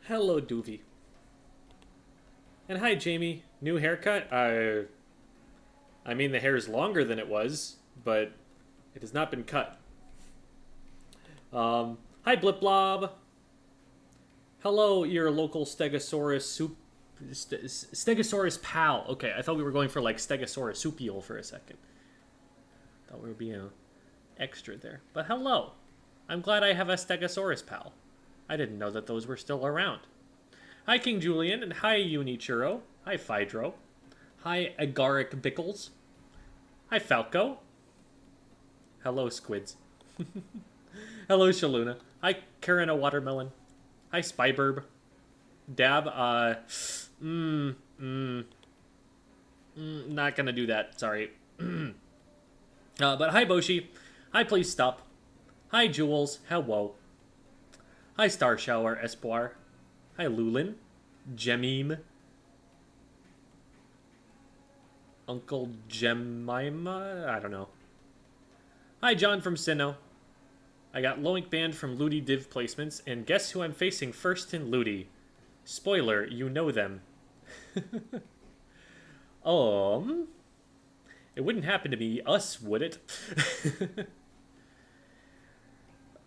Hello, Doovie. And hi, Jamie. New haircut? I mean, the hair is longer than it was, but it has not been cut. Hi, Blip Blob. Hello, your local Stegosaurus pal. Okay, I thought we were going for like Stegosaurusupial for a second. Thought we were being extra there. But hello. I'm glad I have a Stegosaurus pal. I didn't know that those were still around. Hi, King Julian, and hi, Unichurro. Hi, Phaedro. Hi, Agaric Bickles. Hi, Falco. Hello, Squids. Hello, Shaluna. Hi, Karina Watermelon. Hi, Spyburb. Dab, not gonna do that, sorry. But hi, Boshi. Hi, Please Stop. Hi, Jules. Hello. Hi, Star Shower Espoir. Hi, Lulin. Jemime. Uncle Jemima? I don't know. Hi, John from Sinnoh. I got Loink Band from Ludi Div placements, and guess who I'm facing first in Ludi? Spoiler, you know them. It wouldn't happen to be us, would it?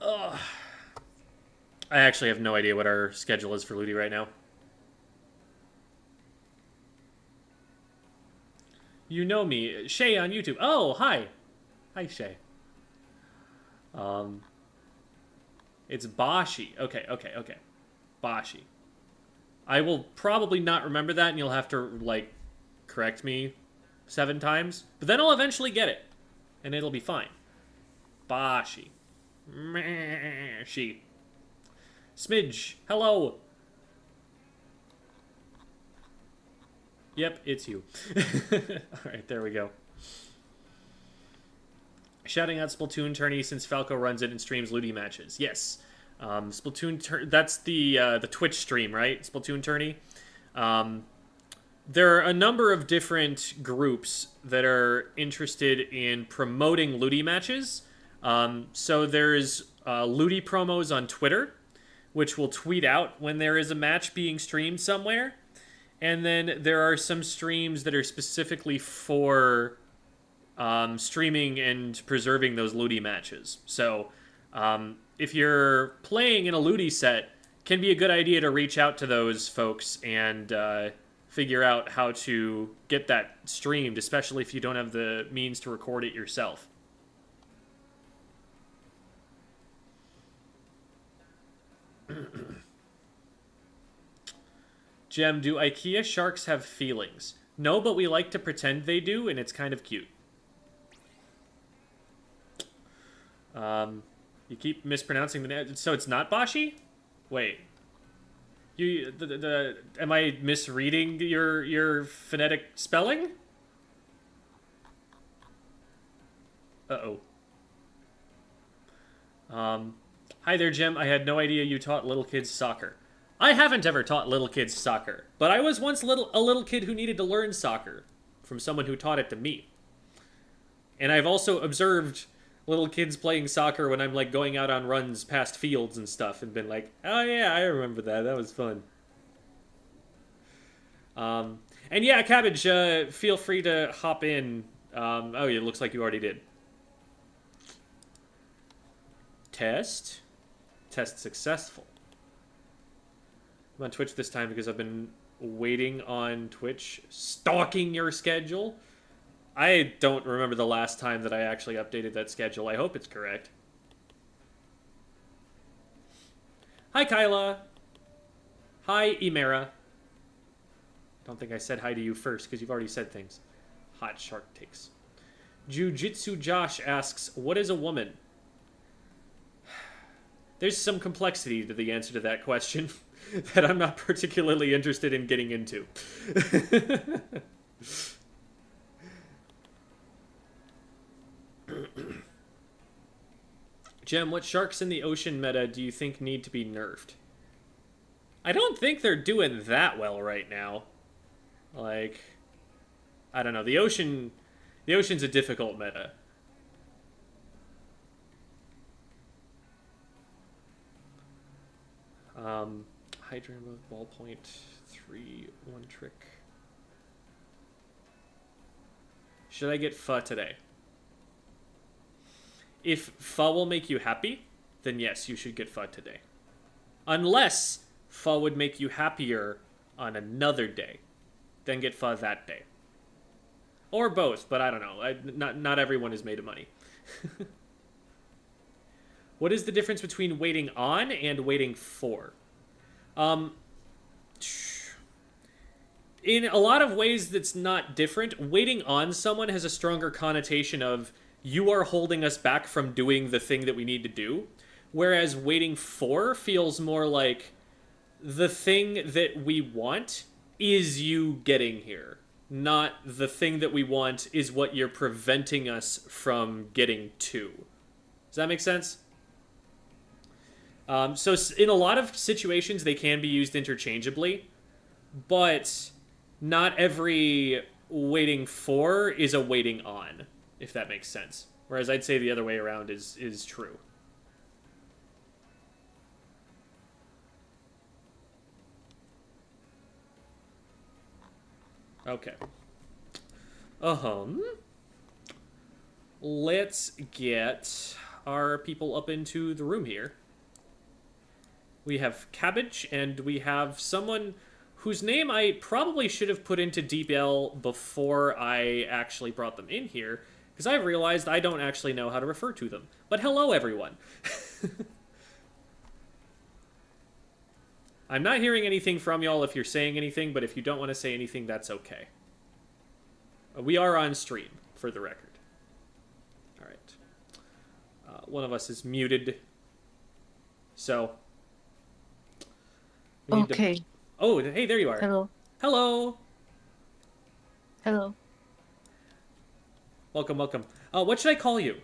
Ugh. I actually have no idea what our schedule is for Ludi right now. You know me. Shay on YouTube. Oh, hi. Hi, Shay. It's Bashi. Okay. Bashi. I will probably not remember that, and you'll have to, like, correct me 7 times. But then I'll eventually get it. And it'll be fine. Bashi. She. Smidge. Hello. Yep, it's you. Alright, there we go. Shouting out Splatoon tourney since Falco runs it and streams Ludi matches. Yes. Splatoon, that's the Twitch stream, right? Splatoon tourney. There are a number of different groups that are interested in promoting Ludi matches. So there's Ludi promos on Twitter, which will tweet out when there is a match being streamed somewhere. And then there are some streams that are specifically for streaming and preserving those Ludi matches. So if you're playing in a Ludi set, it can be a good idea to reach out to those folks and figure out how to get that streamed, especially if you don't have the means to record it yourself. Gem, do IKEA sharks have feelings? No, but we like to pretend they do, and it's kind of cute. You keep mispronouncing the name. So it's not Bashi? Wait. Am I misreading your phonetic spelling? Uh-oh. Hi there, Jim. I had no idea you taught little kids soccer. I haven't ever taught little kids soccer, but I was once a little kid who needed to learn soccer from someone who taught it to me. And I've also observed little kids playing soccer when I'm like going out on runs past fields and stuff and been like, oh yeah, I remember that. That was fun. And yeah, Cabbage, feel free to hop in. Oh, yeah, it looks like you already did. Test. Test successful. I'm on Twitch this time because I've been waiting on Twitch, stalking your schedule. I don't remember the last time that I actually updated that schedule. I hope it's correct. Hi, Kyla. Hi, Imera. Don't think I said hi to you first because you've already said things. Hot shark takes. Jujitsu Josh asks, what is a woman? There's some complexity to the answer to that question that I'm not particularly interested in getting into. Jem, what sharks in the ocean meta do you think need to be nerfed? I don't think they're doing that well right now. Like, I don't know. The ocean's a difficult meta. Hydrant with ballpoint 3 one trick. Should I get pho today? If pho will make you happy, then yes, you should get pho today. Unless pho would make you happier on another day, then get pho that day. Or both, but I don't know. Not everyone is made of money. What is the difference between waiting on and waiting for? In a lot of ways that's not different. Waiting on someone has a stronger connotation of you are holding us back from doing the thing that we need to do. Whereas waiting for feels more like the thing that we want is you getting here. Not the thing that we want is what you're preventing us from getting to. Does that make sense? So in a lot of situations, they can be used interchangeably, but not every waiting for is a waiting on, if that makes sense. Whereas I'd say the other way around is true. Okay. Let's get our people up into the room here. We have Cabbage, and we have someone whose name I probably should have put into DeepL before I actually brought them in here, because I realized I don't actually know how to refer to them. But hello, everyone. I'm not hearing anything from y'all if you're saying anything, but if you don't want to say anything, that's okay. We are on stream, for the record. All right. One of us is muted. So. Okay. Oh, hey, there you are. Hello. Hello. Hello. Welcome, welcome. What should I call you?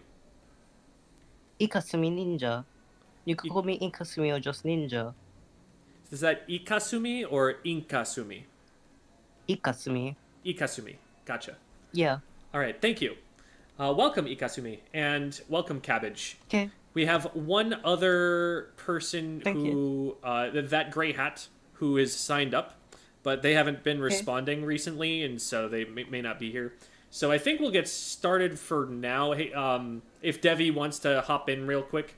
Ikasumi Ninja. You can call me Ikasumi or just Ninja. Is that Ikasumi or Inkasumi? Ikasumi. Ikasumi. Gotcha. Yeah. All right, thank you. Welcome, Ikasumi, and welcome, Cabbage. Okay. We have one other person that gray hat, who is signed up, but they haven't been responding recently, and so they may not be here. So I think we'll get started for now. Hey, if Devi wants to hop in real quick,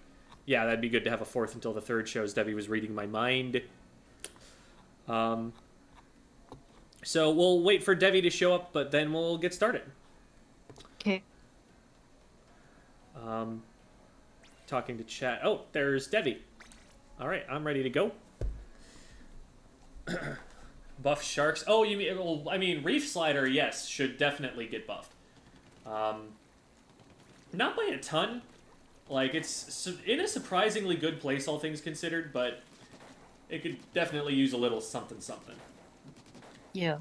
yeah, that'd be good to have a fourth until the third shows. Devi was reading my mind. So we'll wait for Devi to show up, but then we'll get started. Okay. Talking to chat. Oh, there's Devi. All right, I'm ready to go. Buff sharks. Oh, you mean? Well, I mean, Reef Slider. Yes, should definitely get buffed. Not by a ton. Like, it's in a surprisingly good place, all things considered, but it could definitely use a little something something. Yeah.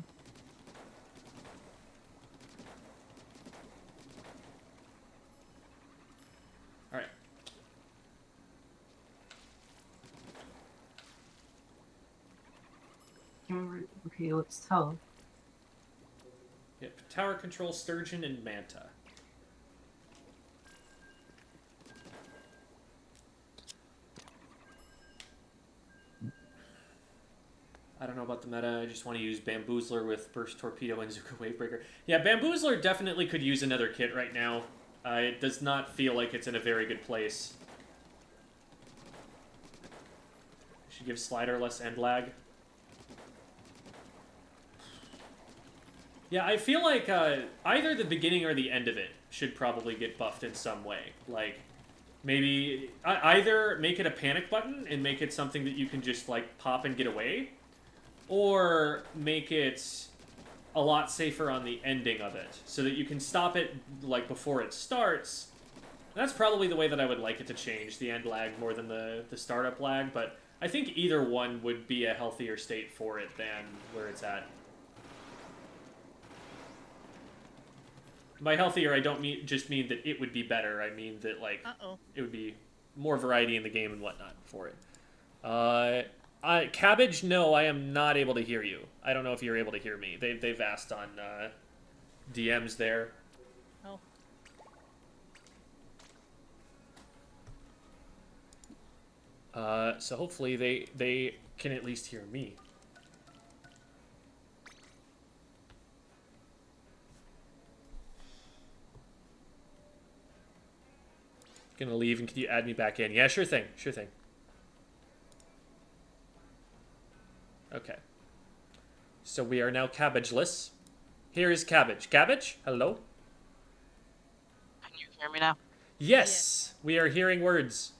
All right. Okay, let's tell. Yep. Tower control, sturgeon, and manta. I don't know about the meta. I just want to use Bamboozler with Burst Torpedo and Zuka Wavebreaker. Yeah, Bamboozler definitely could use another kit right now. It does not feel like it's in a very good place. Should give Slider less end lag. Yeah, I feel like either the beginning or the end of it should probably get buffed in some way. Like, maybe either make it a panic button and make it something that you can just, like, pop and get away, or make it a lot safer on the ending of it, so that you can stop it, like, before it starts. That's probably the way that I would like it to change, the end lag more than the startup lag, but I think either one would be a healthier state for it than where it's at. By healthier, I don't just mean that it would be better. I mean that, like, it would be more variety in the game and whatnot for it. Cabbage, no, I am not able to hear you. I don't know if you're able to hear me. They've asked on DMs there. Oh. So hopefully they can at least hear me. Gonna leave, and can you add me back in? Yeah, sure thing. Sure thing. Okay. So we are now cabbageless. Here is Cabbage. Cabbage, hello? Can you hear me now? Yes! We are hearing words.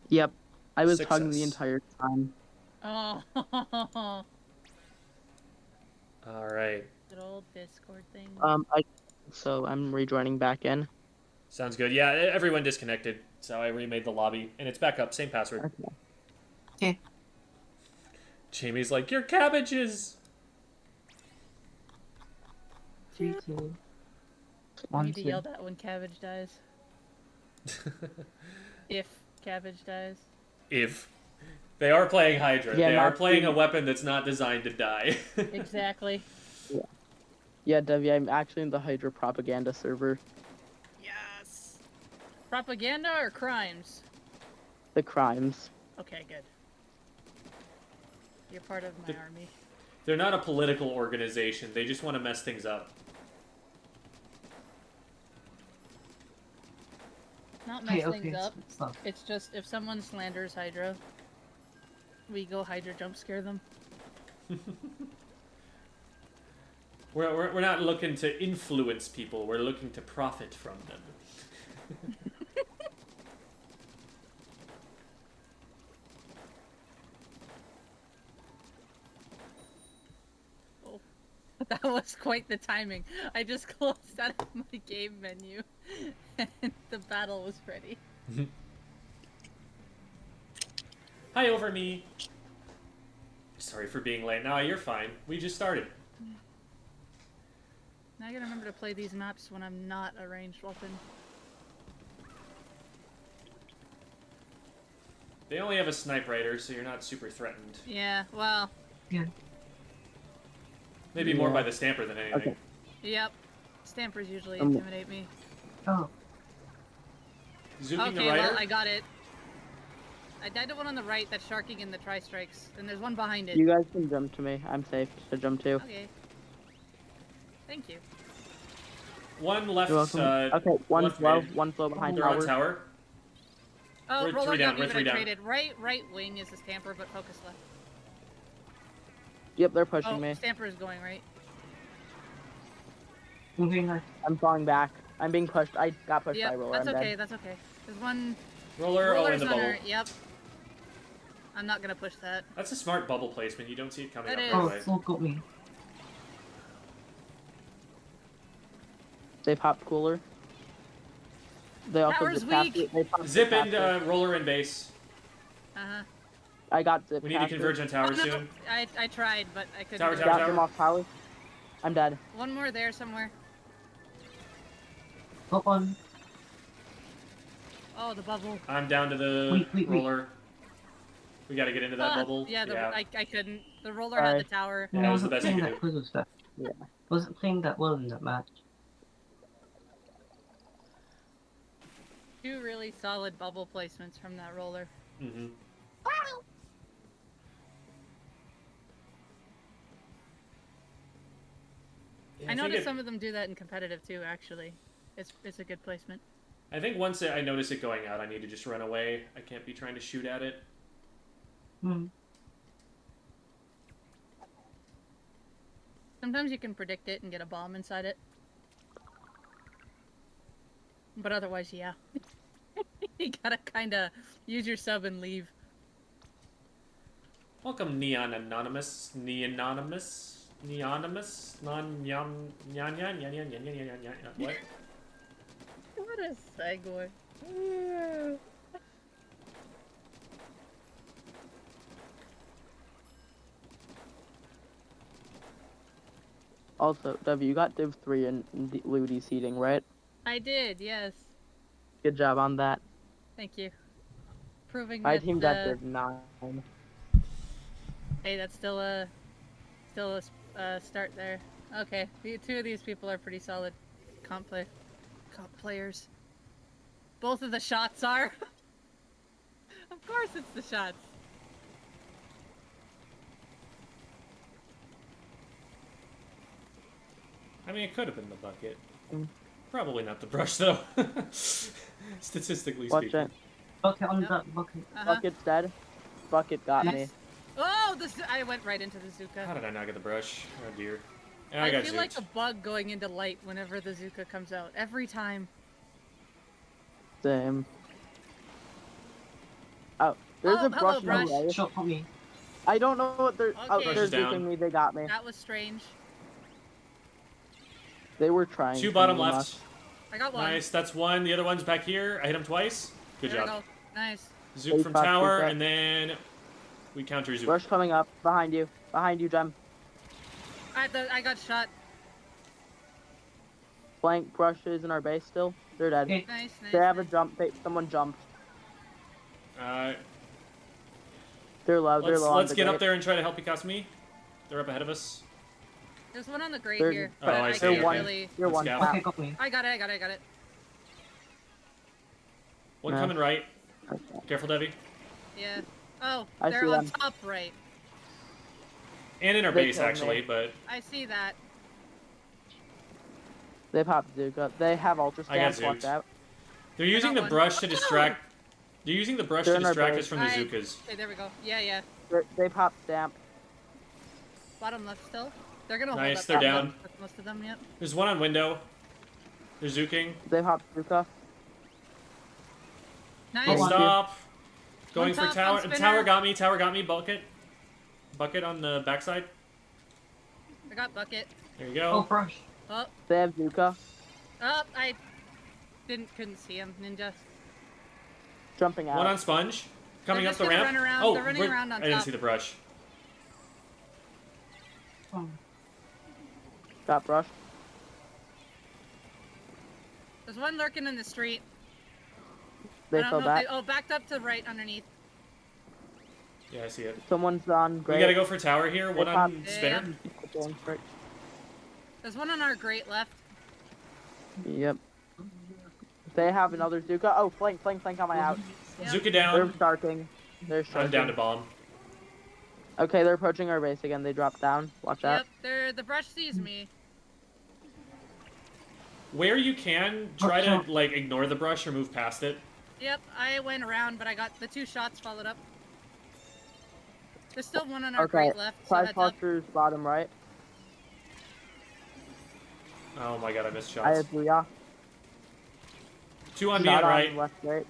Yep. I was hugging the Success. entire time. Oh, Alright. good old Discord thing. So I'm rejoining back in. Sounds good. Yeah, everyone disconnected, so I remade the lobby, and it's back up. Same password. Okay. Jamie's like, "Your cabbages!" 3, 2, I 1, need to 2. yell that when Cabbage dies. If Cabbage dies. If. They are playing Hydra. Yeah, they are not playing a being- weapon that's not designed to die. Exactly. Yeah, Debbie, I'm actually in the Hydra propaganda server. Yes. Propaganda or crimes? The crimes. Okay, good. You're part of my army. They're not a political organization. They just want to mess things up. Not mess Okay, things up. stop. It's just if someone slanders Hydra, we go Hydra jump scare them. We're not looking to influence people. We're looking to profit from them. That was quite the timing. I just closed out of my game menu, and the battle was ready. Hi, over me. Sorry for being late. No, you're fine. We just started. Now I gotta remember to play these maps when I'm not a ranged weapon. They only have a snipe raider, so you're not super threatened. Yeah, well, Yeah. Maybe more Yeah. by the stamper than anything. Okay. yep. Stampers usually Um, intimidate me. Oh, Zooming Okay, the rider. well, I got it. I died to one on the right that's sharking in the tri-strikes, and there's one behind it. You guys can jump to me. I'm safe to jump to. Okay. Thank you. One left. You're welcome. Okay, left mid. one flow behind We're on tower. tower. Oh, We're roller three down, got me, we're but three I down. traded. Right wing is the stamper, but focus left. Yep, they're pushing Oh, me. stamper is going right. moving her. I'm falling back. I'm being pushed. I got pushed by Yep, roller. that's I'm okay, dead. that's okay. There's one Roller. Oh, in roller's the on bubble. her. Yep. I'm not gonna push that. That's a smart bubble placement. You don't see it coming That up is. right Oh, away. Soul got me. They popped cooler. They also Tower's zip past weak. it. They popped Zip past and it. roller and base. Uh-huh. I got zip We need to past converge it. on tower Oh, no, soon. I tried, but I couldn't. Tower, do it. tower, Got them off tower. I'm dead. One more there somewhere. Got one. Oh, the bubble. I'm down to the Wait. roller. We got to get into that bubble. Yeah, I couldn't. The roller Alright. had the tower. Yeah, No, that I was the wasn't best you playing could that do. puzzle stuff. Yeah. Wasn't playing that well in that match. Two really solid bubble placements from that roller. Mm-hmm. Yeah, I noticed some of them do that in competitive too. Actually, it's a good placement. I think once I notice it going out, I need to just run away. I can't be trying to shoot at it. Hmm. Sometimes you can predict it and get a bomb inside it. But otherwise, yeah. You gotta kinda use your sub and leave. Welcome, Neon Anonymous. Neonymous? Neonymous? What? What a segue. Also, W, you got Div 3 in Ludi seating, right? I did, yes. Good job on that. Thank you. Proving My that, team got Div 9. hey, that's still a start there. Okay, two of these people are pretty solid comp players. Both of the shots are. Of course. course it's the shots. I mean, it could have been the bucket. Mm. Probably not the brush, though. Statistically Watch speaking. it. Bucket on Yep. the bucket. Bucket's dead. Bucket got me. Nice. Oh, I went right into the How Zuka. did I not get the brush? Oh dear. And I got feel zooped. like a bug going into light whenever the Zuka comes out. Every time. Same. Oh, there's Oh, a hello, brush brush. in the way. Shot for me. I don't know what they're. Oh, Okay. they're Brush is down. zooping me. They got me. That was strange. They were trying. 2 to bottom meme left. us. I got one. Nice, that's one. The other one's back here. I hit him twice. Good There we job. go. Nice. Zoop from Fuck, tower, Zuka. and then we counter zoop. Brush coming up behind you. Behind you, Gem. I got shot. Blank brushes in our base still. They're dead. Okay. Nice, nice. They have a nice. jump. Someone jumped. Uh, They're low. They're low. on let's the get up gate. there and try to help Ikasumi. They're up ahead of us. There's one on the grate They're- here. Oh, but I I see, can't okay. really. You're Let's one go. tap. Okay, got me. I got it. One No. coming right. Okay. Careful, Debbie. Yeah. Oh, I they're see on them. top right. And in our They base, killed me. actually, but I see that. They popped Zuka. They have ultra I got stance. Watch zooped. out. they're using got the one. brush to Oh! distract. They're using the brush They're to in our distract base. us from the I- Zukas. Okay, there we go. Yeah. They popped stamp. Bottom left still. They're gonna Nice, hold up. they're that down. one. That's most of them. Yep. There's one on window. They're zooking. They popped Zuka. Nice. One. Stop. Going One for top, tower. one spinner. Tower got me. Tower got me. Bucket on the backside. I got bucket. There you Oh, go. brush. Oh, They have Zuka. I couldn't see him. Ninja. Jumping out. One on sponge. Coming They're up just the gonna ramp. run around- Oh, they're running around on I didn't top. see the brush. Oh. Got brush. There's one lurking in the street. They I don't fell know back. if they. Oh, backed up to right underneath. Yeah, I see it. Someone's on We great. gotta go for tower here. One on popped- spinner. There's one on our grate left. Yep. They have another Zuka. Oh, flank on my out. Yep. Zuka They're down. starting. They're starting. I'm down to bomb. Okay, they're approaching our base again. They dropped down. Watch out. Yep. The brush sees me. Where you can, try to like ignore the brush or move past it. Yep. I went around, but I got the 2 shots followed up. There's still one on our Okay. grate left. So Five heads up. clusters bottom right. Oh my god, I missed I shots. have Booyah. 2 on me Not and on right. left right.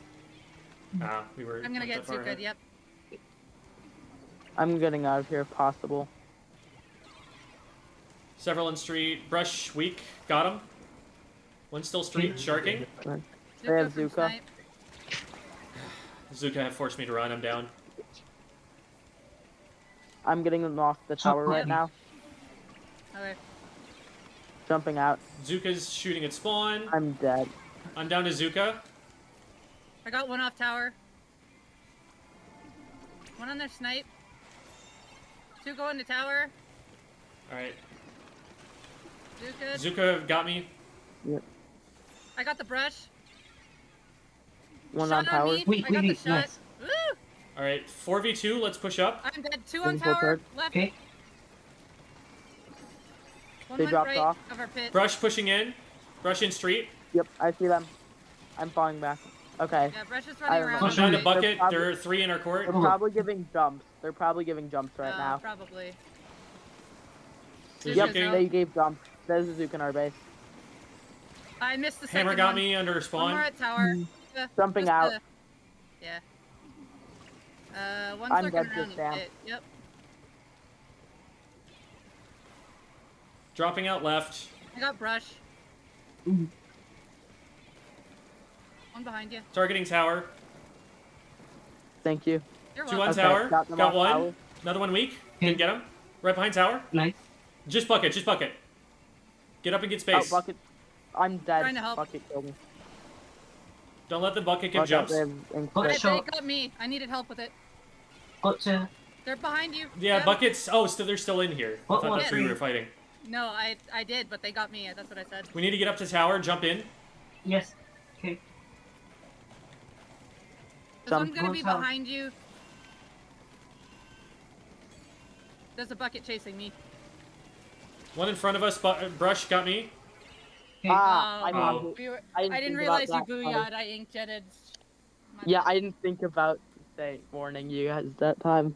Ah, we were. I'm gonna not get that far Zuka. ahead. Yep. I'm getting out of here if possible. Several in street. Brush weak. Got him. One still street. Sharking. They have from Zuka. Snipe. Zuka have forced me to run. I'm down. I'm getting them off the tower right now. Okay. Jumping out. Zuka's shooting at spawn. I'm dead. I'm down to Zuka. I got one off tower. One on their snipe. 2 going to tower. Alright. Zuka. Zuka got me. I got the brush. One Shot on tower. me. Wait, I got wait, the shot. nice. Woo! Alright, 4v2. Let's push up. I'm dead. 2 on Looking for tower. third. Left. Okay. One They went dropped right off. of our pit. Brush pushing in. Brush in street. Yep, I see them. I'm falling back. Okay. Yeah, brush is I running don't around. know. I'm down to They're bucket. probably- There are 3 in our court. They're probably giving jumps. They're probably giving jumps right now. Probably. They're Yep, Zuking. they gave jumps. There's a Zuka in our base. I missed the second Hammer got one. me under One more spawn. at tower. Yeah, Jumping just out. Yeah. One's I'm lurking dead around just the down. pit. Yep. Dropping out left. I got brush. Ooh. One behind you. Targeting tower. Thank you. You're 2 welcome. on Okay, tower. got them Got off one. tower. Another one weak. Okay. Didn't get him. Right behind tower. Nice. Just bucket. Just bucket. Get up and get Oh, space. bucket. I'm dead. Trying to help. Bucket killed me. Don't let the bucket give Watch out, jumps. they have ink Oh, They, split. shot. got me. I needed help with it. Got to. They're behind you. Yeah, Yep. buckets. Oh, so they're still in here. I What thought was that's where you it? were fighting. No, I did, but they got me. That's what I said. We need to get up to tower. Jump in. Yes. Okay. There's one Jump. gonna be Towards tower. behind you. There's a bucket chasing me. One in front of us, Brush got me. I'm Oh. on. I didn't think realize you about that, sorry. booyah'd. I ink jetted. My Yeah, bad. I didn't think about warning you guys that time.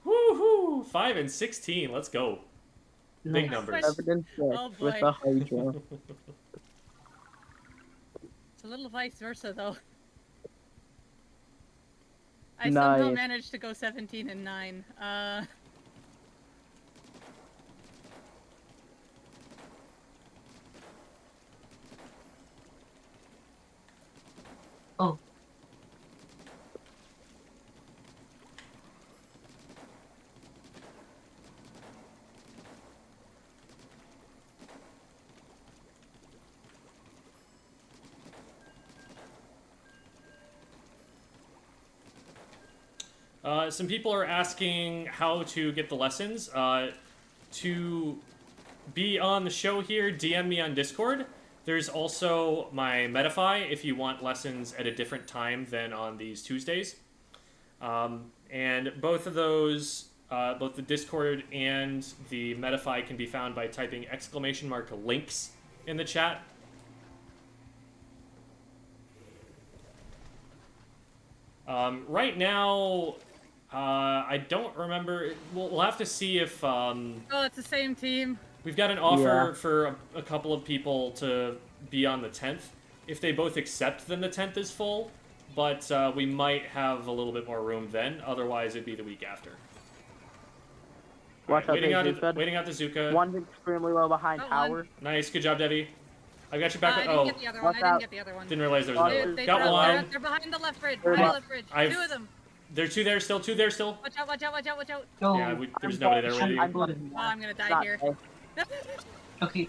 Woohoo! 5 and 16. Let's go. Big Nice. numbers. Evidence Oh, with boy. the Hydra. It's a little vice versa, though. I somehow Nice. managed to go 17 and 9. Oh. Some people are asking how to get the lessons. To be on the show here, DM me on Discord. There's also my Metafy if you want lessons at a different time than on these Tuesdays. And both of those, both the Discord and the Metafy can be found by typing !links in the chat. Right now, I don't remember. We'll have to see if Oh, it's the same team. we've got an offer Yeah. for a couple of people to be on the 10th. If they both accept, then the 10th is full. But we might have a little bit more room then. Otherwise, it'd be the week after. Watch out, waiting out, Zuka. waiting out the Zuka. One's extremely low behind Got tower. one. Nice, good job, Debbie. I got you back. I didn't Oh, get the other one. watch I didn't out. get the other one. didn't realize there was Oh, another. They Got they're, one. They're behind the left bridge. They're Behind the up. left bridge. I've- Two of them. There's two there still. Two there still. Watch out! Watch out! Watch out! Watch out! Oh, Yeah, there's nobody there with you. I'm good. Oh, I'm gonna die not here. safe. Okay.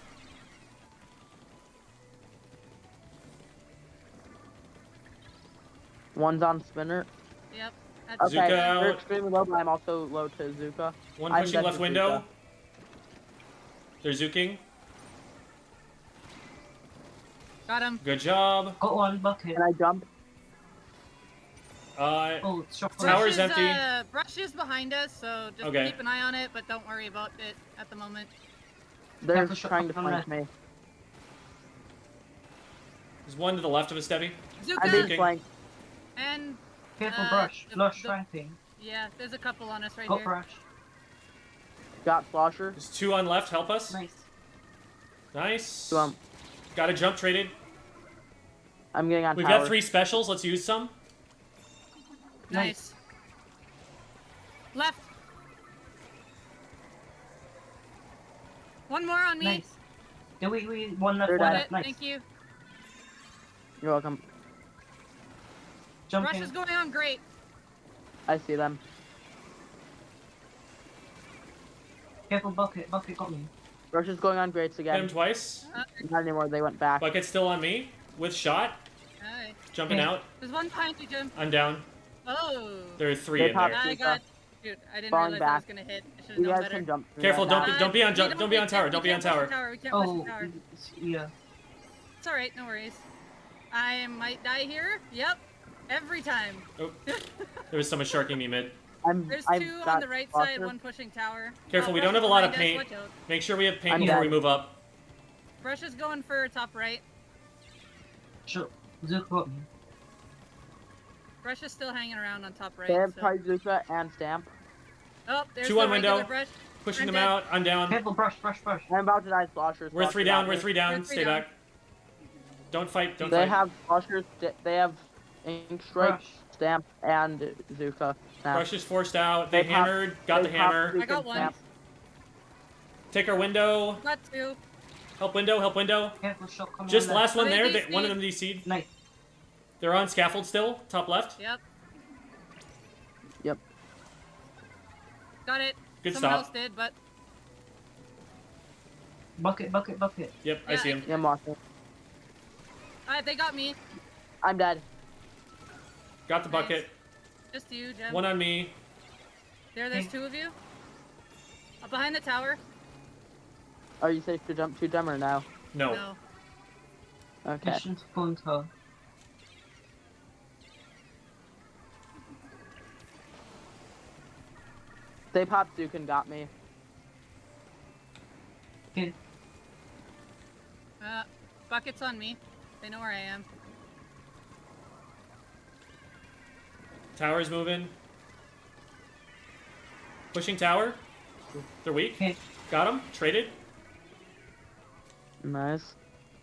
One's on spinner. Yep. That's Okay, Zuka they're out. extremely low, but I'm also low to Zuka. One I'm pushing dead left to window. Zuka. They're zuking. Got him. Good job. Got one bucket. Can I jump? Oh, it's shot. Tower's Brush is, empty. Brush is behind us, so just Okay. keep an eye on it, but don't worry about it at the moment. They're Careful, shot trying to from flank left. me. There's one to the left of us, Debbie. I'm being Zuka! flanked. And, Careful, Uh, brush. the- Flush the- ramping. yeah, there's a couple on us right Got here. brush. Got Slosher. There's two on left. Help us. Nice. Nice. Jump. Got a jump traded. I'm getting on We've tower. got 3 specials. Let's use some. Nice. Left. One more on me. Nice. Yeah, we one left, Third one eye. Got left. it. Nice. Thank you. You're welcome. Rush Jumping. is going on great. I see them. Careful, bucket. Bucket got me. Rush is going on greats Hit him again. twice. Not anymore. They went back. Bucket's still on me. With shot. Alright. Jumping Yeah. out. There's one behind you, Jim. I'm down. Oh. There are 3 They in popped there. I Zuka. got. Shoot, I didn't Falling realize I was back. gonna hit. I should have You known guys better. can jump. through Careful, that don't now. don't be on We don't be on we tower. can't- Don't we be on can't push tower. We can't push Oh, the tower. yeah. It's alright, no worries. I might die here. Yep. Every time. Oh, there was someone sharking me mid. There's I've 2 on got the right Slosher. side, one pushing tower. Careful, Oh, we don't Brush have a lot of behind us, paint. watch out. Make sure we have paint I'm before dead. we move up. Brush is going for top right. Sure. Zuka got me. Brush is still hanging around on top right. They have So. Trizuka and Stamp. Oh, there's 2 the on regular window. Brush. Pushing I'm them dead. out. I'm down. Careful, brush. Brush. I'm about to die. Sloshers. We're 3 down. We're 3 down. We're 3 Stay down. back. Don't fight. Don't They fight. have Sloshers. They have Ink Strike, Brush. Stamp, and Zuka. Now. Rush is forced out. They They popped- hammered. Got the they popped hammer. Zuka I got and one. Stamp. Take our window. Got 2. Help window. Help window. Careful, shot coming Just on last one They there. DC'd. One of them DC'd. Nice. They're on scaffold still. Top left. Yep. Yep. Got it. Good Someone stop. else did, but Bucket. Yep, I Yeah, see him. Yeah, I'm watching. they got me. I'm dead. Got the bucket. Nice. Just you, Jem. One on me. There's two of you. Behind the tower. Are you safe to jump to them or no? No. Okay. Mission to Punta. They popped Duke and got me. Okay. Buckets on me. They know where I am. Tower's moving. Pushing tower. They're weak. Okay. Got him. Traded. Nice.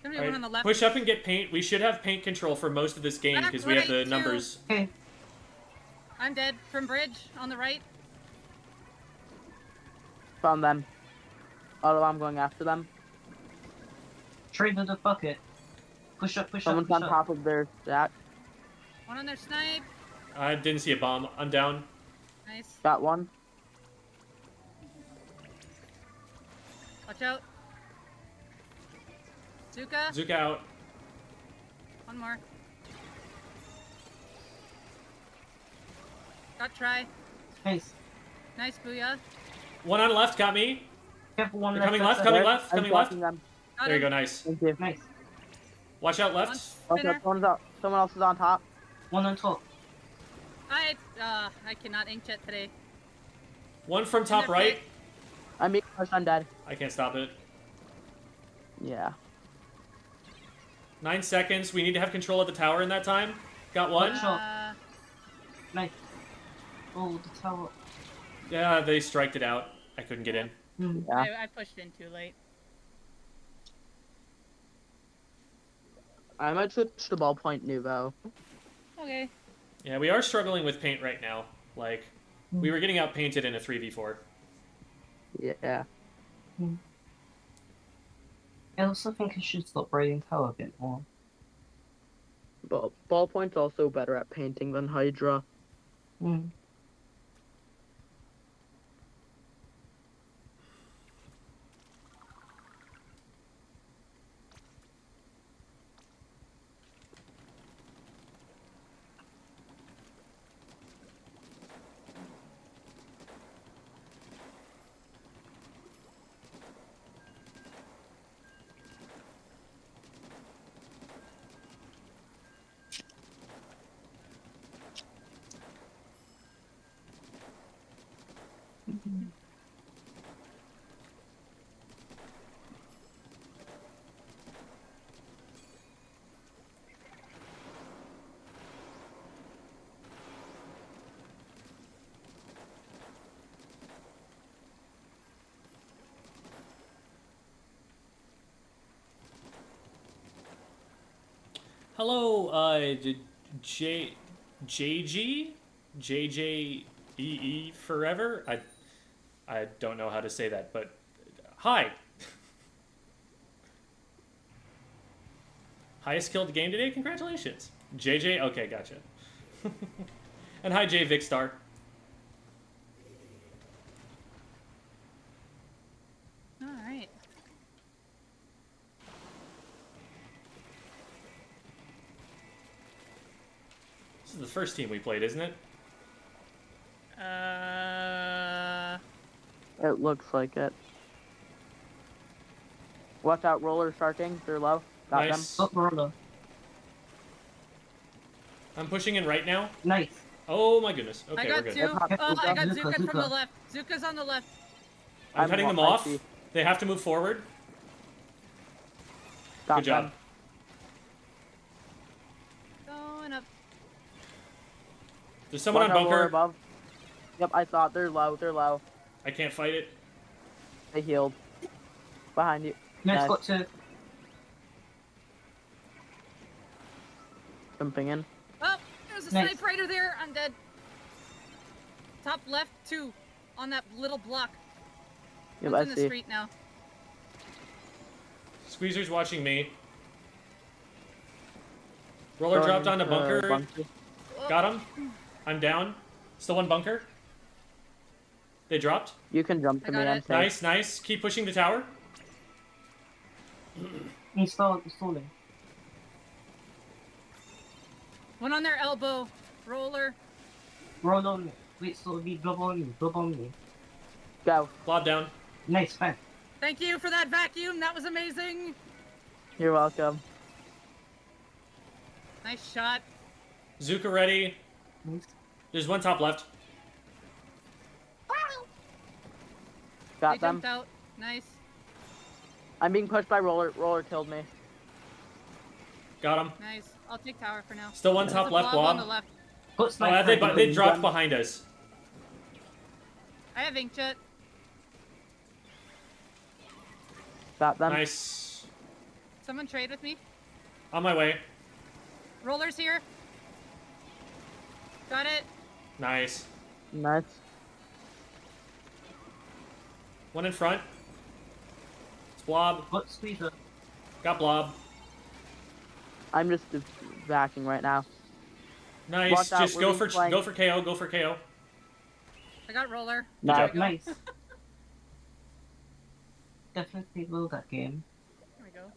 Somebody All one right. on the left. Push up and get paint. We should have paint control for most of this game Back because we have the right, too. numbers. Okay. I'm dead. From bridge on the right. Found them. Although I'm going after them. Trade with the bucket. Push up, push up, Someone's push on up. top of their stack. One on their snipe. I didn't see a bomb. I'm down. Nice. Got one. Watch out. Zuka. Zook out. One more. Got try. Nice. Nice booyah. One on left. Got me. Careful, one They're coming left. left. Coming There, left. I'm Coming left. blocking them. Got There you him. go. Nice. Thank you. Nice. Watch out One left. Okay, spinner. someone else is on top. One on top. I cannot inkjet today. One from top their right. pick. I'm being pushed, I'm dead. I can't stop it. Yeah. 9 seconds. We need to have control of the tower in that time. Got one. Nice. Oh, the tower. Yeah, they striked it out. I couldn't get in. Yeah. I pushed in too late. I might switch to ballpoint Nouveau. Okay. Yeah, we are struggling with paint right now. Like, we were getting out painted in a 3v4. Yeah. I also think I should stop raiding tower a bit more. But ballpoint's also better at painting than Hydra. Hello, JJEE forever. I don't know how to say that, but hi. Highest killed game today. Congratulations, JJ. Okay, gotcha. And hi, J Vicstar. All right. This is the first team we played, isn't it? It looks like it. Watch out, roller sharking. They're low. Got Nice. Stop roller. I'm pushing in right now. Nice. Oh my goodness. Okay, I we're got good. two. Zuka, Oh, I got Zuka, Zuka from the Zuka. left. Zuka's on the left. I'm cutting them I off. see. They have to move forward. Got Good job. them. Going up. There's someone Watch on out, roller bunker. above. Yep, I saw it. They're low. They're low. I can't fight it. They healed. Behind you. Nice, Nice. got two. Jumping in. Oh, there's a Nice. snipe rider there. I'm dead. Top left, two. On that little block. Yep, One's I in the see. street now. Squeezer's watching me. Roller Going dropped onto into bunker. bunker. Oh, Got him. I'm down. Still one bunker. They dropped. You can jump to I me. got I'm it. safe. Nice, nice. Keep pushing the tower. Installing. One on their elbow. Roller. Roll on me. Wait, so be double on me. Double on me. Go. Blob down. Nice, fine. Thank you for that vacuum. That was amazing. You're welcome. Nice shot. Zuka ready. Nice. There's one top left. Got They them. jumped out. Nice. I'm being pushed by Roller. Roller killed me. Got him. Nice. I'll take tower for now. Still one There's top a left, blob on blob. the left. Got Oh, sniper. they dropped behind us. I have inkjet. Got them. Nice. Someone trade with me. On my way. Rollers here. Got it. Nice. Nice. One in front. It's Blob. Got squeezer. Got Blob. I'm just backing right now. Nice. Watch out, Just we're go being for flanked. go for KO. Go for KO. I got roller. Nice. job. Nice. Definitely will that game. There we go.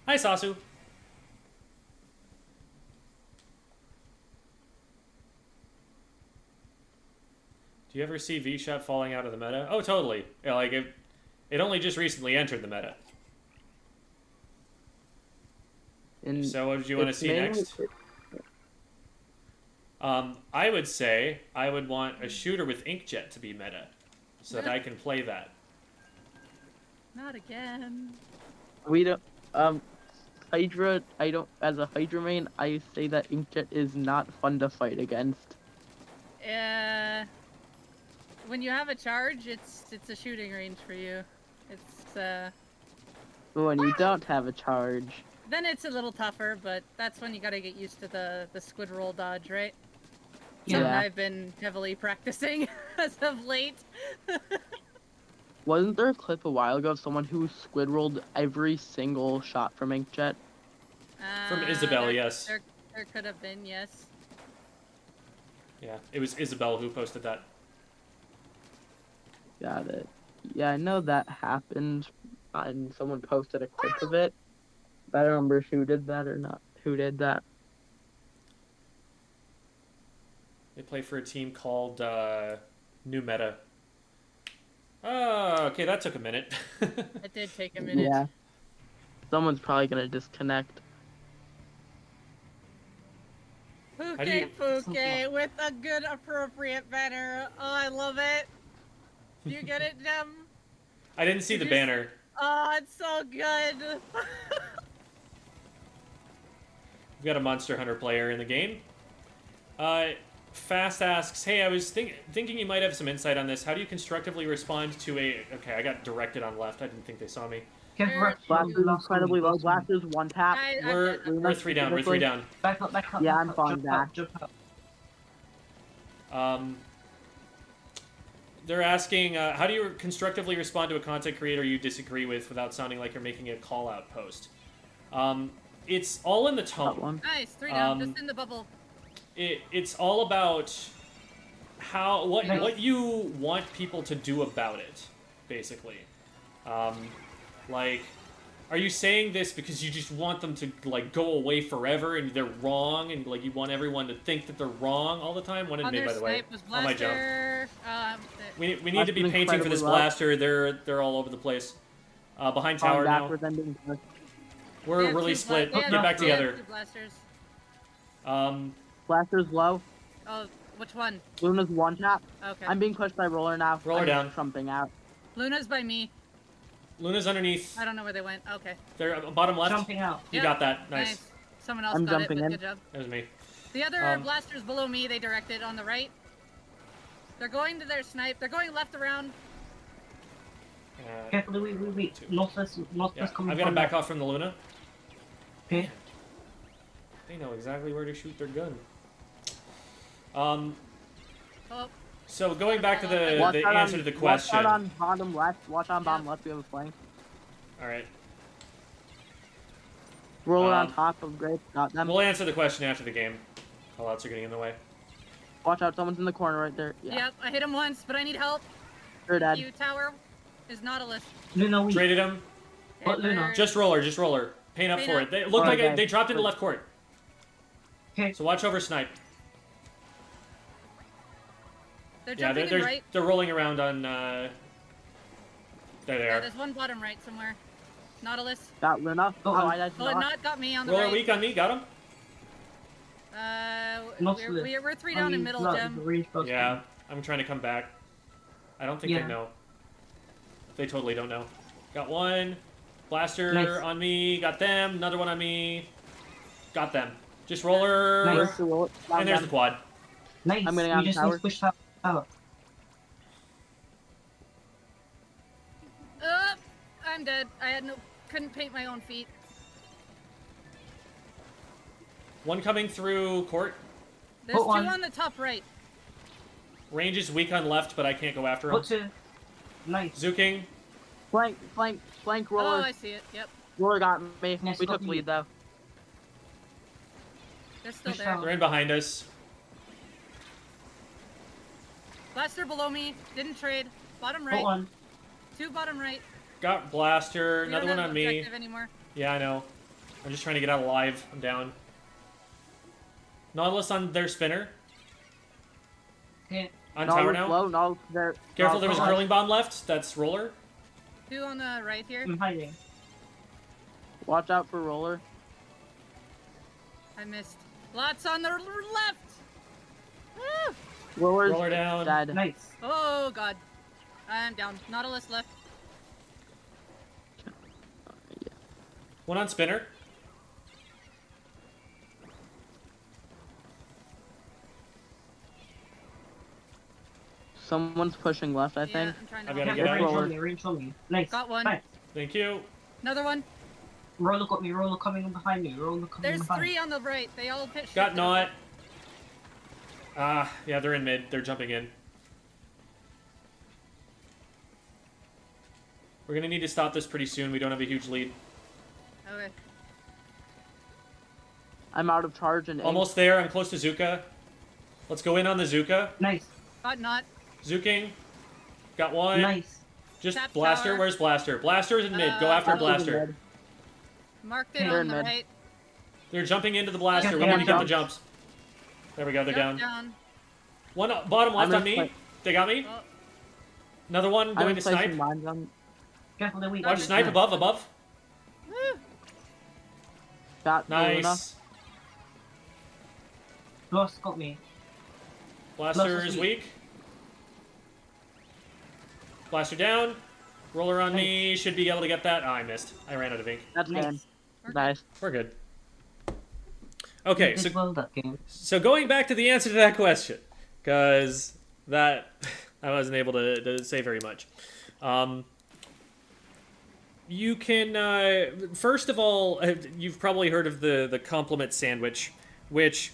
Hi, Sasu. Do you ever see V-Shot falling out of the meta? Oh, totally. Yeah, like it only just recently entered the meta. And So what did you want to it's see mainly- next? I would say I would want a shooter with inkjet to be meta, so that I can play that. Not again. We don't. Hydra. I don't. As a Hydra main, I say that Inkjet is not fun to fight against. When you have a charge, it's a shooting range for you. It's But when you don't have a charge, then it's a little tougher, but that's when you gotta get used to the squid roll dodge, right? Something Yeah. I've been heavily practicing as of late. wasn't there a clip a while ago of someone who squid rolled every single shot from Inkjet? From Isabel, there, yes. There could have been, yes. Yeah, it was Isabel who posted that. Got it. Yeah, I know that happened, and someone posted a clip of it. But I don't remember who did that or not. Who did that? They play for a team called New Meta. Oh, okay, that took a minute. It did take a minute. Yeah. Someone's probably gonna disconnect. do you- Puke with a good appropriate banner. Oh, I love it. Do you get it, Jem? I didn't see the Did you- banner. Oh, it's so good. We've got a Monster Hunter player in the game. Fast asks, hey, I was thinking you might have some insight on this. How do you constructively respond to a... Okay, I got directed on left. I didn't think they saw me. Give There- Rex Blast is incredibly low. Blast is one tap. We're 3 down. We're 3 down. Back up, back up. Yeah, back I'm up, falling jump up, back. jump up. They're asking, how do you constructively respond to a content creator you disagree with without sounding like you're making a call-out post? It's all in the That tone. one. Nice, 3 down, Um, just in the bubble. It's all about what you want people to do about it, basically. Like, are you saying this because you just want them to like go away forever and they're wrong and like you want everyone to think that they're wrong all the time? One in On me, their by the way. snipe was On my jump. blaster. We need to be That's painting for incredibly this low. blaster. They're all over the place. Behind tower now. Backwards ending. they We're have really two split. bla- they Get have- back they have together. two blasters. Blaster's low. Oh, which one? Luna's one tap. Okay. I'm being pushed by Roller now. Roller I'm down. Trumping out. Luna's by me. Luna's underneath. I don't know where they went. Okay. They're bottom left. Jumping out. You Yep. got that. Nice. Someone else I'm got it, jumping but in. good job. That was me. The other Um, blasters below me, they directed on the right. They're going to their snipe. They're going left around. Careful, wait. Two. Northwest Yeah, coming I've got to from back left. off from the Luna. Okay. They know exactly where to shoot their gun. Oh, So going back to the Watch out answer on- to the question. Watch out on bottom left. Watch on bottom Yeah. left. We have a flank. All right. Roller on Um, top of Grape. Got them. We'll answer the question after the game. Callouts are getting in the way. Watch out, someone's in the corner right there. Yeah. Yep, I hit him once, but I need help. You're dead. You tower is Nautilus. Luna weak. Traded him. What, Luna? Just roller, just roller. Paint up Paint for up. it. They look like Okay. they dropped into left court. Okay. So watch over snipe. They're Yeah, jumping in right. they're rolling around on. There they Yeah, are. there's one bottom right somewhere. Nautilus. Got Luna. Oh, Oh, I did Oh, it not. not got me on the Roller right. weak on me. Got him. Nautilus. We're three down in middle, Jim. Yeah, I'm trying to come back. I don't think Yeah. they know. They totally don't know. Got one. Blaster Nice. on me. Got them. Another one on me. Got them. Just roller. Nice. Where's the roll? And there's the quad. Nice. I'm gonna go we on just tower. need to push tower. I'm dead. Couldn't paint my own feet. One coming through court. There's Put two one. on the top right. Range is weak on left, but I can't go after him. Put two. Nice. Zuking. Flank, Oh, roller. I see it. Yep. Roller got me. Yes, We got took me. lead though. They're still Push there. tower. They're in behind us. Blaster below me. Didn't trade. Bottom Put right. one. Two bottom right. Got blaster. We Another don't one have on me. objective anymore. Yeah, I know. I'm just trying to get out alive. I'm down. Nautilus on their spinner. Okay. On No, tower we're now. slow. No, they're. Careful, no, there was a come on. curling bomb left. That's roller. Two on the right here. I'm hiding. Watch out for roller. I missed. Lots on the left. Woo! Roller's Roller down. dead. Nice. Oh god. I'm down. Nautilus left. One on spinner. Someone's pushing left, I Yeah, think. I'm trying to I've help. gotta Yeah, get out. range Roller. on me, range on me. Nice. Got one. Nice. Thank you. Another one. Roller got me, roller coming behind me, roller coming There's behind three on the right. They all pitched. Got not. Yeah, they're in mid. They're jumping in. We're gonna need to stop this pretty soon. We don't have a huge lead. Okay. I'm out of charge and Almost there. I'm close to Zuka. Let's go in on the Zuka. Nice. Got not. Zuking. Got one. Nice. Just Tap Blaster. tower. Where's Blaster? Blaster's in mid. Go after Blaster's in Blaster. mid. Marked it Okay. on They're the mid. right. They're jumping into the Blaster. Yeah, We need to get the jumps. jumps. There we go. They're Jump down. One bottom left I'm on me. gonna They got me. Oh, Another one I'm going to placing snipe. mines on. Careful, they're weak. Watch snipe above. Above. woo. Got Luna. Nice. Lost got me. Blaster Lost is is weak. Blaster down. Roller on me. Should be able to get that. Oh, I missed. I ran out of ink. That's Nice. game. Nice. We're good. Okay, You so did well that game. going back to the answer to that question, because that I wasn't able to say very much. You can first of all, you've probably heard of the compliment sandwich, which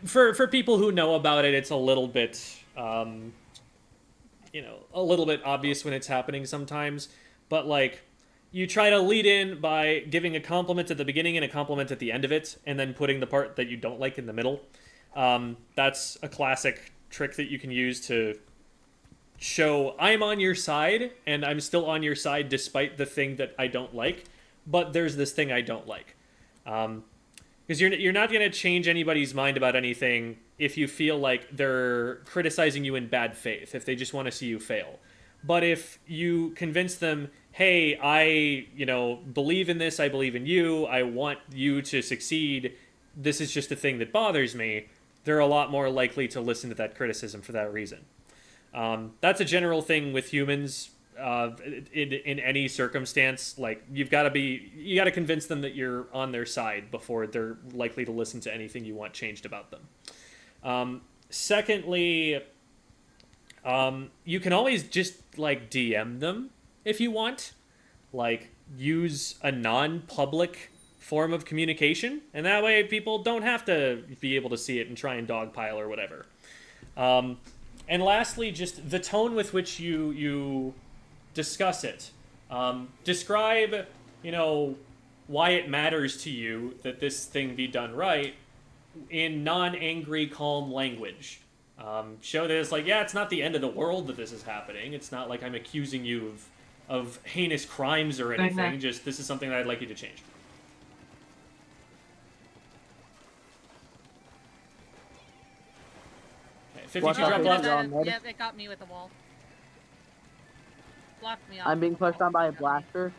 for people who know about it, it's a little bit a little bit obvious when it's happening sometimes, but like you try to lead in by giving a compliment at the beginning and a compliment at the end of it, and then putting the part that you don't like in the middle. That's a classic trick that you can use to show I'm on your side, and I'm still on your side despite the thing that I don't like, but there's this thing I don't like. Because you're not going to change anybody's mind about anything if you feel like they're criticizing you in bad faith, if they just want to see you fail. But if you convince them, hey, I believe in this, I believe in you, I want you to succeed, this is just a thing that bothers me, they're a lot more likely to listen to that criticism for that reason. That's a general thing with humans in any circumstance. Like you got to convince them that you're on their side before they're likely to listen to anything you want changed about them. Secondly, you can always just like DM them if you want, like use a non-public form of communication, and that way people don't have to be able to see it and try and dogpile or whatever. And lastly, just the tone with which you discuss it. Describe, why it matters to you that this thing be done right in non-angry, calm language. Show this, like, yeah, it's not the end of the world that this is happening. It's not like I'm accusing you of heinous crimes or anything. Just, this is something that I'd like you to change. Okay, 52 Watch out, drop baby. left. Left. Yep, it got me with the wall. Blocked me off. I'm being with the pushed wall. on by a Got me. blaster.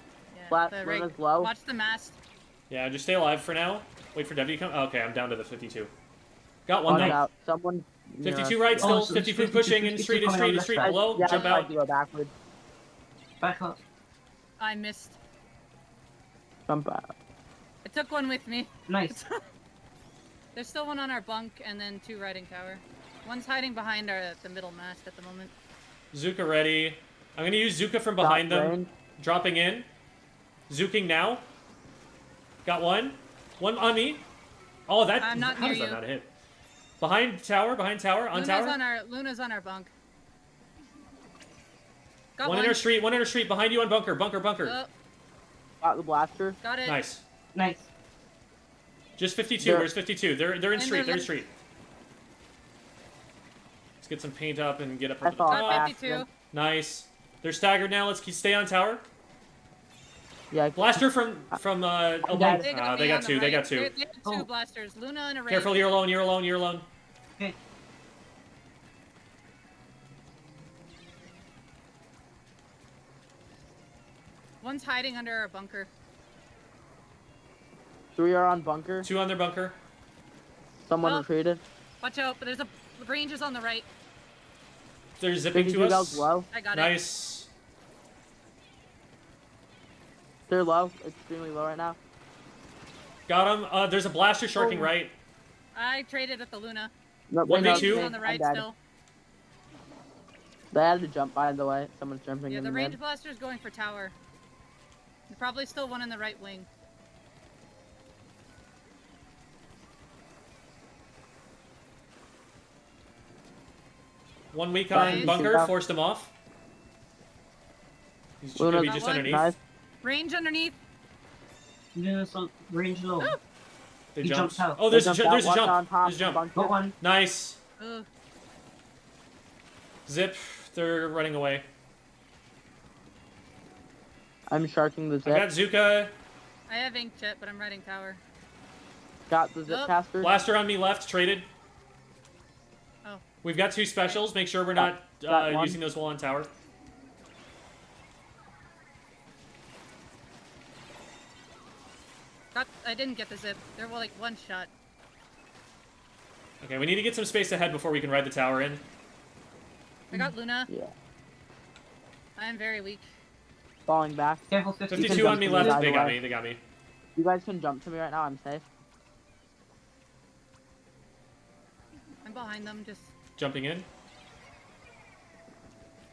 Yeah, the rig. Luna's low. Watch the mast. Yeah, just stay alive for now. Wait for Debbie to come. Oh, okay, I'm down to the 52. Got one Watch though. out. Someone. near 52 us. right still. Oh, so 52 52 pushing in street, in coming street, on in the street. side. Below, Yeah, jump I tried out. to go backwards. Back up. I missed. Jump out. I took one with me. Nice. There's still one on our bunk and then 2 riding tower. One's hiding behind the middle mast at the moment. Zuka ready. I'm gonna use Zuka from behind them. range. Dropping in. Zuking now. Got one. One on me. Oh, that. I'm not how near does that you. not hit? Behind tower, on tower. Luna's on our bunk. Got One one. in our street, behind you on bunker, bunker. Oh, Got the blaster. got it. Nice. Nice. Just 52. They're- Where's 52? They're in And street. They're in they're- street. Let's get some paint up and get up. I into the saw top. it. Got 52. Nice. They're staggered now. Let's stay on tower. Yeah. Blaster from elbow. got it. They got, They me got on the two. They right. got two. They have 2 Oh. blasters. Luna and a range. Careful, you're alone. Okay. One's hiding under our bunker. 3 are on bunker. 2 on their bunker. Someone Oh. retreated. Watch out, but there's a range is on the right. They're zipping 52 to goes us. low. I got it. Nice. They're low. Extremely low right now. Got him. There's a blaster sharking Oh. right. I traded at the Luna. No, 1v2? He's on the right I'm dead. still. They had to jump, by the way. Someone's jumping Yeah, in the the range mid. blaster's going for tower. There's probably still one in the right wing. One weak Nice. on bunker. Forced him off. He's gonna be Luna's just one. underneath. Nice. Range underneath. Luna's on range low. They He jumped. jumped out. Oh, They there's a jumped out. there's a Watch jump. on top There's a jump. bunker. Got one. Nice. Ugh. Zip. They're running away. I'm sharking the I zip. got Zuka. I have inkjet, but I'm riding tower. Got the zip Oh. caster. Blaster on me left. Traded. Oh. We've got 2 specials. Make sure we're not Got one. using those while on tower. I didn't get the zip. They're like 1 shot. Okay, we need to get some space ahead before we can ride the tower in. I got Luna. Yeah. I am very weak. Falling back. Careful, 50. 52 on me jump to me, left. by They the got way. me. They got me. You guys can jump to me right now. I'm safe. I'm behind them. Just Jumping in.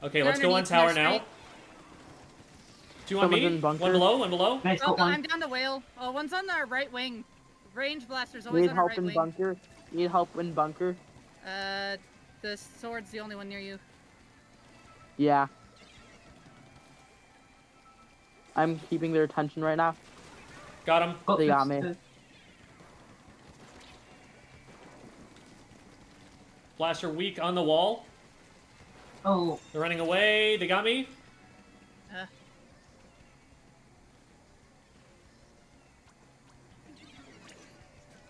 Okay, They're let's go on underneath tower their now. street. 2 on Someone's me. in bunker. One below. One below. Nice, oh, got one. I'm down the whale. Oh, one's on our right wing. Range blaster's always Need on our help right in wing. bunker. Need help in bunker. The sword's the only one near you. Yeah. I'm keeping their attention right now. Got him. Got They got 52. me. Blaster weak on the wall. Oh, They're running away. They got me. Uh,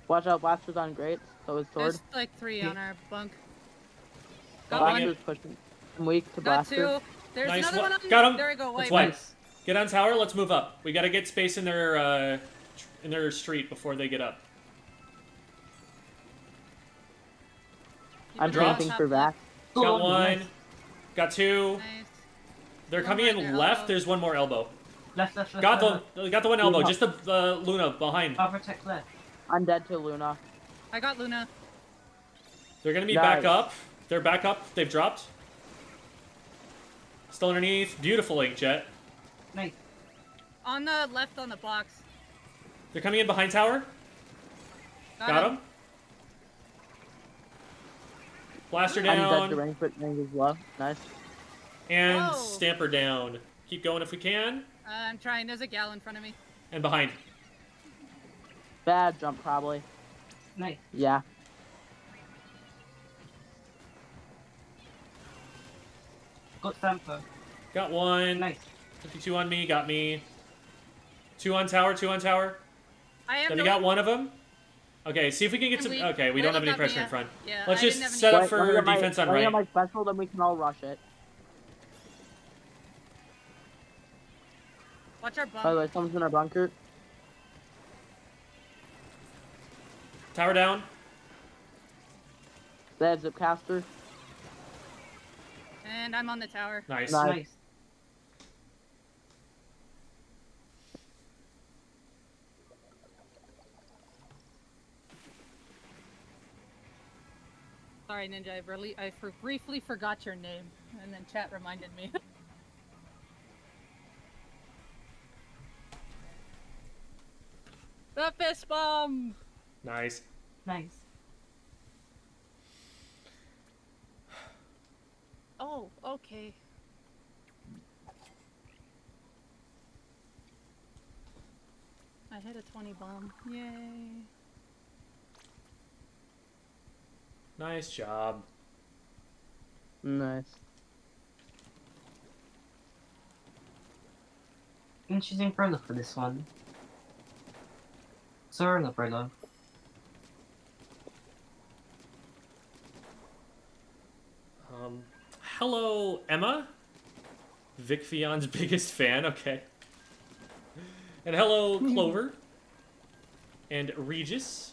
Watch out, blaster's on great. So is sword. there's like 3 on our bunk. Got Got one. one. Blaster's pushing. I'm weak to Got blaster. 2. There's Nice another one. one on. Got him. There we go. That's White. white. Get on tower. Let's move up. We got to get space in their street before they get up. You I'm put it on camping top for left. back. got Got one. Nice. Got 2. Nice. They're One coming right in there, left. elbow. There's one more elbow. Left. Got left. the one elbow. Yeah. Just the Luna behind. I'll protect left. I'm dead to Luna. I got Luna. They're gonna be Nice. back up. They're back up. They've dropped. Still underneath. Beautiful inkjet. Nice. On the left on the box. They're coming in behind tower. Got him. Blaster I'm dead to down. range, but range is low. Nice. And Whoa. Stamper down. Keep going if we can. I'm trying. There's a gal in front of me. And behind. Bad jump, probably. Nice. Yeah. Got Stamper. Got one. Nice. 52 on me. Got me. 2 on tower. 2 on tower. I have Have no... you got one of them? Okay, see if we can get some... Okay, we don't have any pressure in front. Yeah, Let's I just didn't have set any- up Let me for get my- defense on let me get right. my special, then we can all rush it. Watch our bump. By the way, someone's in our bunker. Tower down. They have Zipcaster. And I'm on the tower. Nice. Nice. Nice. Sorry, Ninja. I briefly forgot your name, and then chat reminded me. The fist bomb. Nice. Nice. Oh, okay. I hit a 20 bomb. Yay. Nice job. Nice. Interesting prologue for this one. Sorry, no prologue. Hello, Emma. Vic Fion's biggest fan. Okay. And hello, Clover. And Regis.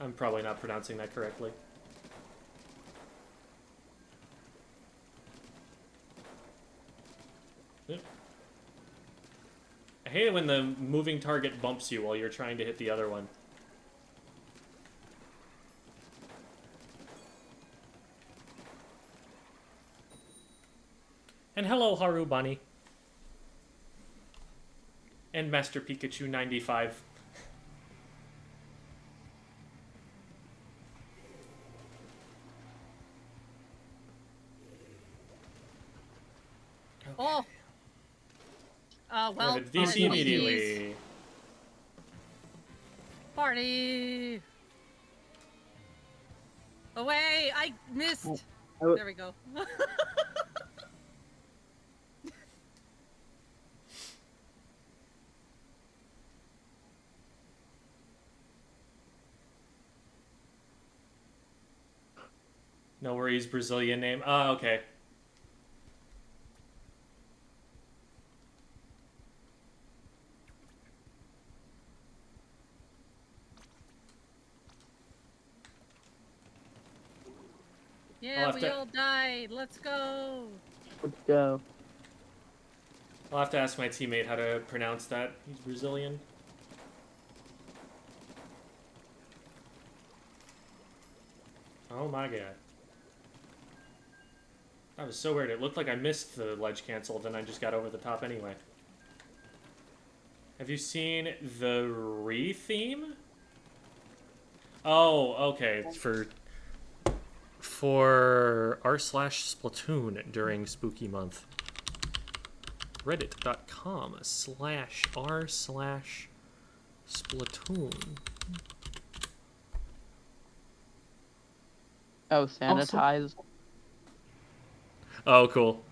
I'm probably not pronouncing that correctly. Yep. I hate it when the moving target bumps you while you're trying to hit the other one. And hello, Haru Bunny. And Master Pikachu 95. Oh. Well. DC GG's. immediately. Party. Away! I missed. Oh. There we go. No worries, Brazilian name. Ah, okay. Yeah, have we to- all died. Let's go. Let's go. I'll have to ask my teammate how to pronounce that. He's Brazilian. Oh my god. That was so weird. It looked like I missed the ledge cancel, then I just got over the top anyway. Have you seen the re-theme? Oh, okay. It's for r/Splatoon during Spooky Month. Reddit.com/r/Splatoon. Oh, sanitize. Oh, cool.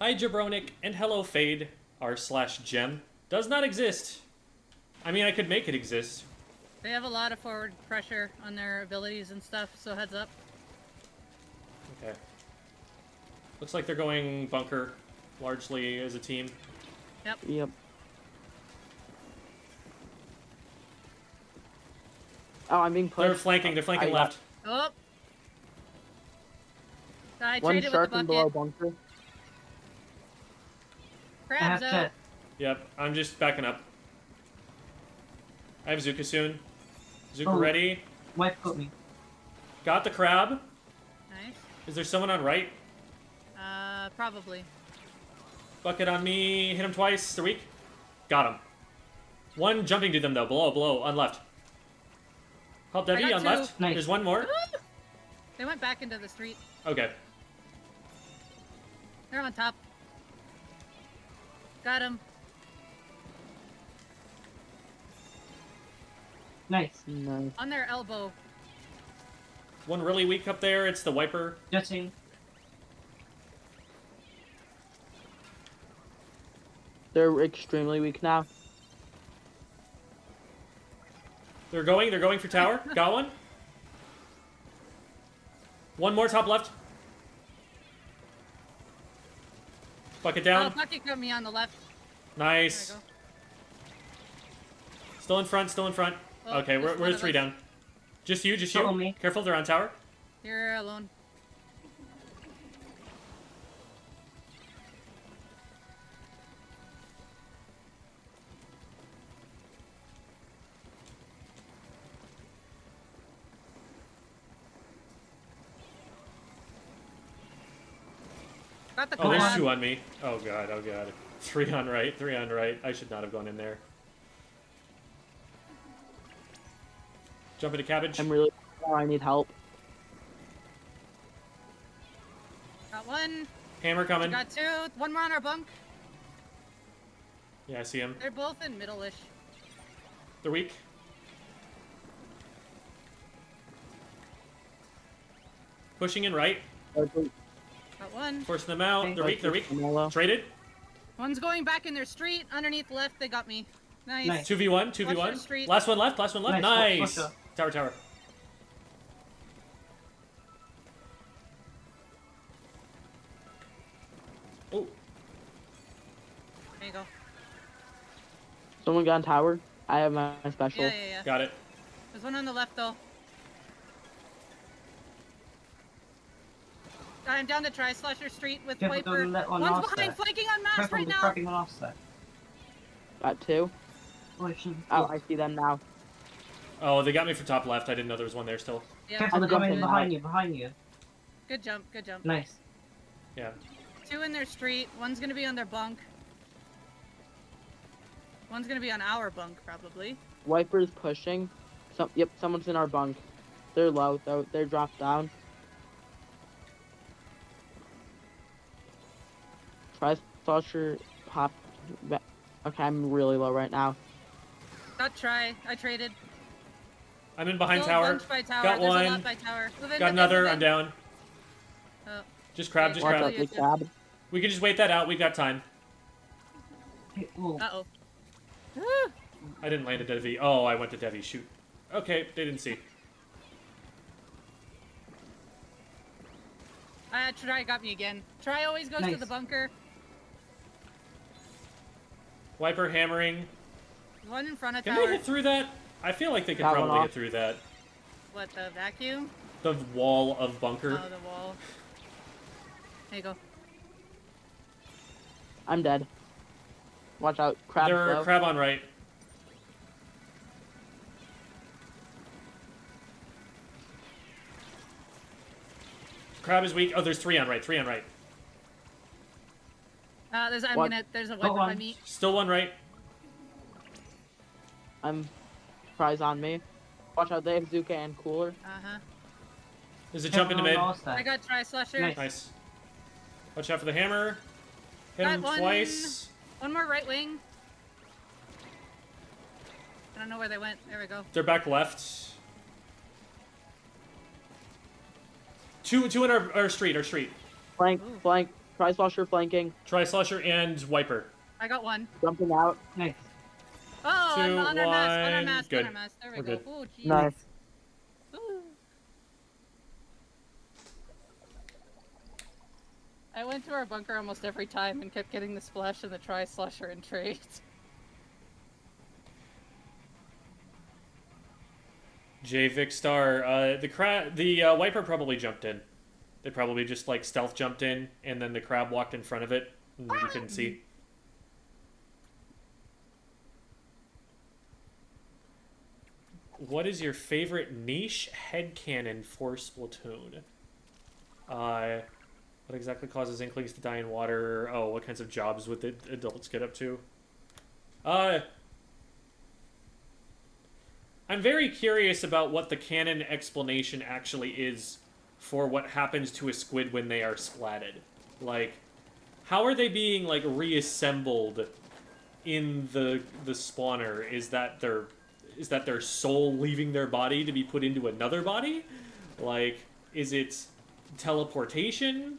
Hi, Jabronic, and hello, Fade. r/Gem does not exist. I mean, I could make it exist. They have a lot of forward pressure on their abilities and stuff, so heads up. Okay. Looks like they're going bunker, largely as a team. Yep. Oh, I'm being pushed. They're flanking I- left. Oh! I One traded with shark the and below bucket. bunker. I Crabs have out. jet. Yep, I'm just backing up. I have Zuka soon. Zuka Oh. ready. Wife got me. Got the crab. Nice. Is there someone on right? Probably. Bucket on me. Hit him twice. They're weak. Got him. One jumping to them though. Below, on left. Help Devi got on two. left. Nice. There's one more. They went back into the street. Okay. They're on top. Got him. Nice. Nice. On their elbow. One really weak up there. It's the wiper. Jetting. They're extremely weak now. They're going for tower. Got one. One more top left. Bucket Oh, down. bucket got me on the left. Nice. There we Still in front, still in front. Oh, Okay, there's we're one of 3 us. down. Just you, just Follow you. me. Careful, they're on tower. go. You're alone. Got the Oh, there's quad. 2 on me. Oh god, oh god. 3 on right, 3 on right. I should not have gone in there. Jump into cabbage. I'm really. Oh, I need help. Got one. Hammer coming. Got two. One more on our bunk. Yeah, I see him. They're both in middle-ish. They're weak. Pushing in right. Got one. Forcing them out. They're weak, they're weak. Traded. One's going back in their street. Underneath left, they got me. Nice. Nice. 2v1, Watch your 2v1. street. Last one left, last one left. Nice. Nice. Watch out. Tower, tower. Oh, There you go. Someone got on tower. I have my special. Yeah. got it. There's one on the left, though. I'm down to Tri-Slasher Street with Careful, Viper. don't let one One's off behind, there. flanking on Mass Careful, right they're now. cracking on offset. Got 2. Oh, it should- Oh, I see them now. Oh, they got me for top left. I didn't know there was one there still. Yeah, Careful, they're I'm coming jumping behind you, behind you. good jump, good jump. Nice. Yeah. 2 in their street. One's gonna be on their bunk. One's gonna be on our bunk, probably. Wiper's pushing. Yep, someone's in our bunk. They're low, though. They're dropped down. Tri-Slasher hop. Okay, I'm really low right now. Got Try. I traded. I'm in behind Still tower. bunched by tower. Got There's one. a lot by tower. Move in, Got move in, another. move I'm in. down. Oh. Just crab, just Watch Watch crab. out, big crab. We can just wait that out. We've got time. Hey, ooh. Uh-oh. Woo! I didn't land a Devi. Oh, I went to Devi. Shoot. Okay, they didn't see. Try got me again. Try always goes to Nice. the bunker. Wiper hammering. One in front of Can tower. they hit through that? I feel like they could Got one probably off. hit through that. What, the vacuum? The wall of bunker. Oh, the wall. There you go. I'm dead. Watch out, crab. There are low. crab on right. Crab is weak. Oh, there's 3 on right. 3 on right. There's What? there's a wiper by on. me. Still one right. I'm prize on me. Watch out, they have Zuka and Cooler. Uh-huh. There's a jump into Careful mid. on offset. I got Tri-Slasher. Nice. Nice. Watch out for the hammer. Hit Got him one. twice. One more right wing. I don't know where they went. There we go. They're back left. Two in our street. Flank, Ooh. flank. Tri-Slasher flanking. Tri-Slasher and Wiper. I got one. Jumping out. Nice. Oh, Two, on our mask, on our one. mask, Good. on our mask. There we We're go. good. Ooh, geez. Nice. Ooh. I went to our bunker almost every time and kept getting the splash and the Tri-Slasher and trade. J Vic Star. The Wiper probably jumped in. They probably just like stealth jumped in, and then the crab walked in front of it, and you couldn't see. What is your favorite niche headcanon for Splatoon? What exactly causes Inklings to die in water? Oh, what kinds of jobs would the adults get up to? I'm very curious about what the canon explanation actually is for what happens to a squid when they are splatted. Like, how are they being, like, reassembled in the spawner? Is that they're... is that their soul leaving their body to be put into another body? Like, is it teleportation?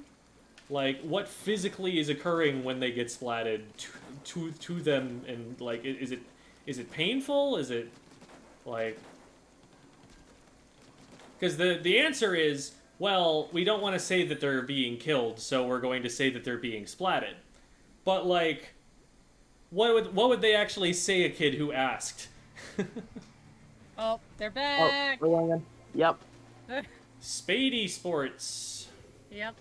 Like, what physically is occurring when they get splatted to them? And like, is it painful? Is it like? Because the answer is, well, we don't want to say that they're being killed, so we're going to say that they're being splatted. But like, what would they actually say a kid who asked? Oh, they're Oh, back. we're going in. Yep. Spady Sports. Yep.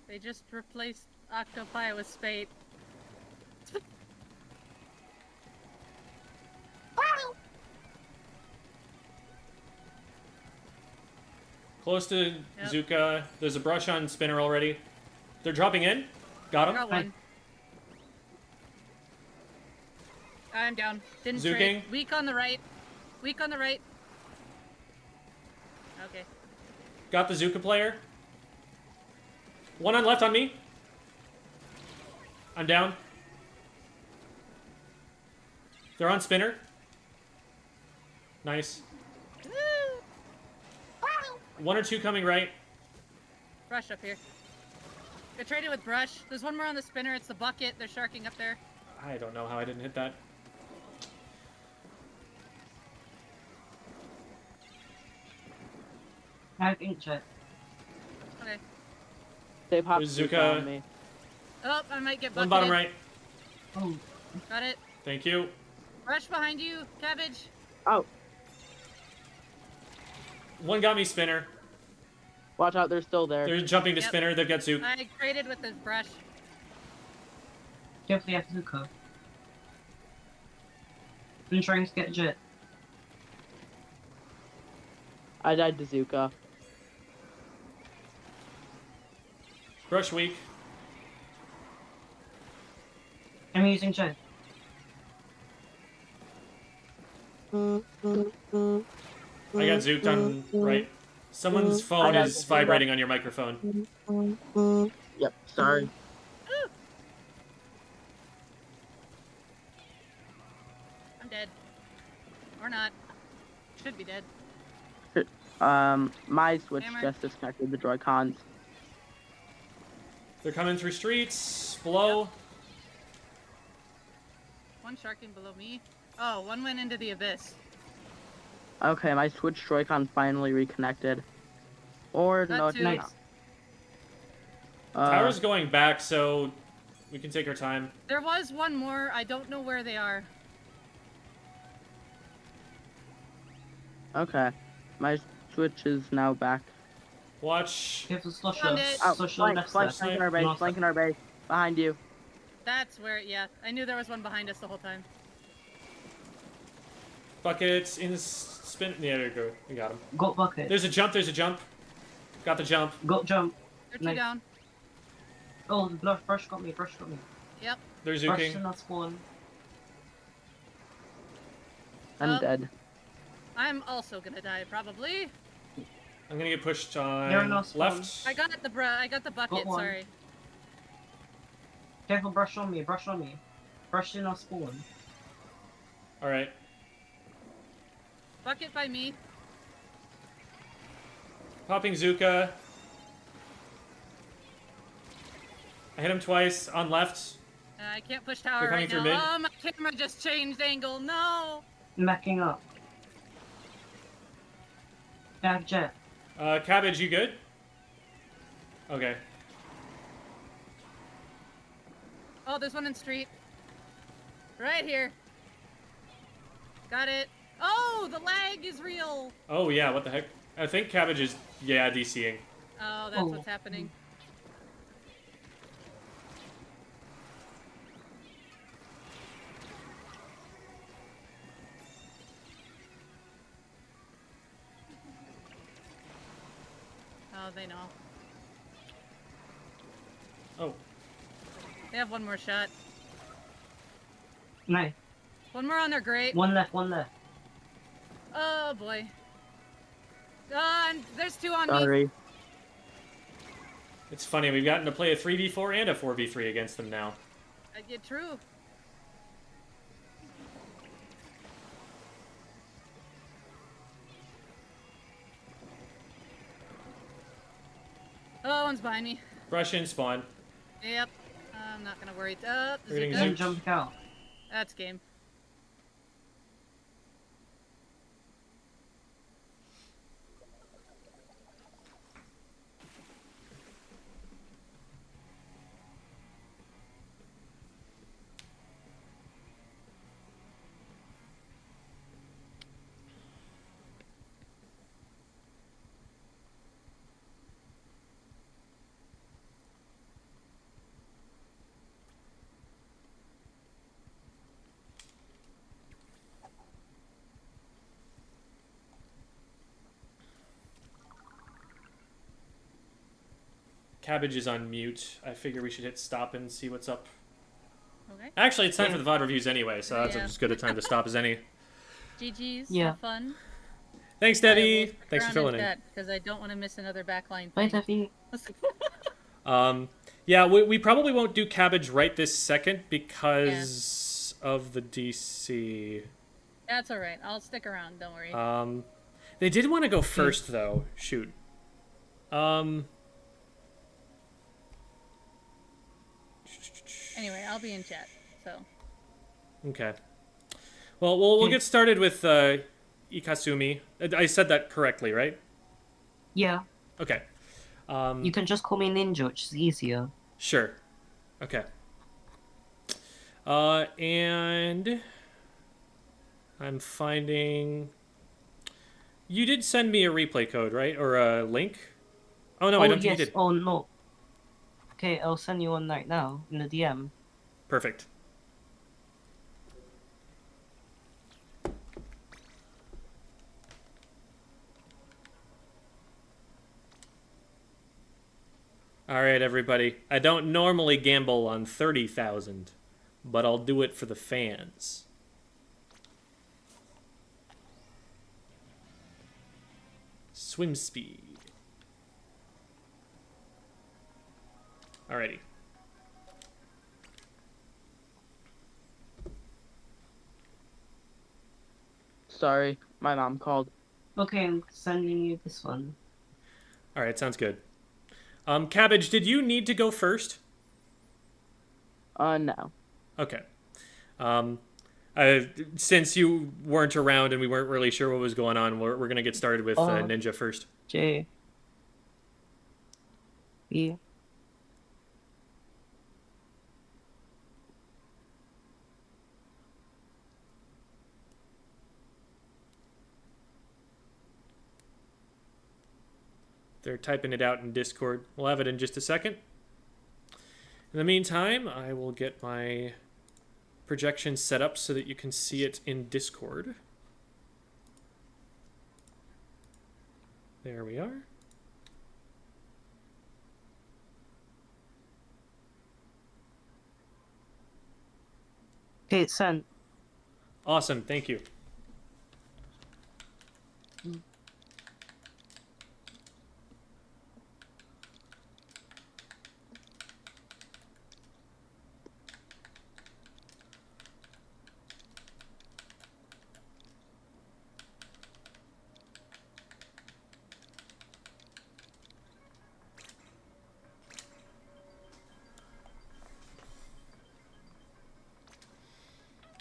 They just replaced octopi with spade. Close to Zuka. There's a brush on Spinner already. They're dropping in. Got him. Got one. I'm down. Didn't Zuking. trade. Weak on the right. Weak on the right. Okay. Got the Zuka player. One on left on me. I'm down. They're on Spinner. Nice. One or two coming right. Brush up here. I traded with brush. There's one more on the spinner. It's the bucket. They're sharking up there. I don't know how I didn't hit that. I have inkjet. Okay. They popped There's Zuka Zuka. on me. Oh, I might get One bucketed. bottom right. Oh, Got it. Thank you. Brush behind you. Cabbage. Oh, One got me Spinner. watch out, they're still there. They're jumping to Yep. Spinner. They've got Zook. I traded with this brush. carefully have Zuko. Been trying to get jet. I died to Zuka. Brush weak. I'm using jet. I got Zooked on right. Someone's I phone got is Zooked. vibrating on your microphone. Yep, sorry. I'm dead. Or not. Should be dead. My Switch Hammer. just disconnected the Joy-Cons. They're coming through streets. Below. One sharking below me. Oh, one went into the abyss. Okay, my Switch Joy-Con finally reconnected. Or Got no, it's two. not. Nice. Tower's going back, so we can take our time. There was one more. I don't know where they are. Okay, my Switch is now back. Watch. Careful, Slusher. Found it. Oh, Slusher flank, left flank, side. flank in our base, North flank side. in our base. Behind you. That's where, yeah. I knew there was one behind us the whole time. Buckets in spin. Yeah, there you go. We got him. Got bucket. There's a jump. There's a jump. Got the jump. Got jump. They're two Nice. down. Oh, the brush got me. Brush got me. Yep. They're Brush zooking. in that spawn. I'm Oh. dead. I'm also gonna die, probably. I'm gonna get pushed They're on not spawn. left. I got the bucket, one. sorry. Careful, brush on me. Brush on me. Brush in our spawn. All right. Bucket by me. Popping Zuka. I hit him twice on left. I can't push tower They're coming right through now. mid. Oh, my camera just changed angle. No! Backing up. Bad jet. Cabbage, you good? Okay. Oh, there's one in street. Right here. Got it. Oh, the lag is real. Oh yeah, what the heck? I think Cabbage is DCing. Oh, that's Oh. what's happening. Oh, they know. Oh, They have one more shot. Nice. One more on their grate. One left, one left. Oh boy. And there's two on me. Sorry. it's funny. We've gotten to play a 3v4 and a 4v3 against them now. I did true. Spawn's behind me. Brush in, spawn. Yep. I'm not gonna worry. Is Reading it Zoom. good? Jump out. That's game. Cabbage is on mute. I figure we should hit stop and see what's up. Okay. Actually, it's time for the VOD reviews anyway, so that's Yeah. as good a time to stop as any. GG's. Yeah. Have fun. Thanks, Debbie. Thanks for filling in. Because I don't want to miss another backline Bye, thing. Debbie. Yeah, we probably won't do cabbage right this second because of the DC. That's alright. I'll stick around. Don't worry. They did want to go first though. Shoot. Anyway, I'll be in chat. So. Okay. Well, we'll get started with Ikasumi. I said that correctly, right? Yeah. Okay. You can just call me Ninja, which is easier. Sure. Okay. And I'm finding. You did send me a replay code, right? Or a link? Oh no, I don't think you did. Oh no. Okay, I'll send you one right now in the DM. Perfect. All right, everybody. I don't normally gamble on 30,000, but I'll do it for the fans. Swim speed. Alrighty. Sorry, my mom called. Okay, I'm sending you this one. Alright, sounds good. Cabbage, did you need to go first? No. Okay. Since you weren't around and we weren't really sure what was going on, we're going to get started with Ninja first. J. B. They're typing it out in Discord. We'll have it in just a second. In the meantime, I will get my projection set up so that you can see it in Discord. There we are. Okay, it's sent. Awesome, thank you.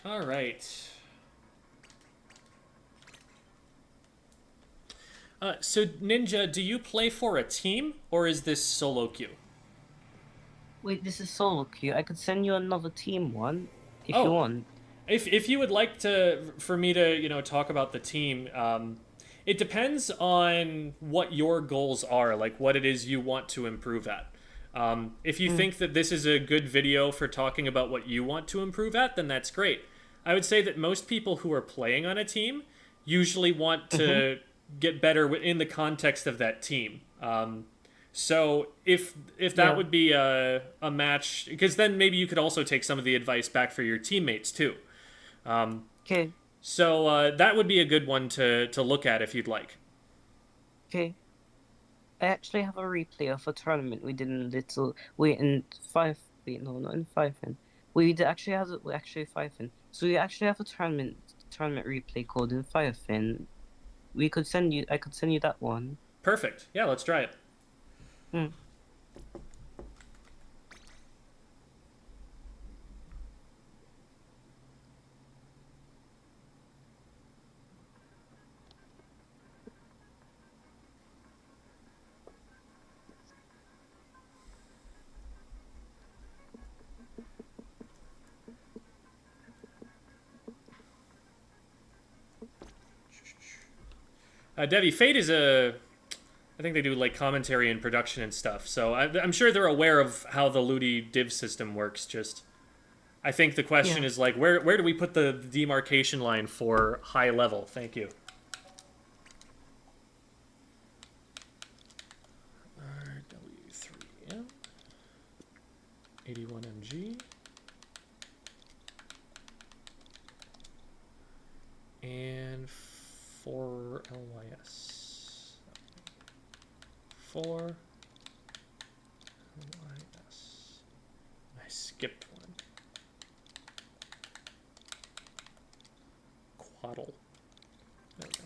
All right. So Ninja, do you play for a team or is this solo queue? Wait, this is solo queue. I could send you another team one if Oh. you want. If you would like for me to talk about the team, it depends on what your goals are, like what it is you want to improve at. If you think that this is a good video for talking about what you want to improve at, then that's great. I would say that most people who are playing on a team usually want to get better in the context of that team. So if that would be a match, because then maybe you could also take some of the advice back for your teammates too. Okay. So that would be a good one to look at if you'd like. Okay. I actually have a replay of a tournament we did in little. Wait, in 5. Wait, no, not in 5. We actually have 5. So we actually have a tournament replay code in 5. I could send you that one. Perfect. Yeah, let's try it. Debbie, Fate is a... I think they do like commentary and production and stuff, so I'm sure they're aware of how the Ludi div system works. Just, I think the question is like, where do we put the demarcation line for high level? Thank you. RW3M 81MG and 4LYS. 4 LYS. I skipped one. Quaddle. There we go.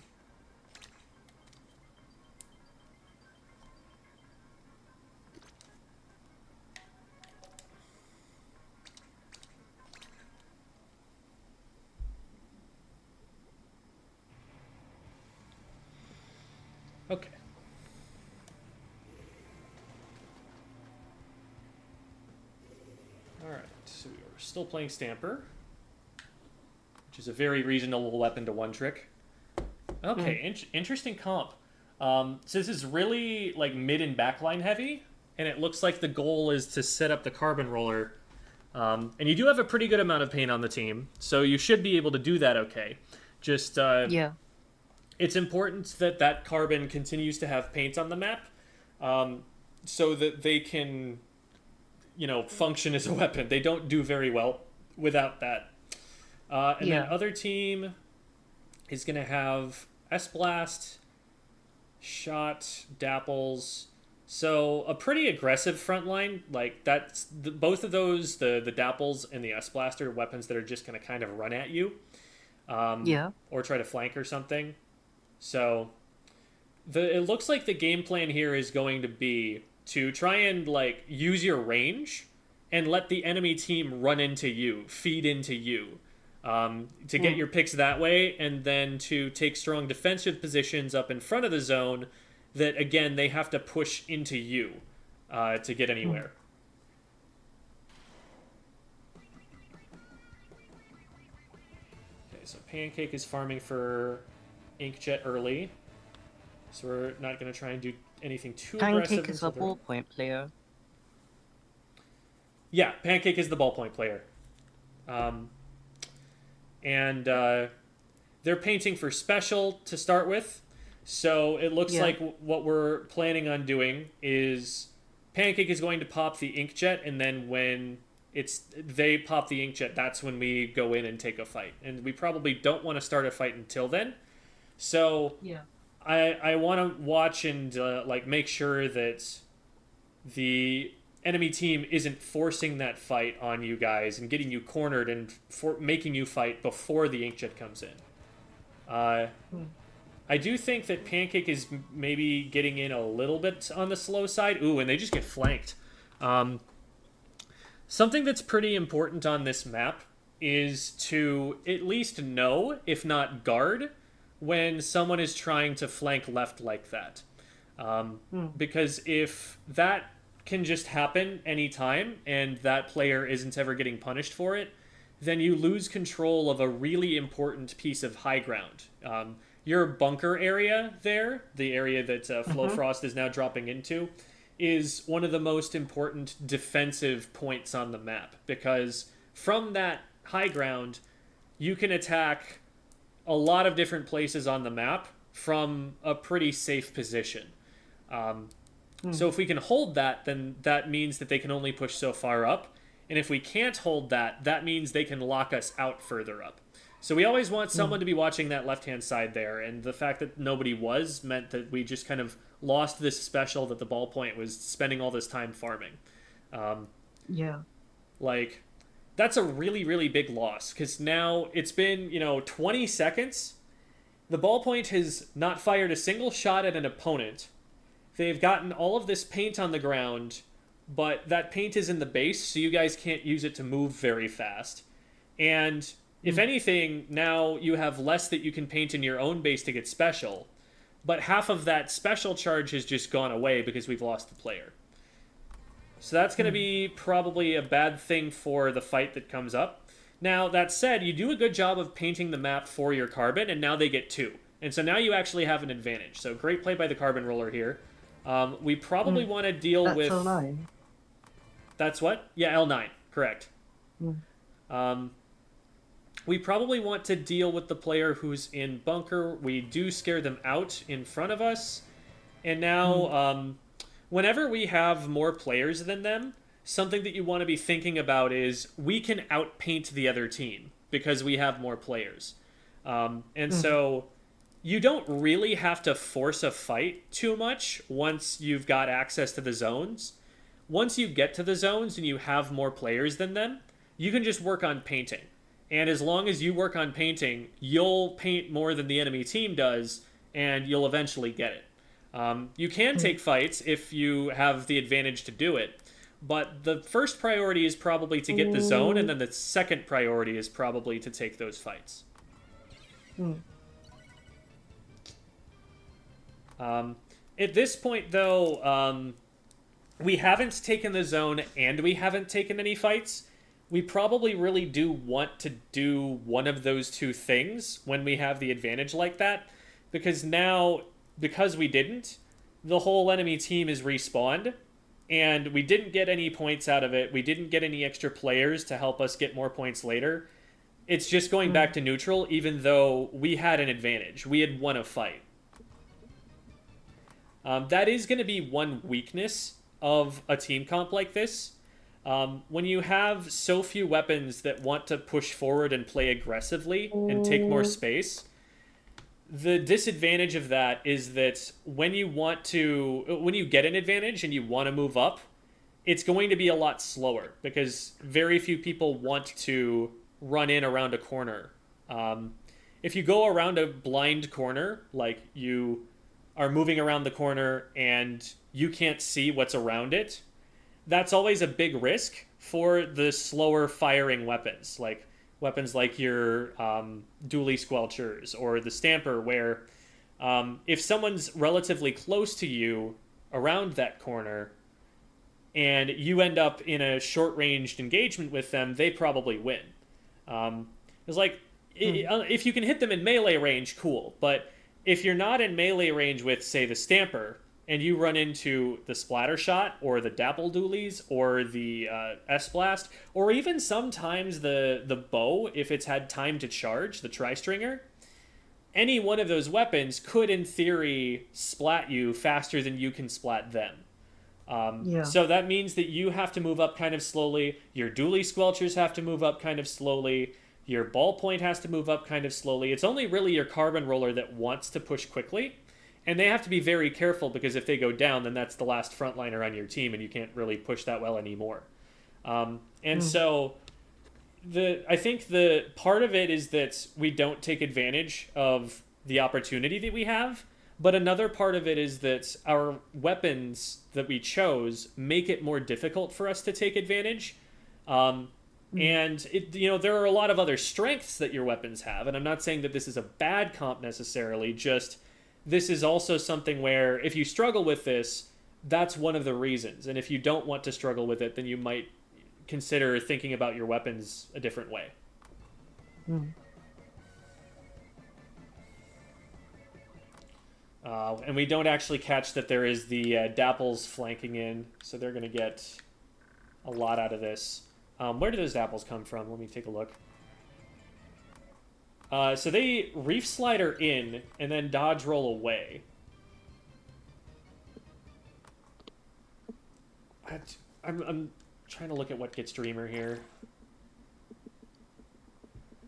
Okay. Alright, so we are still playing Stamper, which is a very reasonable weapon to one-trick. Okay, interesting comp. So this is really, like, mid and backline heavy, and it looks like the goal is to set up the carbon roller. And you do have a pretty good amount of paint on the team, so you should be able to do that okay. Just, it's important that that carbon continues to have paint on the map, so that they can... function as a weapon. They don't do very well without that. And then other team is going to have S-Blast, Shot, Dapples. So a pretty aggressive front line. Like, that's both of those, the Dapples and the S-Blast, are weapons that are just going to kind of run at you. Or try to flank or something. So it looks like the game plan here is going to be to try and, like, use your range and let the enemy team run into you, feed into you, to get your picks that way, and then to take strong defensive positions up in front of the zone that, again, they have to push into you to get anywhere. Okay, so Pancake is farming for Inkjet early, so we're not going to try and do anything too aggressive. Pancake is a ballpoint player. Yeah, Pancake is the ballpoint player. And they're painting for special to start with. So it looks like what we're planning on doing is Pancake is going to pop the Inkjet, and then when they pop the Inkjet, that's when we go in and take a fight. And we probably don't want to start a fight until then. So I want to watch and like make sure that the enemy team isn't forcing that fight on you guys and getting you cornered and making you fight before the Inkjet comes in. I do think that Pancake is maybe getting in a little bit on the slow side. Ooh, and they just get flanked. Something that's pretty important on this map is to at least know, if not guard, when someone is trying to flank left like that. Because if that can just happen anytime and that player isn't ever getting punished for it, then you lose control of a really important piece of high ground. Your bunker area there, the area that Flowfrost is now dropping into, is one of the most important defensive points on the map, because from that high ground, you can attack a lot of different places on the map from a pretty safe position. So if we can hold that, then that means that they can only push so far up. And if we can't hold that, that means they can lock us out further up. So we always want someone to be watching that left-hand side there. And the fact that nobody was meant that we just kind of lost this special that the ballpoint was spending all this time farming. Like, that's a really, really big loss. Because now it's been, 20 seconds. The ballpoint has not fired a single shot at an opponent. They've gotten all of this paint on the ground but that paint is in the base, so you guys can't use it to move very fast. And if anything, now you have less that you can paint in your own base to get special, but half of that special charge has just gone away because we've lost the player. So that's going to be probably a bad thing for the fight that comes up. Now, that said, you do a good job of painting the map for your Carbon, and now they get 2. And so now you actually have an advantage. So great play by the Carbon Roller here. We probably want to deal That's with... L9. That's what? Yeah, L9. Correct. We probably want to deal with the player who's in bunker. We do scare them out in front of us. And now, whenever we have more players than them, something that you want to be thinking about is we can outpaint the other team because we have more players. So you don't really have to force a fight too much once you've got access to the zones. Once you get to the zones and you have more players than them, you can just work on painting. And as long as you work on painting, you'll paint more than the enemy team does, and you'll eventually get it. You can take fights if you have the advantage to do it, but the first priority is probably to get the zone, and then the second priority is probably to take those fights. At this point, though, we haven't taken the zone and we haven't taken any fights. We probably really do want to do one of those two things when we have the advantage like that, because now, because we didn't, the whole enemy team is respawned, and we didn't get any points out of it. We didn't get any extra players to help us get more points later. It's just going back to neutral, even though we had an advantage. We had won a fight. That is going to be one weakness of a team comp like this. When you have so few weapons that want to push forward and play aggressively and take more space, the disadvantage of that is that when you get an advantage and you want to move up, it's going to be a lot slower because very few people want to run in around a corner. If you go around a blind corner, like you are moving around the corner and you can't see what's around it, that's always a big risk for the slower firing weapons, like weapons like your dually squelchers or the stamper, where if someone's relatively close to you around that corner and you end up in a short-ranged engagement with them, they probably win. It's like, if you can hit them in melee range, cool, but if you're not in melee range with, say, the stamper, and you run into the splatter shot or the dapple dualies or the S-blast, or even sometimes the bow, if it's had time to charge, the tri-stringer, any one of those weapons could, in theory, splat you faster than you can splat them. So that means that you have to move up kind of slowly, your dually squelchers have to move up kind of slowly, your ballpoint has to move up kind of slowly. It's only really your carbon roller that wants to push quickly. And they have to be very careful because if they go down, then that's the last frontliner on your team and you can't really push that well anymore. So I think the part of it is that we don't take advantage of the opportunity that we have. But another part of it is that our weapons that we chose make it more difficult for us to take advantage. And there are a lot of other strengths that your weapons have. And I'm not saying that this is a bad comp necessarily, just this is also something where if you struggle with this, that's one of the reasons. And if you don't want to struggle with it, then you might consider thinking about your weapons a different way. And we don't actually catch that there is the dapples flanking in, so they're going to get a lot out of this. Where do those dapples come from? Let me take a look. So they reef slider in and then dodge roll away. I'm trying to look at what gets Dreamer here.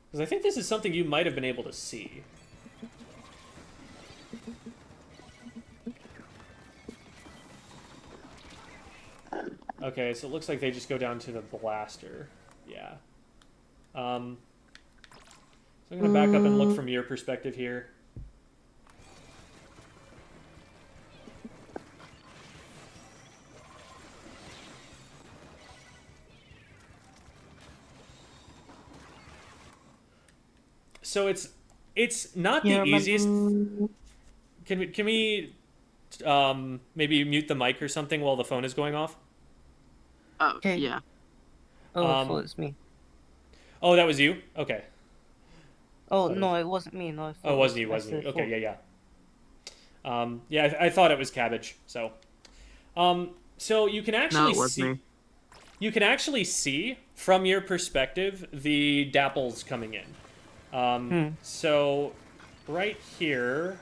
Because I think this is something you might have been able to see. Okay, so it looks like they just go down to the blaster. Yeah. So I'm going to back up and look from your perspective here. So it's not Yeah, the easiest. remember... Can we maybe mute the mic or something while the phone is going off? Oh, Okay. yeah. Oh, I Um, thought it's me. Oh, that was you? Okay. Oh, Thought it no, was- it wasn't me. No, I thought Oh, it wasn't you, I wasn't said you? thought. Okay, yeah. Yeah, I thought it was Cabbage, so. So you can No, actually it was see. me. You can actually see from your perspective the dapples coming in. So right here,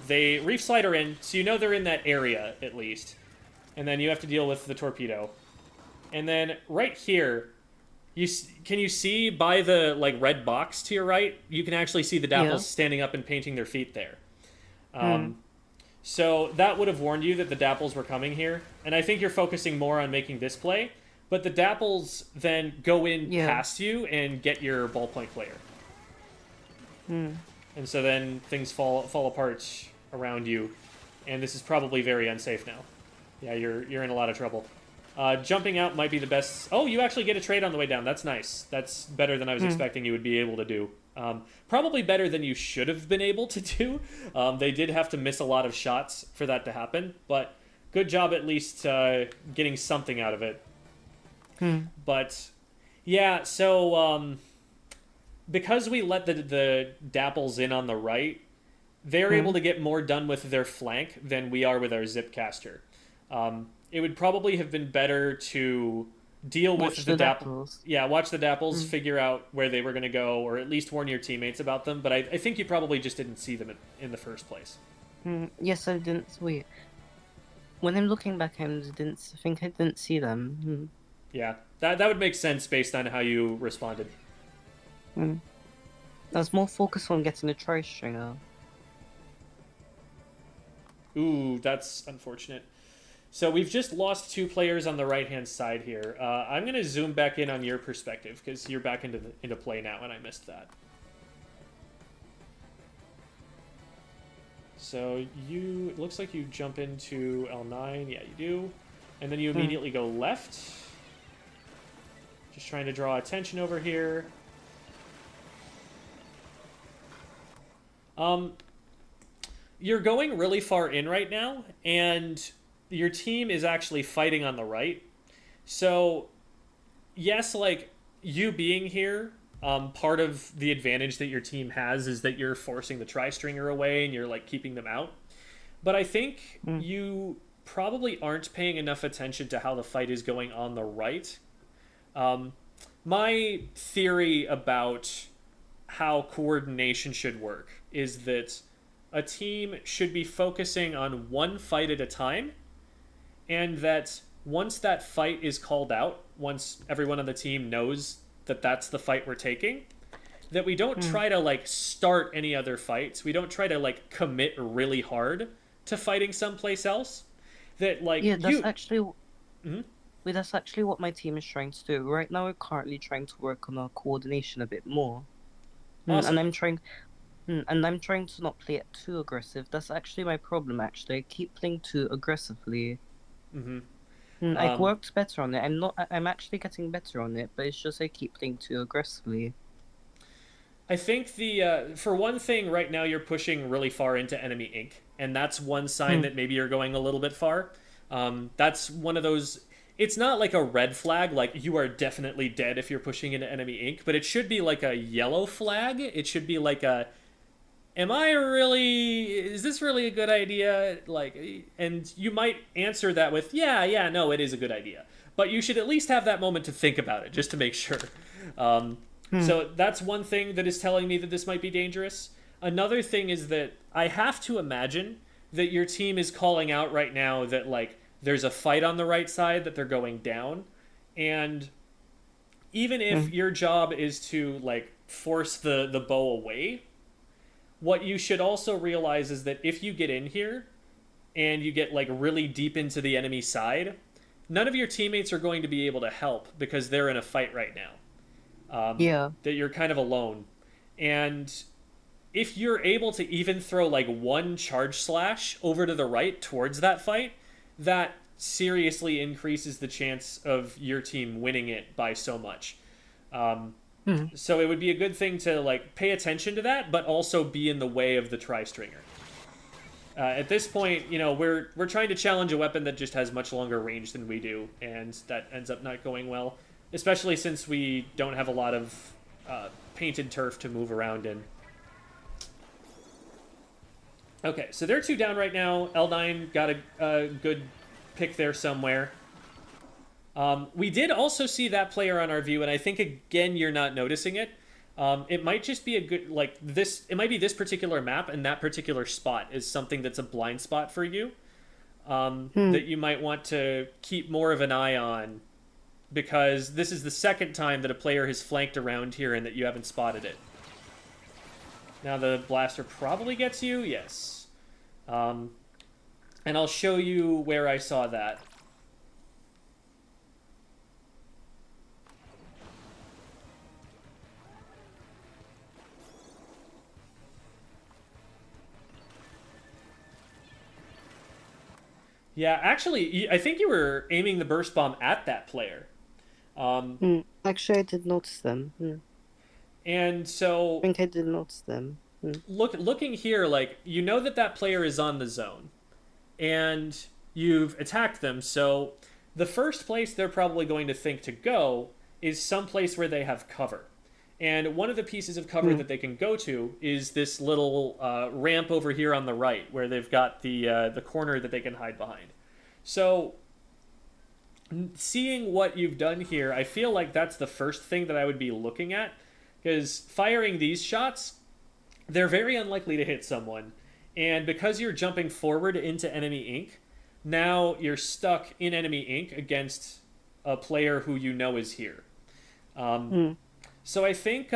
they reef slider in, so you know they're in that area at least, and then you have to deal with the torpedo. And then right here, can you see by the like red box to your right? You can actually see the dapples Yeah. standing up and painting their feet there. So that would have warned you that the dapples were coming here, and I think you're focusing more on making this play. But the dapples then go in Yeah. past you and get your ballpoint player, and so then things fall apart around you, and this is probably very unsafe now. Yeah, you're in a lot of trouble. Jumping out might be the best. Oh, you actually get a trade on the way down. That's nice. That's better than I was expecting you would be able to do. Probably better than you should have been able to do. They did have to miss a lot of shots for that to happen, but good job at least getting something out of it. But yeah, so because we let the dapples in on the right, they're able to get more done with their flank than we are with our zipcaster. It would probably have been better to deal Watch with the the dapples. dapples. Yeah, watch the dapples, figure out where they were going to go, or at least warn your teammates about them. But I think you probably just didn't see them in the first place. Yes, I didn't. Wait. When I'm looking back, I think I didn't see them. Yeah, that would make sense based on how you responded. I was more focused on getting the tri-stringer. Ooh, that's unfortunate. So we've just lost 2 players on the right-hand side here. I'm going to zoom back in on your perspective, because you're back into play now, and I missed that. So it looks like you jump into L9. Yeah, you do. And then you immediately go left. Just trying to draw attention over here. You're going really far in right now, and your team is actually fighting on the right. So, yes, like, you being here, part of the advantage that your team has is that you're forcing the tri-stringer away and you're, like, keeping them out. But I think you probably aren't paying enough attention to how the fight is going on the right. My theory about how coordination should work is that a team should be focusing on one fight at a time, and that once that fight is called out, once everyone on the team knows that that's the fight we're taking, that we don't try to like start any other fights. We don't try to like commit really hard to fighting someplace else. That like Yeah, that's actually. Mhm. Wait, that's actually what my team is trying to do. Right now, we're currently trying to work on our coordination a bit more. Awesome. And I'm trying to not play it too aggressive. That's actually my problem. Actually, I keep playing too aggressively. I've worked better on it. I'm actually getting better on it, but it's just I keep playing too aggressively. I think for one thing, right now you're pushing really far into enemy ink, and that's one sign that maybe you're going a little bit far. That's one of those. It's not like a red flag, like you are definitely dead if you're pushing into enemy ink, but it should be like a yellow flag. It should be like a, is this really a good idea? Like, and you might answer that with, yeah, no, it is a good idea. But you should at least have that moment to think about it, just to make sure. So that's one thing that is telling me that this might be dangerous. Another thing is that I have to imagine that your team is calling out right now that, like, there's a fight on the right side, that they're going down. And even if your job is to, like, force the bow away, what you should also realize is that if you get in here and you get, like, really deep into the enemy side, none of your teammates are going to be able to help because they're in a fight right now. That you're kind of alone. And if you're able to even throw, like, one charge slash over to the right towards that fight, that seriously increases the chance of your team winning it by so much. So it would be a good thing to like pay attention to that, but also be in the way of the tri-stringer. At this point, you know, we're trying to challenge a weapon that just has much longer range than we do, and that ends up not going well, especially since we don't have a lot of painted turf to move around in. Okay, so they're 2 down right now. L9 got a good pick there somewhere. We did also see that player on our view, and I think, again, you're not noticing it. It might just be a good, like, this, it might be this particular map, and that particular spot is something that's a blind spot for you, that you might want to keep more of an eye on, because this is the second time that a player has flanked around here and that you haven't spotted it. Now the blaster probably gets you, yes. And I'll show you where I saw that. Yeah, actually, I think you were aiming the burst bomb at that player. Actually, I did notice them. And so, I think I did notice them. looking here, like, you know that player is on the zone, and you've attacked them. So, the first place they're probably going to think to go is someplace where they have cover. And one of the pieces of cover that they can go to is this little ramp over here on the right, where they've got the corner that they can hide behind. So, seeing what you've done here, I feel like that's the first thing that I would be looking at, because firing these shots, they're very unlikely to hit someone. And because you're jumping forward into enemy ink, now you're stuck in enemy ink against a player who you know is here. So I think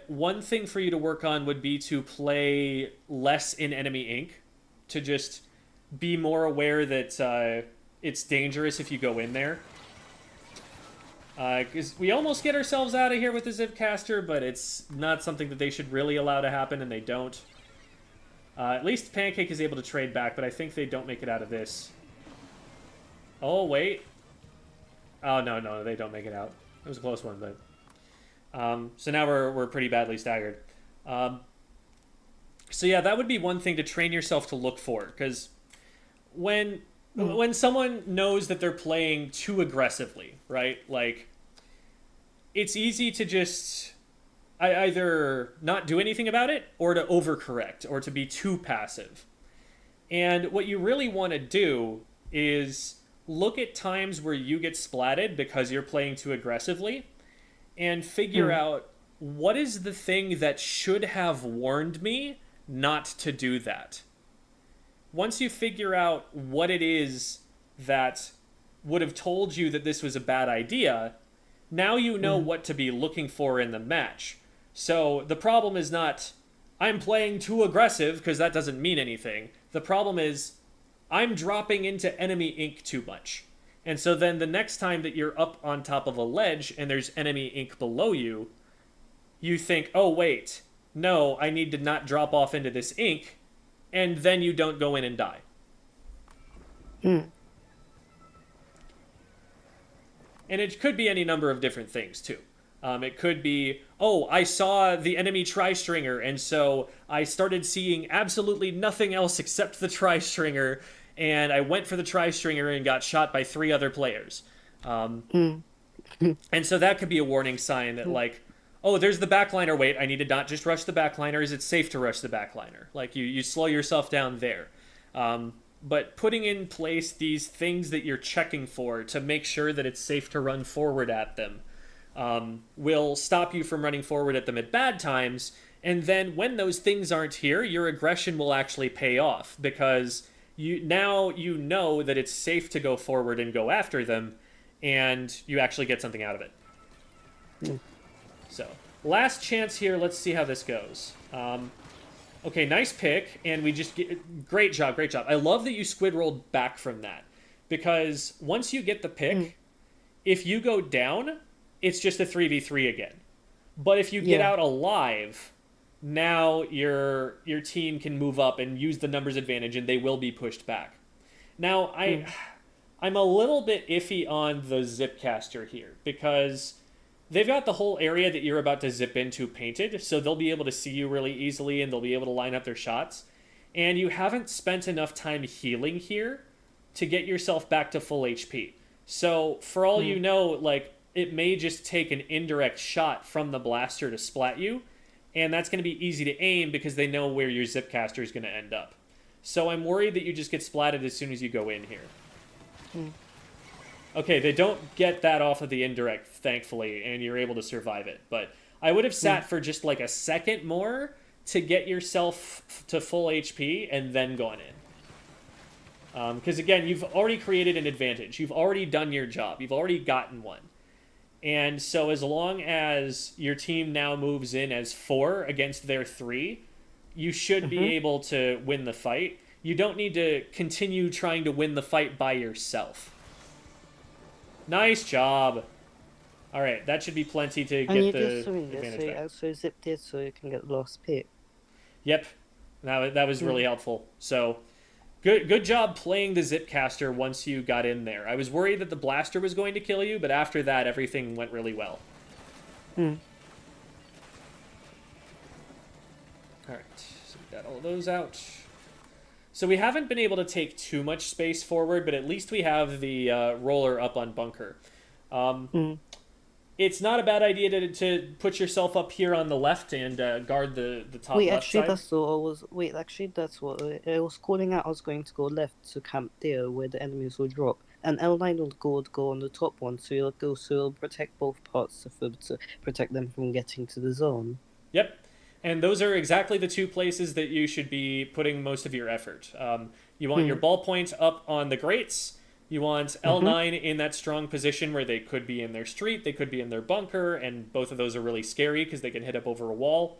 one thing for you to work on would be to play less in enemy ink, to just be more aware that it's dangerous if you go in there. Because we almost get ourselves out of here with the Zipcaster, but it's not something that they should really allow to happen, and they don't. At least Pancake is able to trade back, but I think they don't make it out of this. Oh, wait. Oh, no, they don't make it out. It was a close one, but... so now we're pretty badly staggered. So yeah, that would be one thing to train yourself to look for, because when someone knows that they're playing too aggressively, right? Like, it's easy to just either not do anything about it, or to overcorrect, or to be too passive. And what you really want to do is look at times where you get splatted because you're playing too aggressively, and figure out what is the thing that should have warned me not to do that. Once you figure out what it is that would have told you that this was a bad idea, now you know what to be looking for in the match. So the problem is not, I'm playing too aggressive, because that doesn't mean anything. The problem is, I'm dropping into enemy ink too much. And so then the next time that you're up on top of a ledge and there's enemy ink below you, you think, oh wait, no, I need to not drop off into this ink, and then you don't go in and die. And it could be any number of different things too. It could be, oh, I saw the enemy tri-stringer, and so I started seeing absolutely nothing else except the tri-stringer, and I went for the tri-stringer and got shot by 3 other players. And so that could be a warning sign that, like, oh, there's the backliner. Wait, I need to not just rush the backliner. Is it safe to rush the backliner? Like, you slow yourself down there. But putting in place these things that you're checking for to make sure that it's safe to run forward at them will stop you from running forward at them at bad times. And then when those things aren't here, your aggression will actually pay off, because now you know that it's safe to go forward and go after them, and you actually get something out of it. So, last chance here. Let's see how this goes. Okay, nice pick, and we just get... Great job. I love that you squid rolled back from that, because once you get the pick, if you go down, it's just a 3v3 again. But if you get out alive, now your team can move up and use the numbers advantage, and they will be pushed back. Now, I'm a little bit iffy on the Zipcaster here, because they've got the whole area that you're about to zip into painted, so they'll be able to see you really easily and they'll be able to line up their shots. And you haven't spent enough time healing here to get yourself back to full HP. So for all you know, like, it may just take an indirect shot from the blaster to splat you, and that's going to be easy to aim because they know where your zipcaster is going to end up. So I'm worried that you just get splatted as soon as you go in here. Okay, they don't get that off of the indirect, thankfully, and you're able to survive it. But I would have sat for just like a second more to get yourself to full HP and then gone in. Because again, you've already created an advantage. You've already done your job. You've already gotten one. And so as long as your team now moves in as 4 against their 3, you should be able to win the fight. You don't need to continue trying to win the fight by yourself. Nice job. All right, that should be plenty to And you get just the doing this, advantage so you back. also zipped it so you can get the last pick. Yep, that was really helpful. So, good job playing the Zipcaster once you got in there. I was worried that the blaster was going to kill you, but after that, everything went really well. All right, so we got all of those out. So we haven't been able to take too much space forward, but at least we have the roller up on bunker. It's not a bad idea to put yourself up here on the left and guard the top Wait, left actually, side. that's what I was. Wait, actually, that's what I was calling out. I was going to go left to camp there where the enemies will drop, and L9 will go on the top one, so you'll protect both parts to protect them from getting to the zone. Yep. And those are exactly the 2 places that you should be putting most of your effort. You want your ballpoint up on the grates. You want L9 in that strong position where they could be in their street, they could be in their bunker, and both of those are really scary because they can hit up over a wall.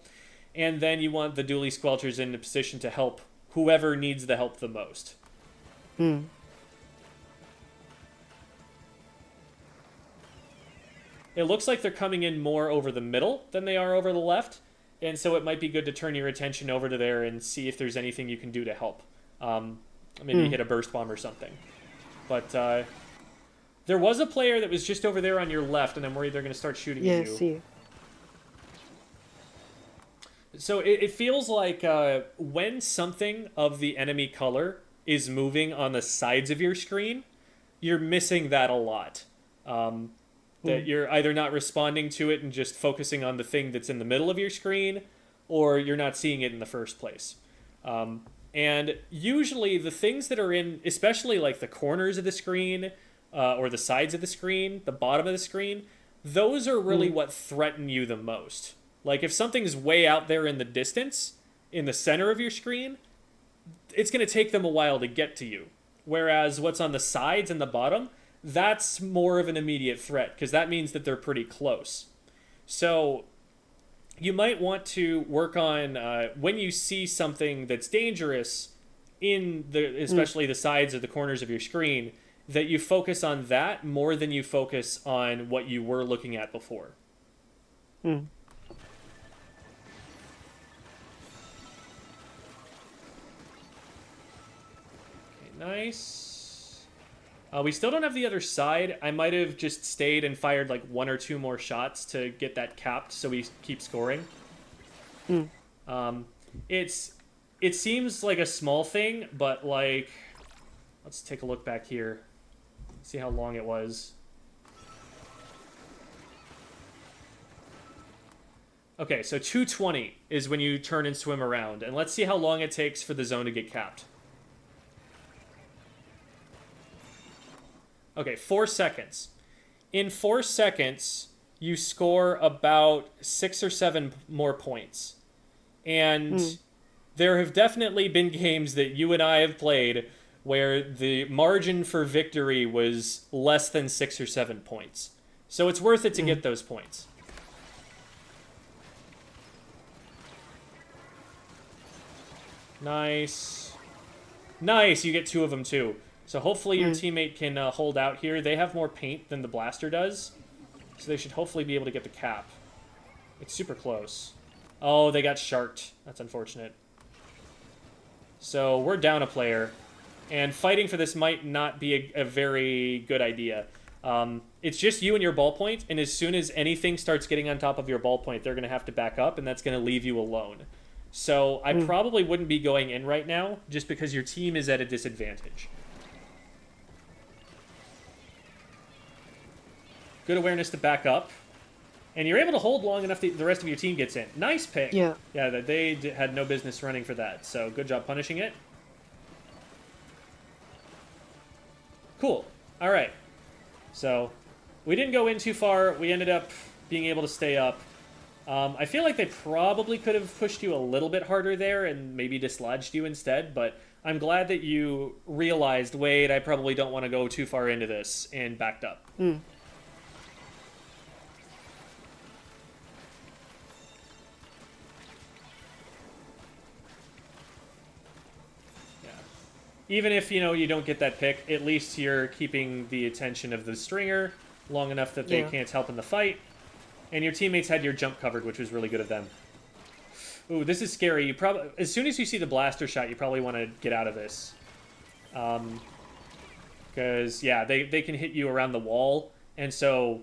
And then you want the dually squelchers in a position to help whoever needs the help the most. It looks like they're coming in more over the middle than they are over the left. And so it might be good to turn your attention over to there and see if there's anything you can do to help. Maybe hit a burst bomb or something. But there was a player that was just over there on your left, and I'm worried they're going to start shooting at you. Yeah, see. So it feels like when something of the enemy color is moving on the sides of your screen, you're missing that a lot. That you're either not responding to it and just focusing on the thing that's in the middle of your screen, or you're not seeing it in the first place. And usually the things that are in, especially like the corners of the screen, or the sides of the screen, the bottom of the screen, those are really what threaten you the most. Like if something's way out there in the distance, in the center of your screen, it's going to take them a while to get to you. Whereas what's on the sides and the bottom, that's more of an immediate threat, because that means that they're pretty close. So you might want to work on when you see something that's dangerous in especially the sides or the corners of your screen, that you focus on that more than you focus on what you were looking at before. Okay, nice. We still don't have the other side. I might have just stayed and fired like 1 or 2 more shots to get that capped so we keep scoring. It seems like a small thing, but like, let's take a look back here. See how long it was. Okay, so 220 is when you turn and swim around, and let's see how long it takes for the zone to get capped. Okay, 4 seconds. In 4 seconds, you score about 6 or 7 more points. And there have definitely been games that you and I have played where the margin for victory was less than 6 or 7 points. So it's worth it to get those points. Nice. Nice, you get 2 of them too. So hopefully your teammate can hold out here. They have more paint than the blaster does, so they should hopefully be able to get the cap. It's super close. Oh, they got sharked. That's unfortunate. So we're down a player, and fighting for this might not be a very good idea. It's just you and your ballpoint, and as soon as anything starts getting on top of your ballpoint, they're going to have to back up, and that's going to leave you alone. So I probably wouldn't be going in right now, just because your team is at a disadvantage. Good awareness to back up. And you're able to hold long enough that the rest of your team gets in. Nice pick. Yeah. Yeah, that they had no business running for that. So good job punishing it. Cool. All right. So we didn't go in too far. We ended up being able to stay up. I feel like they probably could have pushed you a little bit harder there and maybe dislodged you instead. But I'm glad that you realized, wait, I probably don't want to go too far into this, and backed up. Even if, you don't get that pick, at least you're keeping the attention of the stringer long enough that they can't help in the fight. And your teammates had your jump covered, which was really good of them. Ooh, this is scary. You probably, as soon as you see the blaster shot, you probably want to get out of this. Because, yeah, they can hit you around the wall. And so,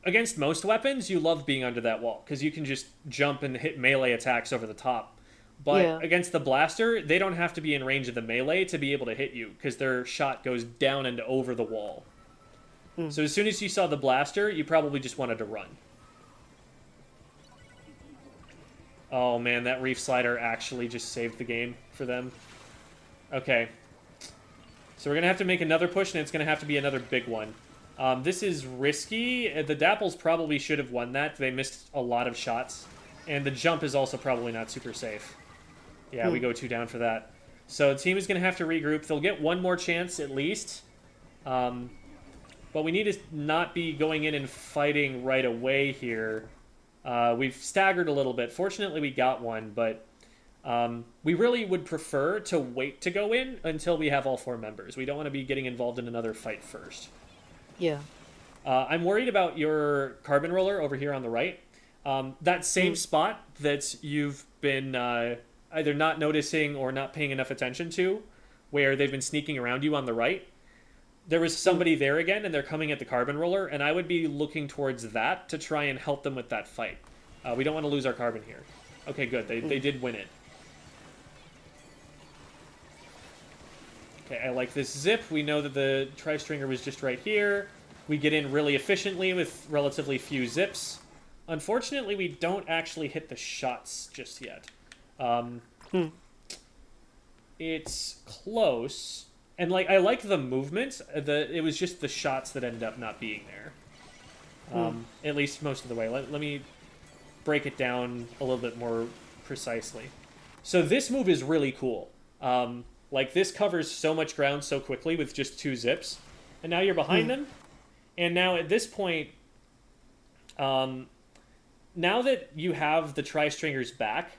against most weapons, you love being under that wall. Because you can just jump and hit melee attacks over the top. But against the blaster, they don't have to be in range of the melee to be able to hit you, because their shot goes down and over the wall. So as soon as you saw the blaster, you probably just wanted to run. Oh man, that reef slider actually just saved the game for them. Okay. So we're going to have to make another push, and it's going to have to be another big one. This is risky. The Dapples probably should have won that. They missed a lot of shots. And the jump is also probably not super safe. Yeah, we go 2 down for that. So the team is going to have to regroup. They'll get one more chance at least. But we need to not be going in and fighting right away here. We've staggered a little bit. Fortunately, we got one, but we really would prefer to wait to go in until we have all 4 members. We don't want to be getting involved in another fight first. Yeah. I'm worried about your carbon roller over here on the right. That same spot that you've been either not noticing or not paying enough attention to, where they've been sneaking around you on the right, there was somebody there again, and they're coming at the carbon roller, and I would be looking towards that to try and help them with that fight. We don't want to lose our carbon here. Okay, good. They did win it. Okay, I like this zip. We know that the tri-stringer was just right here. We get in really efficiently with relatively few zips. Unfortunately, we don't actually hit the shots just yet. It's close. And, I like the movement. It was just the shots that ended up not being there. At least most of the way. Let me break it down a little bit more precisely. So this move is really cool. This covers so much ground so quickly with just 2 zips. And now you're behind them. And now at this point, now that you have the tri-stringers back,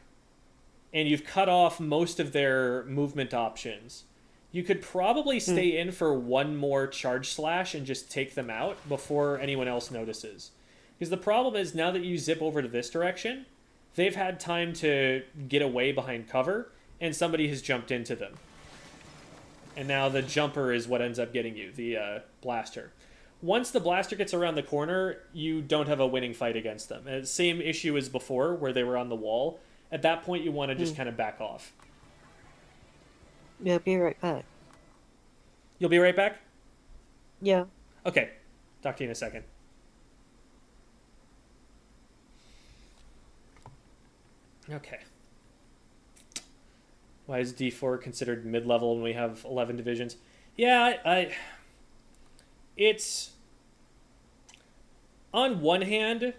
and you've cut off most of their movement options, you could probably stay in for one more charge slash and just take them out before anyone else notices. Because the problem is, now that you zip over to this direction, they've had time to get away behind cover, and somebody has jumped into them. And now the jumper is what ends up getting you, the blaster. Once the blaster gets around the corner, you don't have a winning fight against them. And same issue as before, where they were on the wall. At that point, you want to just kind of back off. Yeah, be right back. You'll be right back? Yeah. Okay. Talk to you in a second. Okay. Why is D4 considered mid-level when we have 11 divisions? Yeah, it's... On one hand,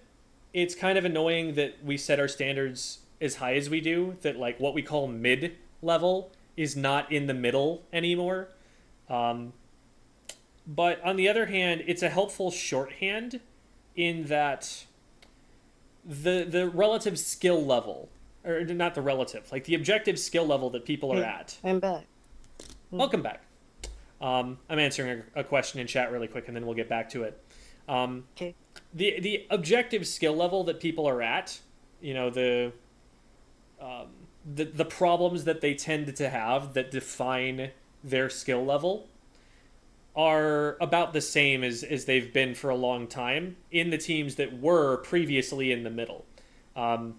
it's kind of annoying that we set our standards as high as we do, that what we call mid-level is not in the middle anymore. But on the other hand, it's a helpful shorthand in that the relative skill level, or not the relative, the objective skill level that people are at. I'm back. Welcome back. I'm answering a question in chat really quick, and then we'll get back to it. Okay. The objective skill level that people are at, the the problems that they tend to have that define their skill level, are about the same as they've been for a long time in the teams that were previously in the middle. Um,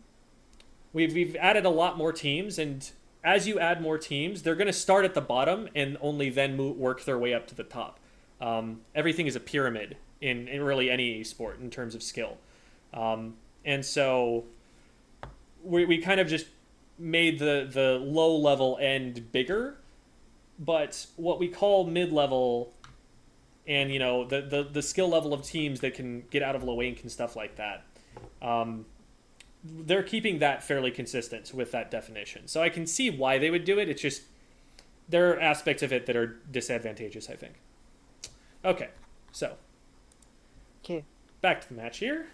we've added a lot more teams, and as you add more teams, they're going to start at the bottom and only then work their way up to the top. Everything is a pyramid in really any sport in terms of skill. And so we kind of just made the low level end bigger, but what we call mid level and the skill level of teams that can get out of low ink and stuff like that, they're keeping that fairly consistent with that definition. So I can see why they would do it. It's just there are aspects of it that are disadvantageous, I think. Okay, so Okay. back to the match here.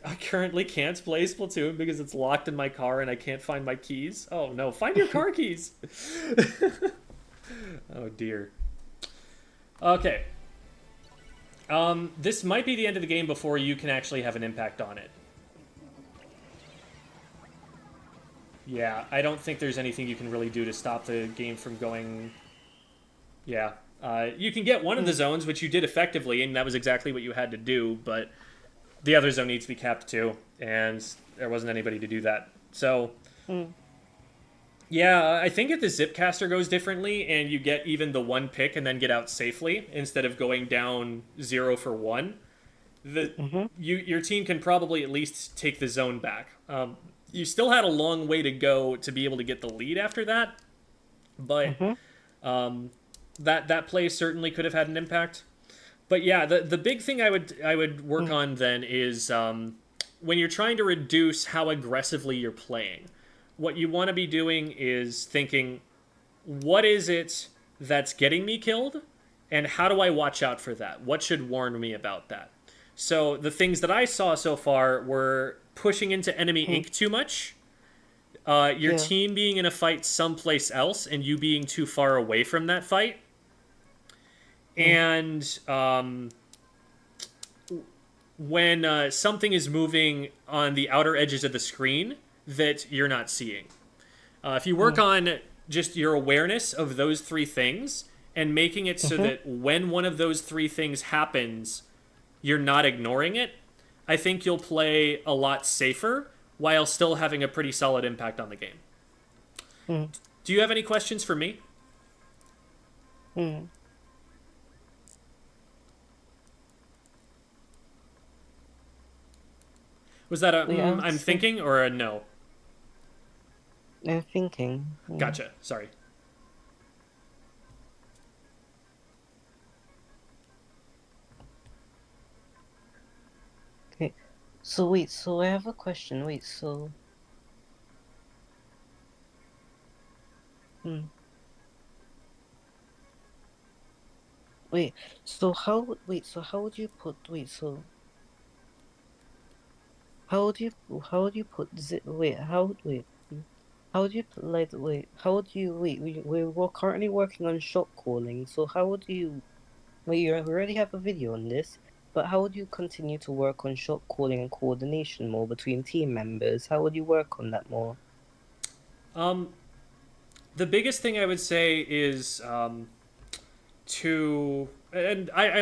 I currently can't play Splatoon because it's locked in my car and I can't find my keys. Oh no, find your car keys. Oh dear. Okay. This might be the end of the game before you can actually have an impact on it. Yeah, I don't think there's anything you can really do to stop the game from going... Yeah. You can get one of the zones, which you did effectively, and that was exactly what you had to do, but the other zone needs to be capped too, and there wasn't anybody to do that. So, yeah, I think if the Zipcaster goes differently, and you get even the one pick and then get out safely, instead of going down 0 for 1, your team can probably at least take the zone back. You still had a long way to go to be able to get the lead after that, but that play certainly could have had an impact. But yeah, the big thing I would work on then is when you're trying to reduce how aggressively you're playing, what you want to be doing is thinking, what is it that's getting me killed, and how do I watch out for that? What should warn me about that? So the things that I saw so far were pushing into enemy ink too much, your team being in a fight someplace else and you being too far away from that fight, and when something is moving on the outer edges of the screen that you're not seeing. If you work on just your awareness of those three things and making it so that when one of those three things happens, you're not ignoring it, I think you'll play a lot safer while still having a pretty solid impact on the game. Do you have any questions for me? Was that a I'm thinking or a no? I'm thinking. Gotcha. Sorry. Okay. So wait, so I have a question. Wait, so wait, so how would you put how would you put how would you put how would you we're currently working on shot calling, so how would you you already have a video on this, but how would you continue to work on shot calling and coordination more between team members? How would you work on that more? The biggest thing I would say is I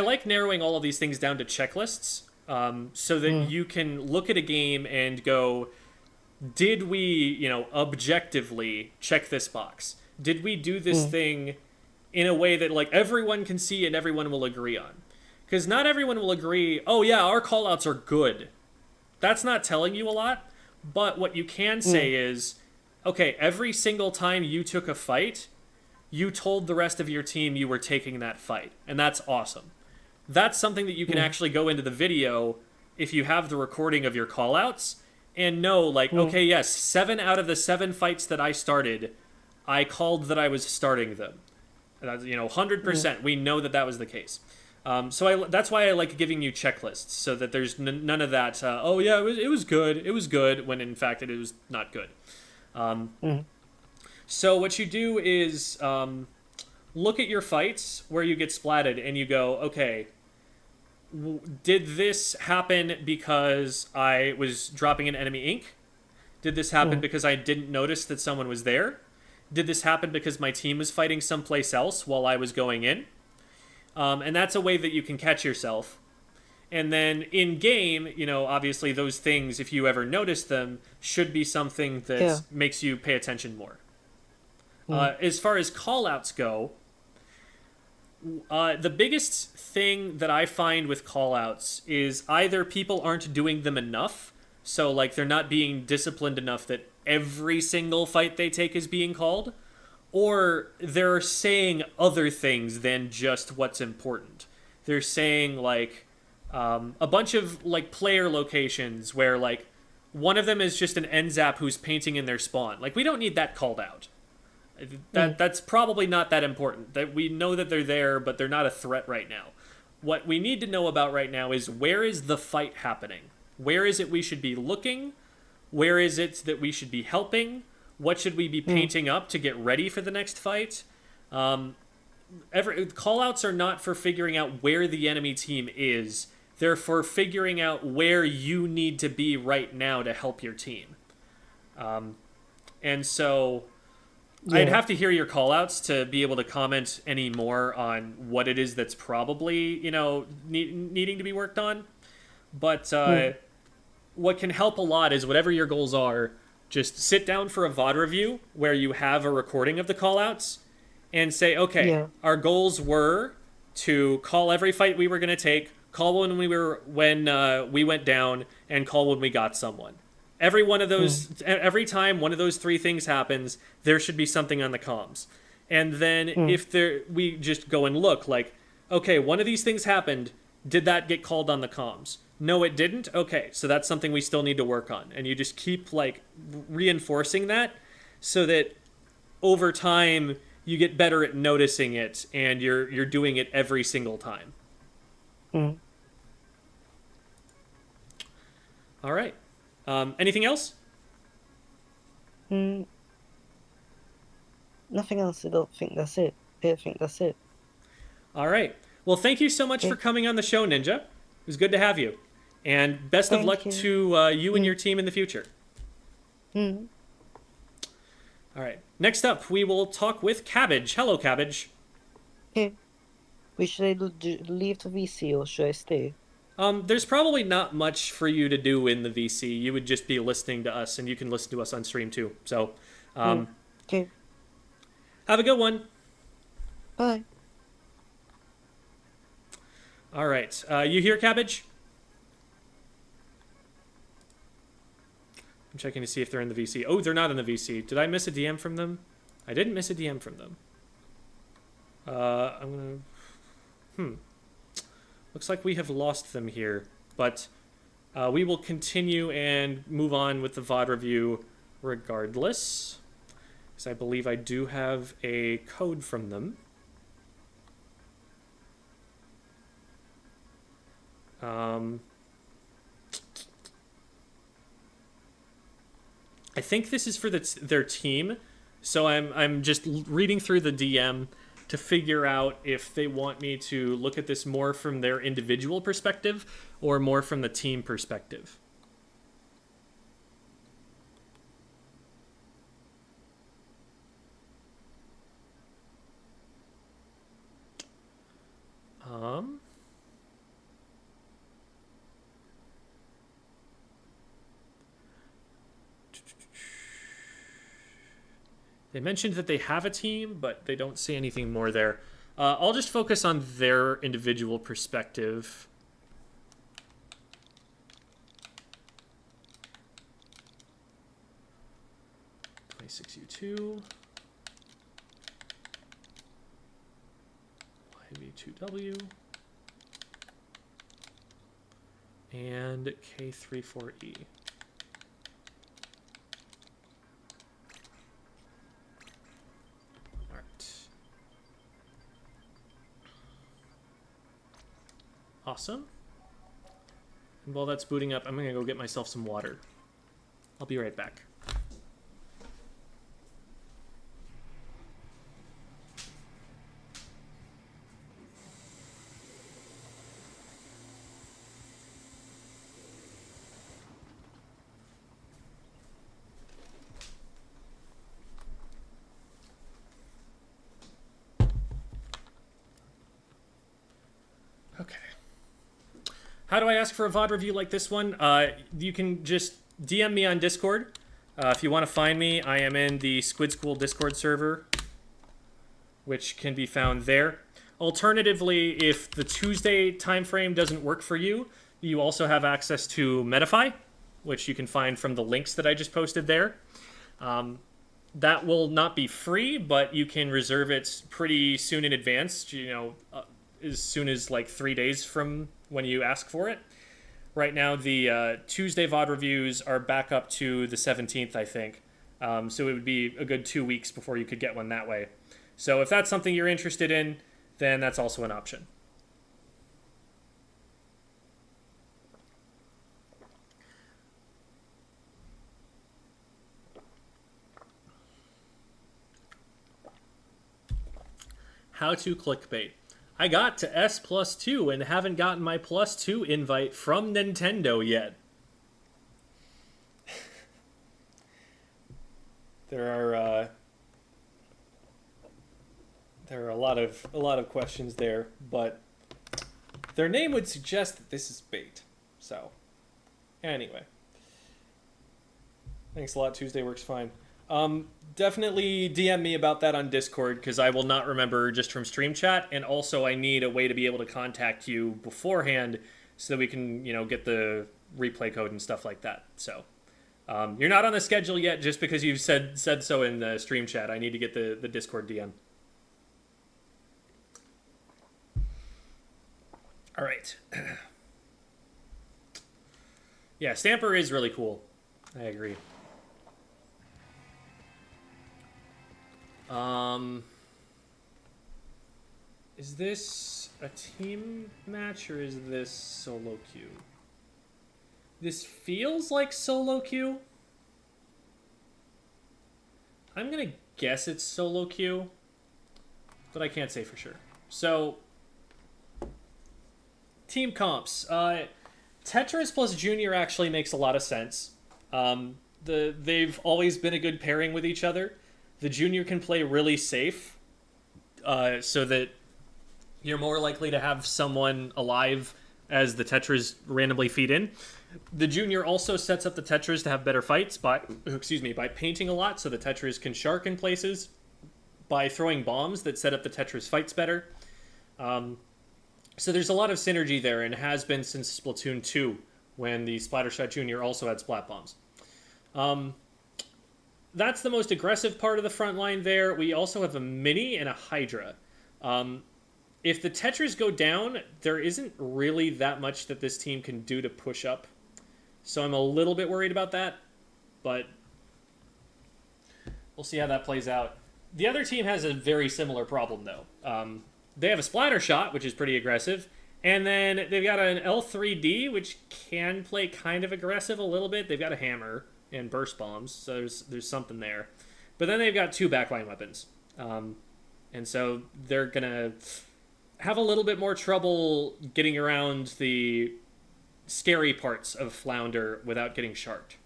like narrowing all of these things down to checklists, so that you can look at a game and go, did we, objectively check this box? Did we do this thing in a way that like everyone can see and everyone will agree on? Because not everyone will agree, oh yeah, our callouts are good. That's not telling you a lot, but what you can say is, okay, every single time you took a fight, you told the rest of your team you were taking that fight, and that's awesome. That's something that you can actually go into the video if you have the recording of your callouts and know, like, okay, yes, 7 out of the 7 fights that I started, I called that I was starting them. That's, 100%. We know that was the case. That's why I like giving you checklists, so that there's none of that, oh yeah, it was good, when in fact it was not good. So what you do is look at your fights where you get splatted and you go, okay, did this happen because I was dropping an enemy ink? Did this happen because I didn't notice that someone was there? Did this happen because my team was fighting someplace else while I was going in? And that's a way that you can catch yourself. And then in game, you know, obviously those things, if you ever notice them, should be something that Yeah. makes you pay attention more. Mm. As far as callouts go, the biggest thing that I find with callouts is either people aren't doing them enough, so like they're not being disciplined enough that every single fight they take is being called, or they're saying other things than just what's important. They're saying like a bunch of like player locations where like one of them is just an NZAP who's painting in their spawn. Like we don't need that called out. That's probably not that important. That we know that they're there, but they're not a threat right now. What we need to know about right now is where is the fight happening? Where is it we should be looking? Where is it that we should be helping? What should we be painting up to get ready for the next fight? Callouts are not for figuring out where the enemy team is. They're for figuring out where you need to be right now to help your team. And so I'd have to hear your callouts to be able to comment any more on what it is that's probably, you know, needing to be worked on. But what can help a lot is whatever your goals are, just sit down for a VOD review where you have a recording of the callouts and say, okay, our goals were to call every fight we were going to take, call when we went down, and call when we got someone. Every one of those, every time one of those three things happens, there should be something on the comms. And then if we just go and look, like, okay, one of these things happened. Did that get called on the comms? No, it didn't. Okay, so that's something we still need to work on. And you just keep like reinforcing that, so that over time you get better at noticing it, and you're doing it every single time. All right. Anything else? Nothing else. I don't think that's it. All right. Well, thank you so much for coming on the show, Ninja. It was good to have you. And best of luck to you and your team in the future. All right. Next up, we will talk with Cabbage. Hello, Cabbage. Okay. Should I leave the VC or should I stay? There's probably not much for you to do in the VC. You would just be listening to us, and you can listen to us on stream too. So, okay. Have a good one. Bye. All right. You here, Cabbage? I'm checking to see if they're in the VC. Oh, they're not in the VC. Did I miss a DM from them? I didn't miss a DM from them. I'm gonna... Looks like we have lost them here, but we will continue and move on with the VOD review regardless, because I believe I do have a code from them. I think this is for their team, so I'm just reading through the DM to figure out if they want me to look at this more from their individual perspective or more from the team perspective. They mentioned that they have a team, but they don't say anything more there. I'll just focus on their individual perspective. U2, YV2W, and K34E. Awesome. And while that's booting up, I'm going to go get myself some water. I'll be right back. How do I ask for a VOD review like this one? You can just DM me on Discord. If you want to find me, I am in the Squid School Discord server, which can be found there. Alternatively, if the Tuesday time frame doesn't work for you, you also have access to Metafy, which you can find from the links that I just posted there. That will not be free, but you can reserve it pretty soon in advance, as soon as like 3 days from when you ask for it. Right now, the Tuesday VOD reviews are back up to the 17th, I think. So it would be a good 2 weeks before you could get one that way. So if that's something you're interested in, then that's also an option. How to clickbait. I got to S+2 and haven't gotten my +2 invite from Nintendo yet. There are a lot of questions there, but their name would suggest that this is bait. So, anyway. Thanks a lot. Tuesday works fine. Definitely DM me about that on Discord, because I will not remember just from stream chat, and also I need a way to be able to contact you beforehand so that we can, get the replay code and stuff like that. So, you're not on the schedule yet just because you've said so in the stream chat. I need to get the Discord DM. All right. Yeah, Stamper is really cool. I agree. Is this a team match or is this solo queue? This feels like solo queue. I'm gonna guess it's solo queue, but I can't say for sure. So, team comps. Tetris plus Junior actually makes a lot of sense. They've always been a good pairing with each other. The Junior can play really safe, so that you're more likely to have someone alive as the Tetras randomly feed in. The Junior also sets up the Tetras to have better fights by painting a lot, so the Tetras can shark in places, by throwing bombs that set up the Tetras fights better. So there's a lot of synergy there, and has been since Splatoon 2, when the Splattershot Junior also had splat bombs. That's the most aggressive part of the front line there. We also have a Mini and a Hydra. If the Tetras go down, there isn't really that much that this team can do to push up. So I'm a little bit worried about that, but we'll see how that plays out. The other team has a very similar problem, though. They have a Splatter Shot, which is pretty aggressive, and then they've got an L3D, which can play kind of aggressive a little bit. They've got a Hammer and Burst Bombs, so there's something there. But then they've got 2 backline weapons. And so they're going to have a little bit more trouble getting around the scary parts of Flounder without getting sharked.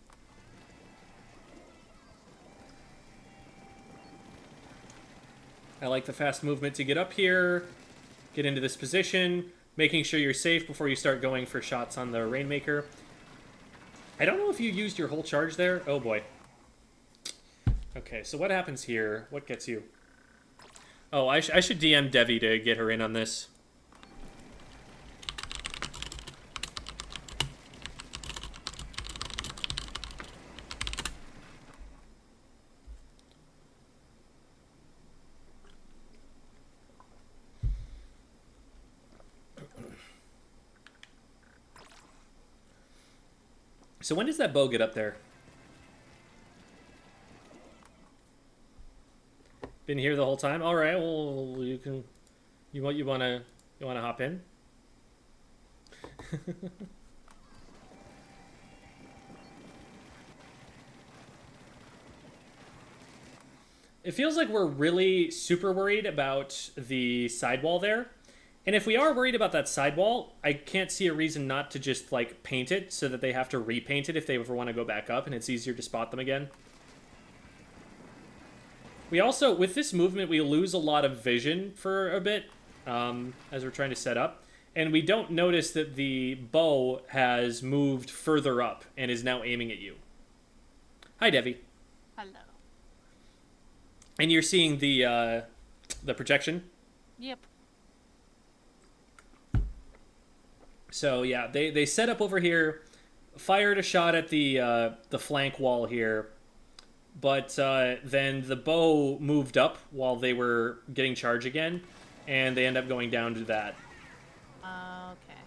I like the fast movement to get up here, get into this position, making sure you're safe before you start going for shots on the Rainmaker. I don't know if you used your whole charge there. Oh boy. Okay, so what happens here? What gets you? Oh, I should DM Devi to get her in on this. So when does that bow get up there? Been here the whole time. All right. Well, you want to hop in? It feels like we're really super worried about the sidewall there. And if we are worried about that sidewall, I can't see a reason not to just, like, paint it so that they have to repaint it if they ever want to go back up and it's easier to spot them again. We also, with this movement, we lose a lot of vision for a bit as we're trying to set up. and we don't notice that the bow has moved further up and is now aiming at you. Hi, Devi. Hello. And you're seeing the projection. Yep. So yeah, they set up over here, fired a shot at the flank wall here, but then the bow moved up while they were getting charge again, and they end up going down to that. Okay.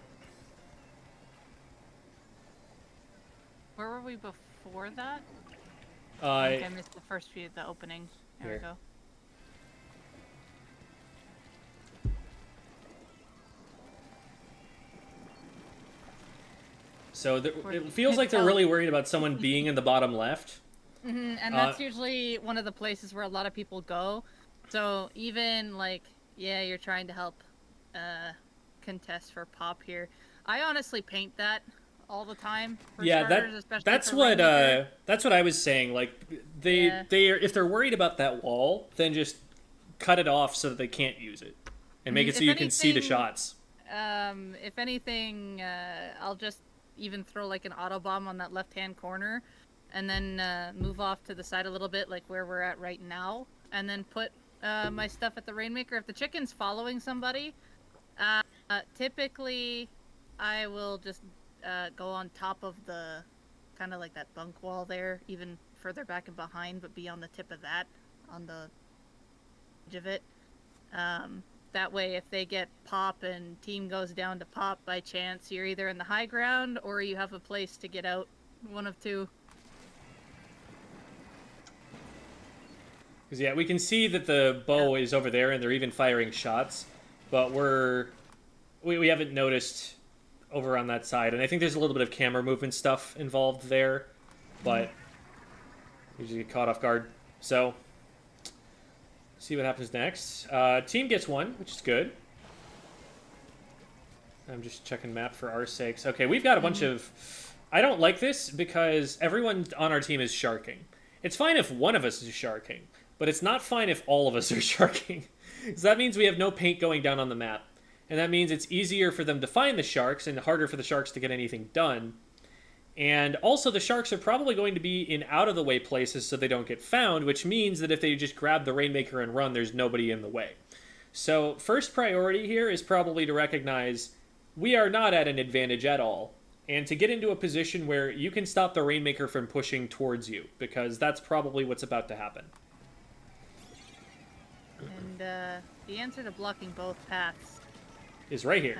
Where were we before that? I think I missed the first few of the opening. There Here. we go. So it feels like they're really worried about someone being in the bottom left. And that's usually one of the places where a lot of people go. So even like, yeah, you're trying to help contest for pop here. I honestly paint that all the time. For Yeah, starters, especially that's for what Rainmaker. that's what I was saying. Like they if they're worried about that wall, then just cut it off so that they can't use it, and make it so If you can see the anything, shots. If anything, I'll just even throw like an auto bomb on that left-hand corner, and then move off to the side a little bit, like where we're at right now, and then put my stuff at the Rainmaker. If the chicken's following somebody, typically I will just go on top of the kind of like that bunk wall there, even further back and behind, but be on the tip of that, on the edge of it. That way, if they get pop and team goes down to pop by chance, you're either in the high ground or you have a place to get out. One of two. Because yeah, we can see that the bow is over there, and they're even firing shots, but we haven't noticed over on that side, and I think there's a little bit of camera movement stuff involved there, but you just get caught off guard. So see what happens next. Team gets one, which is good. I'm just checking map for our sakes. Okay, we've got a bunch of... I don't like this because everyone on our team is sharking. It's fine if one of us is sharking, but it's not fine if all of us are sharking. So that means we have no paint going down on the map. And that means it's easier for them to find the sharks and harder for the sharks to get anything done. And also the sharks are probably going to be in out-of-the-way places so they don't get found, which means that if they just grab the Rainmaker and run, there's nobody in the way. So first priority here is probably to recognize we are not at an advantage at all, and to get into a position where you can stop the Rainmaker from pushing towards you, because that's probably what's about to happen. And the answer to blocking both paths Is right here.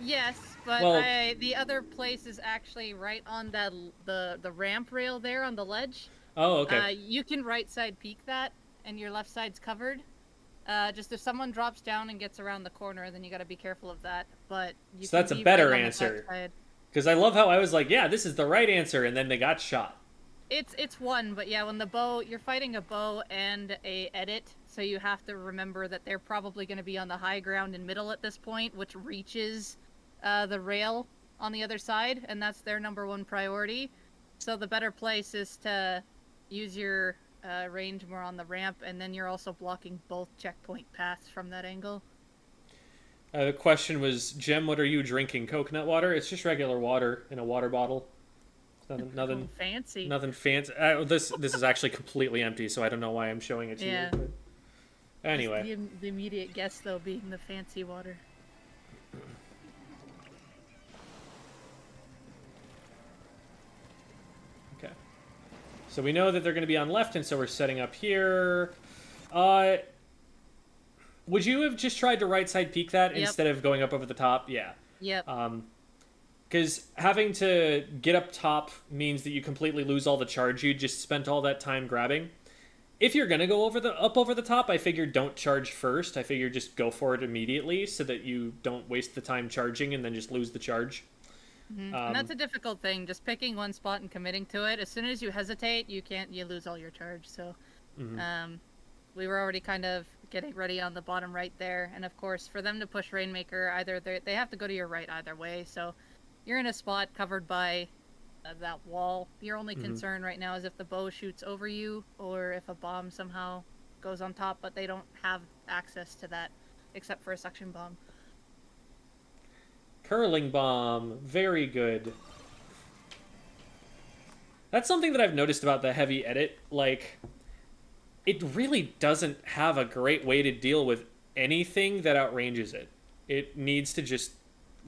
yes, but Well- the other place is actually right on that the ramp rail there on the ledge. Oh, okay. You can right side peek that, and your left side's covered. Just if someone drops down and gets around the corner, then you got to be careful of that. But you So can that's a be better right on the answer. backside. Because I love how I was like, yeah, this is the right answer, and then they got shot. It's one, but yeah, when the bow, you're fighting a bow and a edit, so you have to remember that they're probably going to be on the high ground and middle at this point, which reaches the rail on the other side, and that's their number one priority. So the better place is to use your range more on the ramp, and then you're also blocking both checkpoint paths from that angle. The question was, Jem, what are you drinking? Coconut water? It's just regular water in a water bottle. It's nothing Fancy. Nothing fancy. This is actually completely empty, so I don't know why I'm showing it to Yeah. you. But anyway. The immediate guess, though, being the fancy water. Okay. So we know that they're going to be on left, and so we're setting up here. Would you have just tried to right side peek that instead of going up over the top? Yeah. Yep. Because having to get up top means that you completely lose all the charge you just spent all that time grabbing. If you're gonna go up over the top, I figure don't charge first. I figure just go for it immediately so that you don't waste the time charging and then just lose the charge. And that's a difficult thing, just picking one spot and committing to it. As soon as you hesitate, you lose all your charge. So, we were already kind of getting ready on the bottom right there, and of course, for them to push Rainmaker, either they have to go to your right either way. So, you're in a spot covered by that wall. Your only concern right now is if the bow shoots over you, or if a bomb somehow goes on top, but they don't have access to that except for a suction bomb. Curling bomb. Very good. That's something that I've noticed about the heavy edit. Like, it really doesn't have a great way to deal with anything that outranges it. It needs to just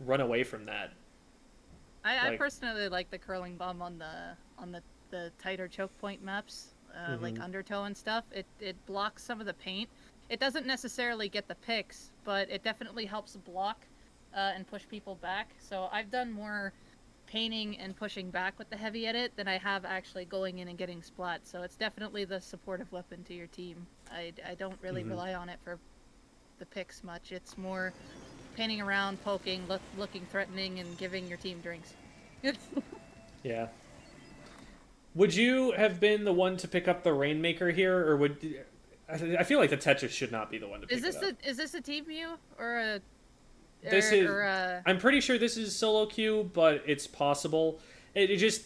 run away from that. I personally like the curling bomb on the tighter choke point maps, like Undertow and stuff. It blocks some of the paint. It doesn't necessarily get the picks, but it definitely helps block and push people back. So I've done more painting and pushing back with the heavy edit than I have actually going in and getting splat. So it's definitely the supportive weapon to your team. I don't really rely on it for the picks much. It's more painting around, poking, looking threatening, and giving your team drinks. Yeah. Would you have been the one to pick up the Rainmaker here, or would... I feel like the Tetris should not be the one to pick it up. Is this a team view or a? I'm pretty sure this is solo queue, but it's possible. It just,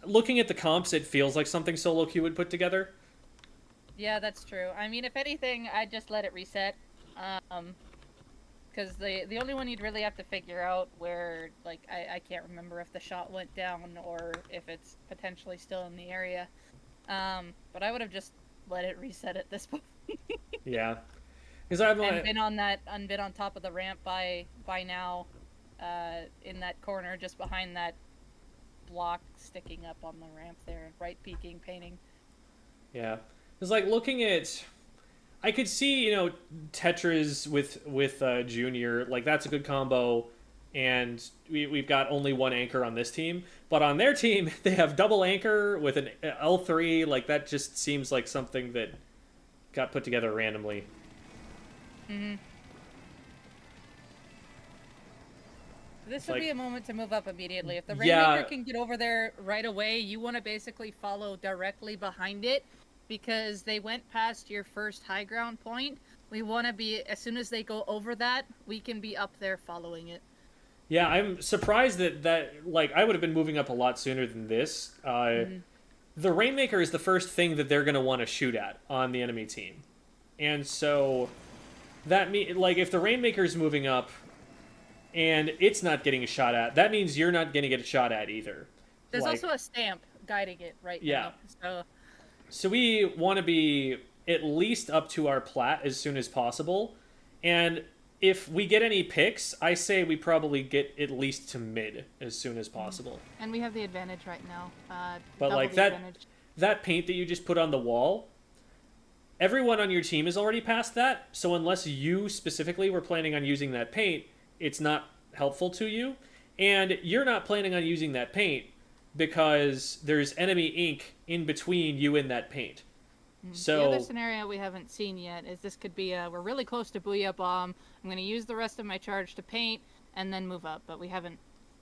looking at the comps, it feels like something solo queue would put together. Yeah, that's true. I mean, if anything, I'd just let it reset. Because the only one you'd really have to figure out where, like, I can't remember if the shot went down or if it's potentially still in the area. But I would have just let it reset at this point. Yeah. Because I've been on top of the ramp by now, in that corner just behind that block sticking up on the ramp there, right peeking, painting. Yeah. It's like looking at... I could see, Tetris with Junior, like that's a good combo, and we've got only one anchor on this team. But on their team, they have double anchor with an L3, like that just seems like something that got put together randomly. Mm-hmm. This would be a moment to move up immediately. If the Rainmaker can get over there right away, you want to basically follow directly behind it, because they went past your first high ground point. We want to be, as soon as they go over that, we can be up there following it. Yeah, I'm surprised that like, I would have been moving up a lot sooner than this. The Rainmaker is the first thing that they're going to want to shoot at on the enemy team. And so, like, if the Rainmaker's moving up and it's not getting a shot at, that means you're not going to get a shot at either. There's also a stamp guiding it right now. So we want to be at least up to our plat as soon as possible. And if we get any picks, I say we probably get at least to mid as soon as possible. And we have the advantage right now. But like that paint that you just put on the wall, everyone on your team is already past that. So unless you specifically were planning on using that paint, it's not helpful to you. And you're not planning on using that paint because there's enemy ink in between you and that paint. So the other scenario we haven't seen yet is this could be we're really close to Booyah Bomb. I'm going to use the rest of my charge to paint and then move up, but we haven't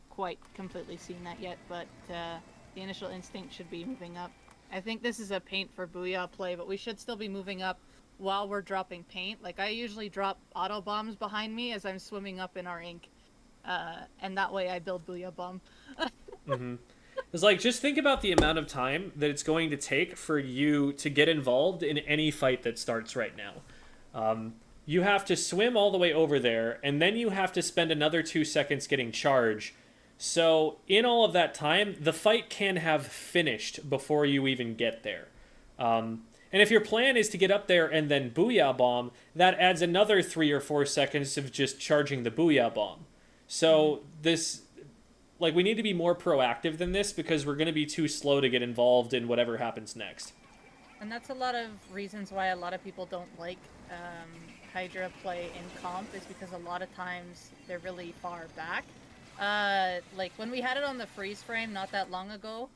quite completely seen that yet, but the initial instinct should be moving up. I think this is a paint for Booyah play, but we should still be moving up while we're dropping paint. Like, I usually drop auto bombs behind me as I'm swimming up in our ink, and that way I build Booyah Bomb. It's like, just think about the amount of time that it's going to take for you to get involved in any fight that starts right now. You have to swim all the way over there, and then you have to spend another 2 seconds getting charge. So, in all of that time, the fight can have finished before you even get there. And if your plan is to get up there and then Booyah Bomb, that adds another 3 or 4 seconds of just charging the Booyah Bomb. So, this... Like, we need to be more proactive than this because we're going to be too slow to get involved in whatever happens next. And that's a lot of reasons why a lot of people don't like Hydra play in comp, is because a lot of times they're really far back. Like, when we had it on the freeze frame not that long ago,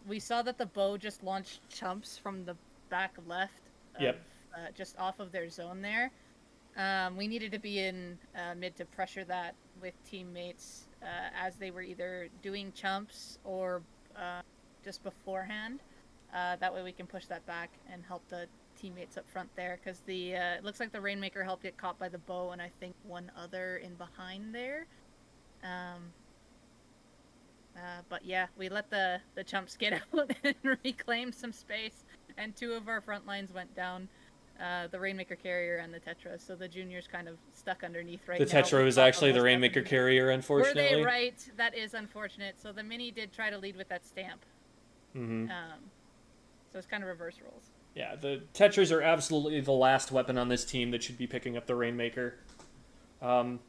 we saw that the bow just launched chumps from the back left of, just off of their zone there. We needed to be in mid to pressure that with teammates as they were either doing chumps or just beforehand. That way we can push that back and help the teammates up front there, because it looks like the Rainmaker helped get caught by the bow, and I think one other in behind there. But yeah, we let the chumps get out and reclaim some space, and 2 of our front lines went down. the Rainmaker Carrier and the Tetra, so the Junior's kind of stuck underneath right The now. Tetra was actually the Rainmaker Carrier, unfortunately. Were they right? That is unfortunate. So the Mini did try to lead with that stamp. Mm-hmm. So it's kind of reverse roles. Yeah, the Tetras are absolutely the last weapon on this team that should be picking up the Rainmaker. There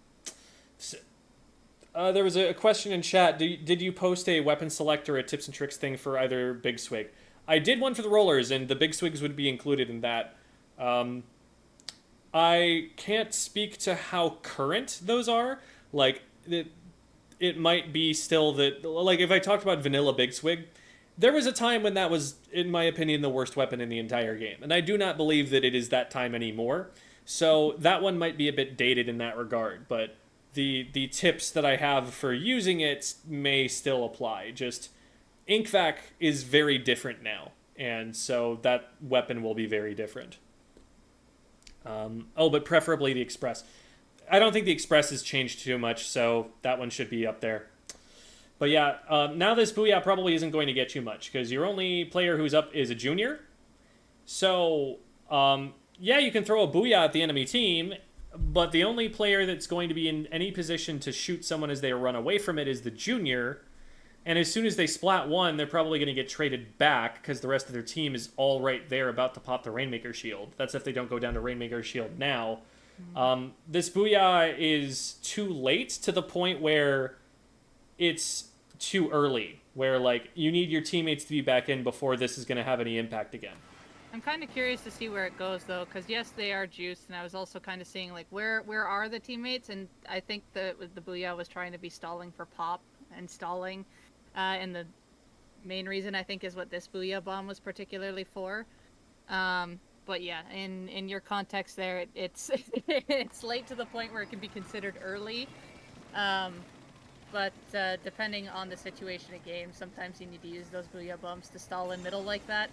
was a question in chat. Did you post a weapon select or a tips and tricks thing for either Big Swig? I did one for the rollers, and the Big Swigs would be included in that. I can't speak to how current those are. Like, it might be still that... Like, if I talked about vanilla Big Swig, there was a time when that was, in my opinion, the worst weapon in the entire game. And I do not believe that it is that time anymore. So that one might be a bit dated in that regard. But the tips that I have for using it may still apply. Just, Inkvac is very different now. And so that weapon will be very different. But preferably the Express. I don't think the Express has changed too much, so that one should be up there. But yeah, now this Booyah probably isn't going to get you much, because your only player who's up is a Junior. So, yeah, you can throw a Booyah at the enemy team, but the only player that's going to be in any position to shoot someone as they run away from it is the Junior. And as soon as they splat one, they're probably going to get traded back because the rest of their team is all right there about to pop the Rainmaker Shield. That's if they don't go down to Rainmaker Shield now. This Booyah is too late to the point where it's too early, where like you need your teammates to be back in before this is going to have any impact again. I'm kind of curious to see where it goes though, because yes, they are juiced, and I was also kind of seeing like where are the teammates, and I think the Booyah was trying to be stalling for pop and stalling. And the main reason I think is what this Booyah bomb was particularly for. But yeah, in your context there, it's it's late to the point where it can be considered early. But depending on the situation of game, sometimes you need to use those Booyah bombs to stall in middle like that.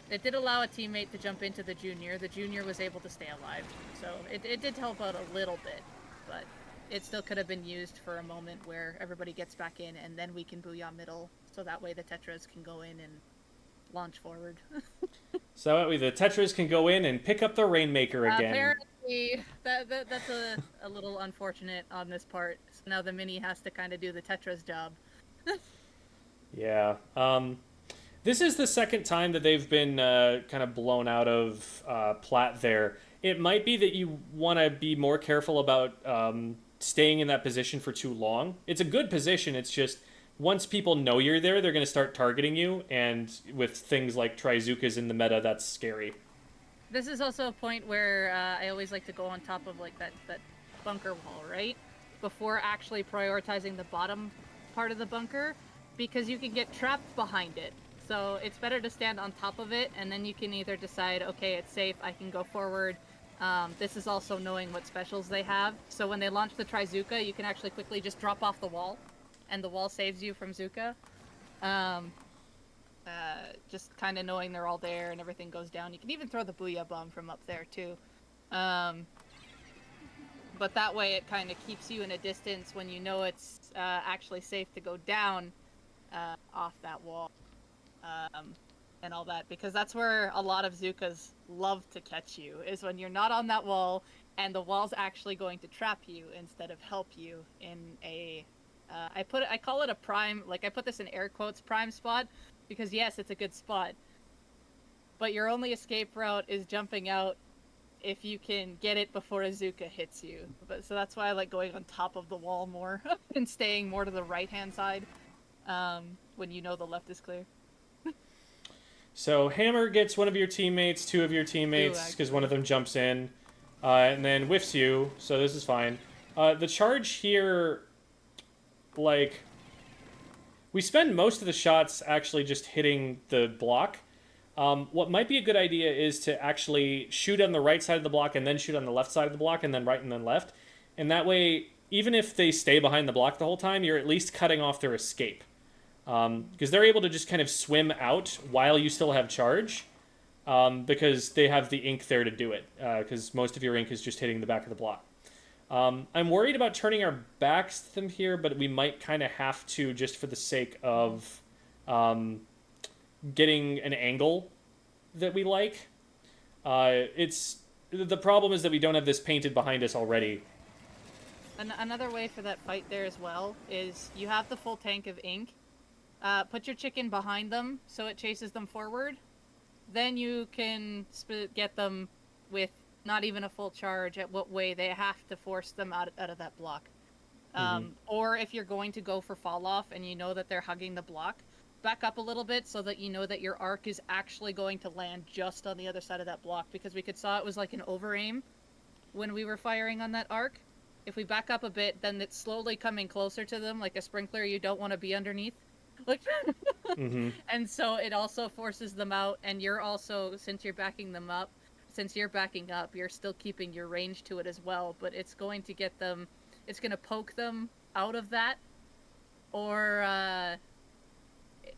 It did allow a teammate to jump into the Junior. The Junior was able to stay alive, so it did help out a little bit, but it still could have been used for a moment where everybody gets back in, and then we can Booyah middle, so that way the Tetras can go in and launch forward. So that way the Tetras can go in and pick up the Rainmaker again. Apparently, that's a little unfortunate on this part. So now the Mini has to kind of do the Tetras job. Yeah. This is the second time that they've been kind of blown out of plat there. It might be that you want to be more careful about staying in that position for too long. It's a good position, it's just once people know you're there, they're going to start targeting you, and with things like Trizukas in the meta, that's scary. This is also a point where I always like to go on top of like that bunker wall, right? Before actually prioritizing the bottom part of the bunker, because you can get trapped behind it. So it's better to stand on top of it, and then you can either decide, okay, it's safe, I can go forward. This is also knowing what specials they have. So when they launch the Trizuka, you can actually quickly just drop off the wall, and the wall saves you from Zuka. Just kind of knowing they're all there and everything goes down. You can even throw the Booyah bomb from up there too. But that way it kind of keeps you in a distance when you know it's actually safe to go down off that wall. And all that, because that's where a lot of Zukas love to catch you, is when you're not on that wall and the wall's actually going to trap you instead of help you in a I call it a prime, like I put this in air quotes, prime spot, because yes, it's a good spot, but your only escape route is jumping out if you can get it before a Zuka hits you. So that's why I like going on top of the wall more and staying more to the right hand side when you know the left is clear. So Hammer gets one of your teammates, two of your teammates, because one of them jumps in, and then whiffs you, so this is fine. The charge here, like, we spend most of the shots actually just hitting the block. What might be a good idea is to actually shoot on the right side of the block and then shoot on the left side of the block and then right and then left. And that way, even if they stay behind the block the whole time, you're at least cutting off their escape. Because they're able to just kind of swim out while you still have charge, because they have the ink there to do it, because most of your ink is just hitting the back of the block. I'm worried about turning our backs to them here, but we might kind of have to just for the sake of getting an angle that we like. It's the problem is that we don't have this painted behind us already. Another way for that fight there as well is you have the full tank of ink. Put your chicken behind them so it chases them forward. Then you can get them with not even a full charge at what way they have to force them out of that block. Or if you're going to go for fall off and you know that they're hugging the block, back up a little bit so that you know that your arc is actually going to land just on the other side of that block, because we saw it was like an over aim when we were firing on that arc. If we back up a bit, then it's slowly coming closer to them like a sprinkler you don't want to be underneath. Like, and so it also forces them out, and you're also, since you're backing up, you're still keeping your range to it as well, but it's going to get them, it's going to poke them out of that, or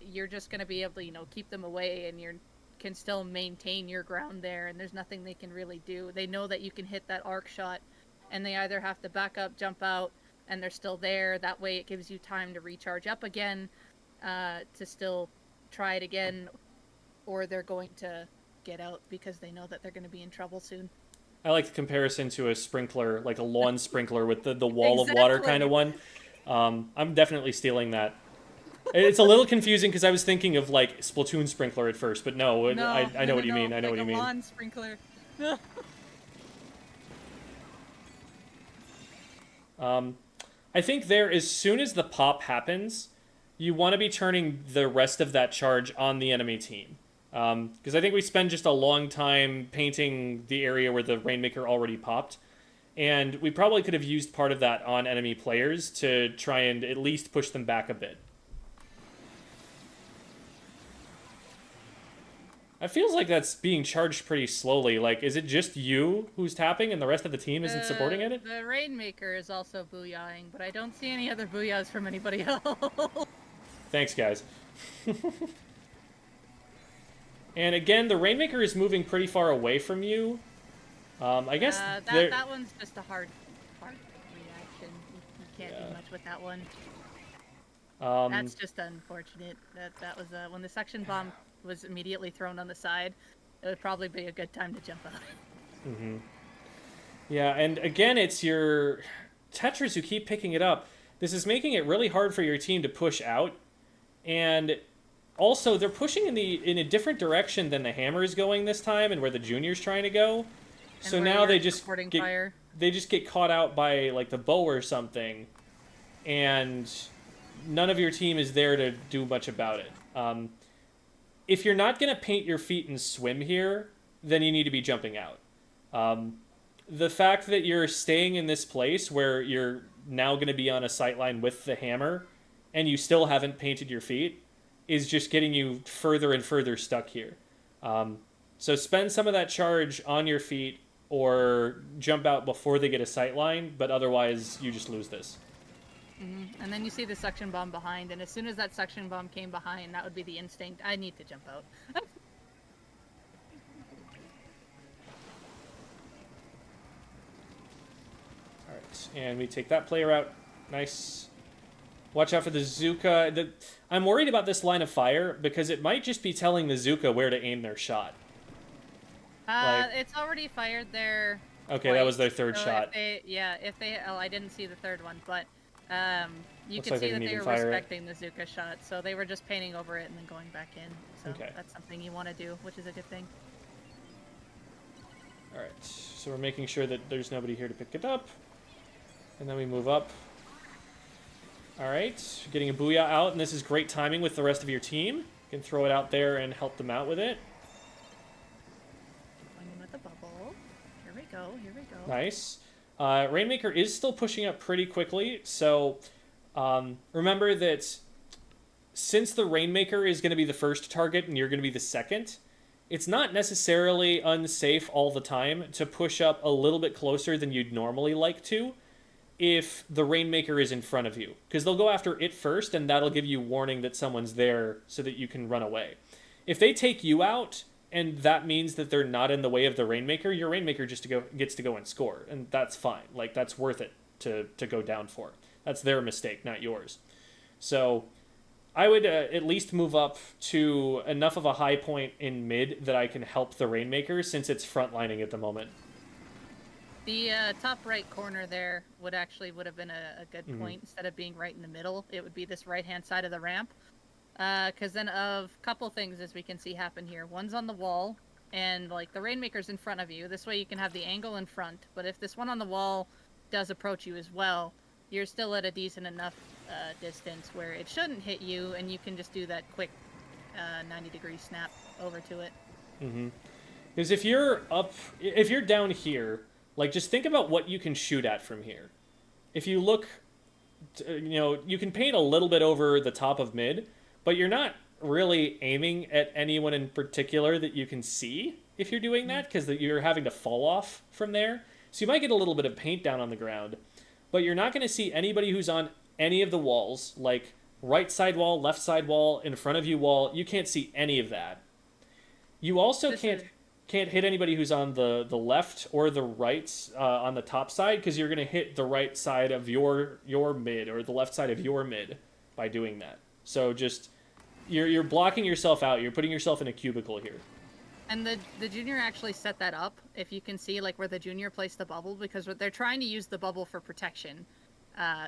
you're just going to be able to, keep them away, and you can still maintain your ground there, and there's nothing they can really do. They know that you can hit that arc shot, and they either have to back up, jump out, and they're still there. That way it gives you time to recharge up again, to still try it again, or they're going to get out because they know that they're going to be in trouble soon. I like the comparison to a sprinkler, like a lawn sprinkler with the wall of water kind of one. I'm definitely stealing that. It's a little confusing because I was thinking of like Splatoon sprinkler at first, but no, I know what you mean. I know what you mean. Lawn sprinkler. I think there, as soon as the pop happens, you want to be turning the rest of that charge on the enemy team. Because I think we spend just a long time painting the area where the Rainmaker already popped. And we probably could have used part of that on enemy players to try and at least push them back a bit. It feels like that's being charged pretty slowly. Like, is it just you who's tapping and the rest of the team isn't supporting it? The Rainmaker is also booyahing, but I don't see any other booyahs from anybody else. Thanks, guys. And again, the Rainmaker is moving pretty far away from you. I guess that one's just a hard reaction. You can't do much with that one. That's just unfortunate. That was when the suction bomb was immediately thrown on the side. It would probably be a good time to jump out. Yeah, and again, it's your Tetras who keep picking it up. This is making it really hard for your team to push out, and also they're pushing in a different direction than the hammer is going this time, and where the junior's trying to go. And so now they just get caught out by like the bow or something, and none of your team is there to do much about it. If you're not going to paint your feet and swim here, then you need to be jumping out. The fact that you're staying in this place where you're now going to be on a sightline with the hammer and you still haven't painted your feet is just getting you further and further stuck here. So spend some of that charge on your feet or jump out before they get a sightline, but otherwise you just lose this. And then you see the suction bomb behind, and as soon as that suction bomb came behind, that would be the instinct. I need to jump out. Alright, and we take that player out. Nice. Watch out for the Zuka. I'm worried about this line of fire because it might just be telling the Zuka where to aim their shot. It's already fired their... Okay, that was their third shot. I didn't see the third one, but you Looks can like see that they they were were respecting the Zuka shot, so they were just painting over it and then going back in. So that's something you want to do, which is a good thing. Alright, so we're making sure that there's nobody here to pick it up. And then we move up. Alright, getting a booyah out, and this is great timing with the rest of your team. You can throw it out there and help them out with it. Going in with the bubble. Here we go, here we go. Nice. Rainmaker is still pushing up pretty quickly, so remember that since the Rainmaker is going to be the first target and you're going to be the second, it's not necessarily unsafe all the time to push up a little bit closer than you'd normally like to if the Rainmaker is in front of you. Because they'll go after it first, and that'll give you warning that someone's there so that you can run away. If they take you out, and that means that they're not in the way of the Rainmaker, your Rainmaker just gets to go and score, and that's fine. Like, that's worth it to go down for. That's their mistake, not yours. So I would at least move up to enough of a high point in mid that I can help the Rainmaker, since it's frontlining at the moment. The top right corner there would have been a good point. Instead of being right in the middle, it would be this right-hand side of the ramp. Because then of couple things, as we can see happen here. One's on the wall, and like the Rainmaker's in front of you. This way you can have the angle in front. But if this one on the wall does approach you as well, you're still at a decent enough distance where it shouldn't hit you, and you can just do that quick 90-degree snap over to it. Because if you're down here, like, just think about what you can shoot at from here. If you look, you can paint a little bit over the top of mid, but you're not really aiming at anyone in particular that you can see if you're doing that, because you're having to fall off from there. So you might get a little bit of paint down on the ground, but you're not going to see anybody who's on any of the walls, like right side wall, left side wall, in front of you wall. You can't see any of that. You also can't hit anybody who's on the left or the right on the top side, because you're going to hit the right side of your mid, or the left side of your mid, by doing that. So just you're blocking yourself out. You're putting yourself in a cubicle here. And the junior actually set that up, if you can see, like, where the junior placed the bubble, because they're trying to use the bubble for protection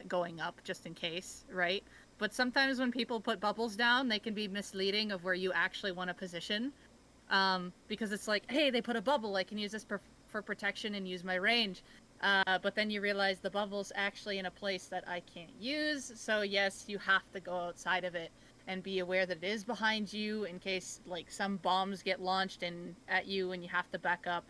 going up, just in case, right? But sometimes when people put bubbles down, they can be misleading of where you actually want to position. Because it's like, hey, they put a bubble, I can use this for protection and use my range. But then you realize the bubble's actually in a place that I can't use, so yes, you have to go outside of it and be aware that it is behind you in case, like, some bombs get launched at you and you have to back up.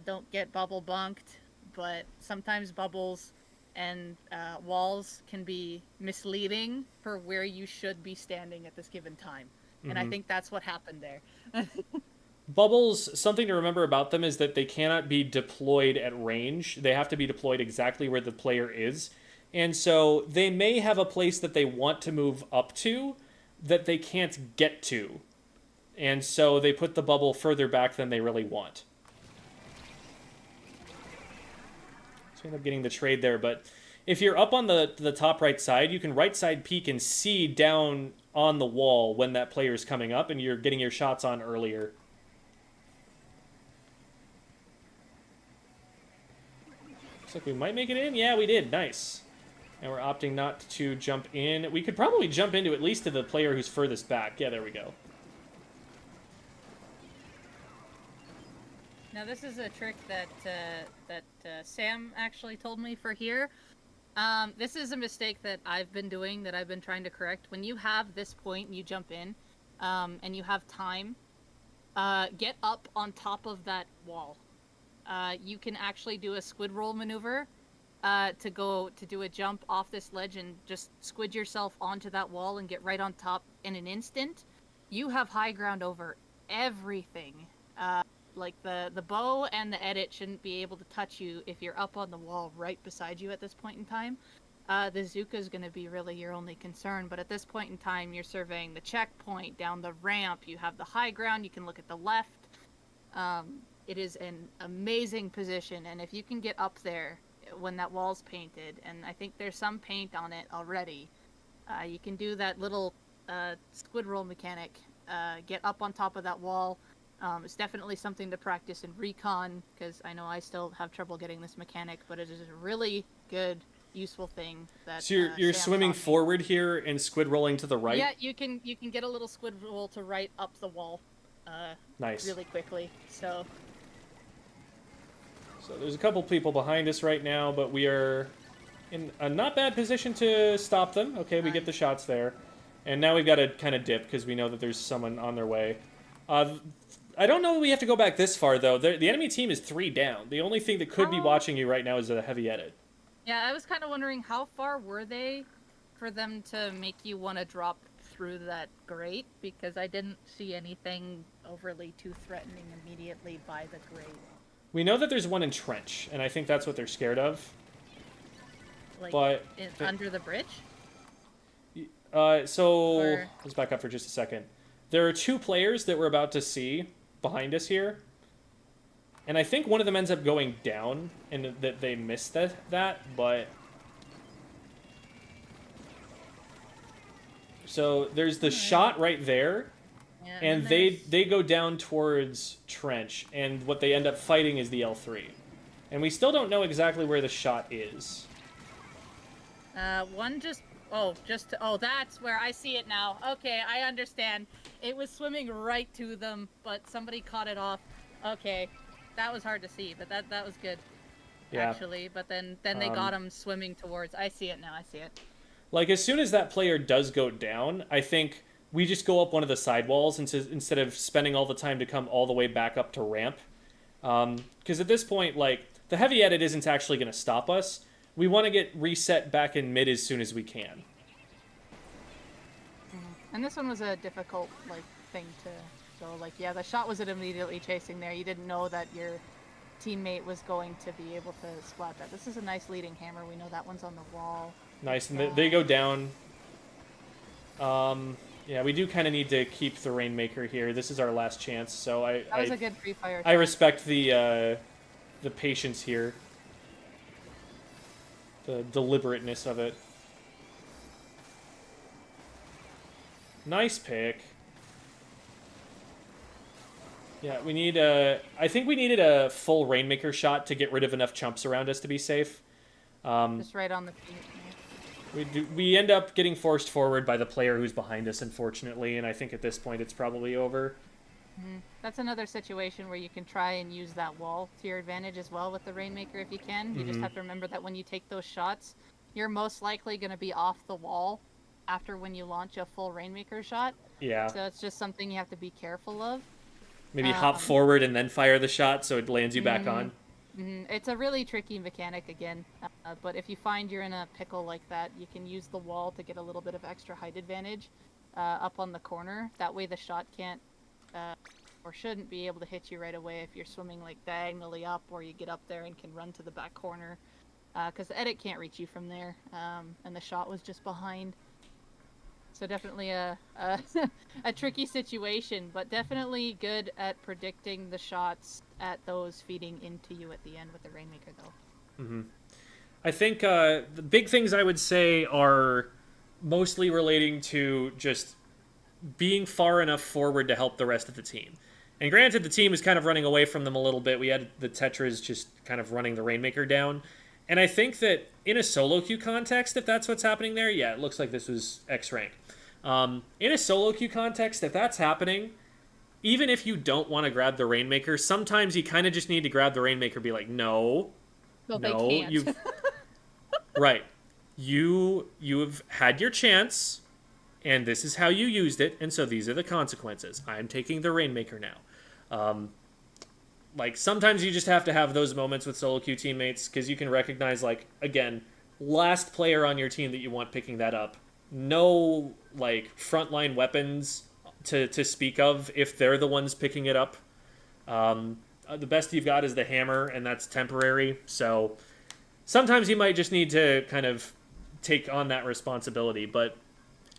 Don't get bubble bunked, but sometimes bubbles and walls can be misleading for where you should be standing at this given time. And I think that's what happened there. Bubbles, something to remember about them is that they cannot be deployed at range. They have to be deployed exactly where the player is. And so they may have a place that they want to move up to that they can't get to. And so they put the bubble further back than they really want. So we end up getting the trade there, but if you're up on the top right side, you can right side peek and see down on the wall when that player is coming up, and you're getting your shots on earlier. Looks like we might make it in. Yeah, we did. Nice. And we're opting not to jump in. We could probably jump into at least to the player who's furthest back. Yeah, there we go. Now this is a trick that Sam actually told me for here. This is a mistake that I've been doing, that I've been trying to correct. When you have this point and you jump in, and you have time, get up on top of that wall. You can actually do a squid roll maneuver to do a jump off this ledge and just squid yourself onto that wall and get right on top in an instant. You have high ground over everything. Like the bow and the edit shouldn't be able to touch you if you're up on the wall right beside you at this point in time. The Zuka is going to be really your only concern, but at this point in time, you're surveying the checkpoint, down the ramp, you have the high ground, you can look at the left. It is an amazing position, and if you can get up there when that wall's painted, and I think there's some paint on it already, you can do that little squid roll mechanic, get up on top of that wall. It's definitely something to practice in recon, because I know I still have trouble getting this mechanic, but it is a really good, useful thing. So you're swimming forward here and squid rolling to the right? Yeah, you can get a little squid roll to right up the wall. Nice. Really quickly. So there's a couple people behind us right now, but we are in a not bad position to stop them. Okay, we get the shots there. And now we've got to kind of dip because we know that there's someone on their way. I don't know that we have to go back this far, though. The enemy team is 3 down. The only thing that could be watching you right now is a heavy edit. Yeah, I was kind of wondering how far were they for them to make you want to drop through that grate, because I didn't see anything overly too threatening immediately by the grate. We know that there's one in trench, and I think that's what they're scared of. Like, but under the bridge? Let's back up for just a second. There are 2 players that we're about to see behind us here. And I think one of them ends up going down, and that they missed that, but... There's So there's the shot right there, Yeah, and then they go down towards trench, and what they end up fighting is the L3. And we still don't know exactly where the shot is. one just... Oh, that's where I see it now. Okay, I understand. It was swimming right to them, but somebody caught it off. Okay, that was hard to see, but that was good. Yeah. Actually, but then they got him swimming towards... I see it now, I see it. Like, as soon as that player does go down, I think we just go up one of the sidewalls instead of spending all the time to come all the way back up to ramp. Because at this point, like, the heavy edit isn't actually going to stop us. We want to get reset back in mid as soon as we can. And this one was a difficult, like, thing to go. Like, yeah, the shot was immediately chasing there. You didn't know that your teammate was going to be able to splat that. This is a nice leading hammer. We know that one's on the wall. Nice, and they go down. Yeah, we do kind of need to keep the Rainmaker here. This is our last chance, so That was a good pre-fire I shot. respect the patience here. The deliberateness of it. Nice pick. Yeah, we need I think we needed a full Rainmaker shot to get rid of enough chumps around us to be safe. Just right on the feet. We end up getting forced forward by the player who's behind us, unfortunately, and I think at this point it's probably over. That's another situation where you can try and use that wall to your advantage as well with the Rainmaker if you can. You just have to remember that when you take those shots, you're most likely going to be off the wall after when you launch a full Rainmaker shot. Yeah. So it's just something you have to be careful of. Maybe hop forward and then fire the shot so it lands you back on. It's a really tricky mechanic again, but if you find you're in a pickle like that, you can use the wall to get a little bit of extra height advantage up on the corner. That way the shot can't or shouldn't be able to hit you right away if you're swimming like diagonally up, or you get up there and can run to the back corner, because the edit can't reach you from there, and the shot was just behind. So definitely a tricky situation, but definitely good at predicting the shots at those feeding into you at the end with the Rainmaker, though. I think the big things I would say are mostly relating to just being far enough forward to help the rest of the team. And granted, the team is kind of running away from them a little bit. We had the Tetras just kind of running the Rainmaker down. And I think that in a solo queue context, if that's what's happening there, yeah, it looks like this was X rank. In a solo queue context, if that's happening, even if you don't want to grab the Rainmaker, sometimes you kind of just need to grab the Rainmaker, be like, no, Well, no, they can't. you've right, you've had your chance, and this is how you used it, and so these are the consequences. I'm taking the Rainmaker now. Like, sometimes you just have to have those moments with solo queue teammates, because you can recognize, like, again, last player on your team that you want picking that up. No, like, frontline weapons to speak of if they're the ones picking it up. The best you've got is the hammer, and that's temporary. So sometimes you might just need to kind of take on that responsibility. But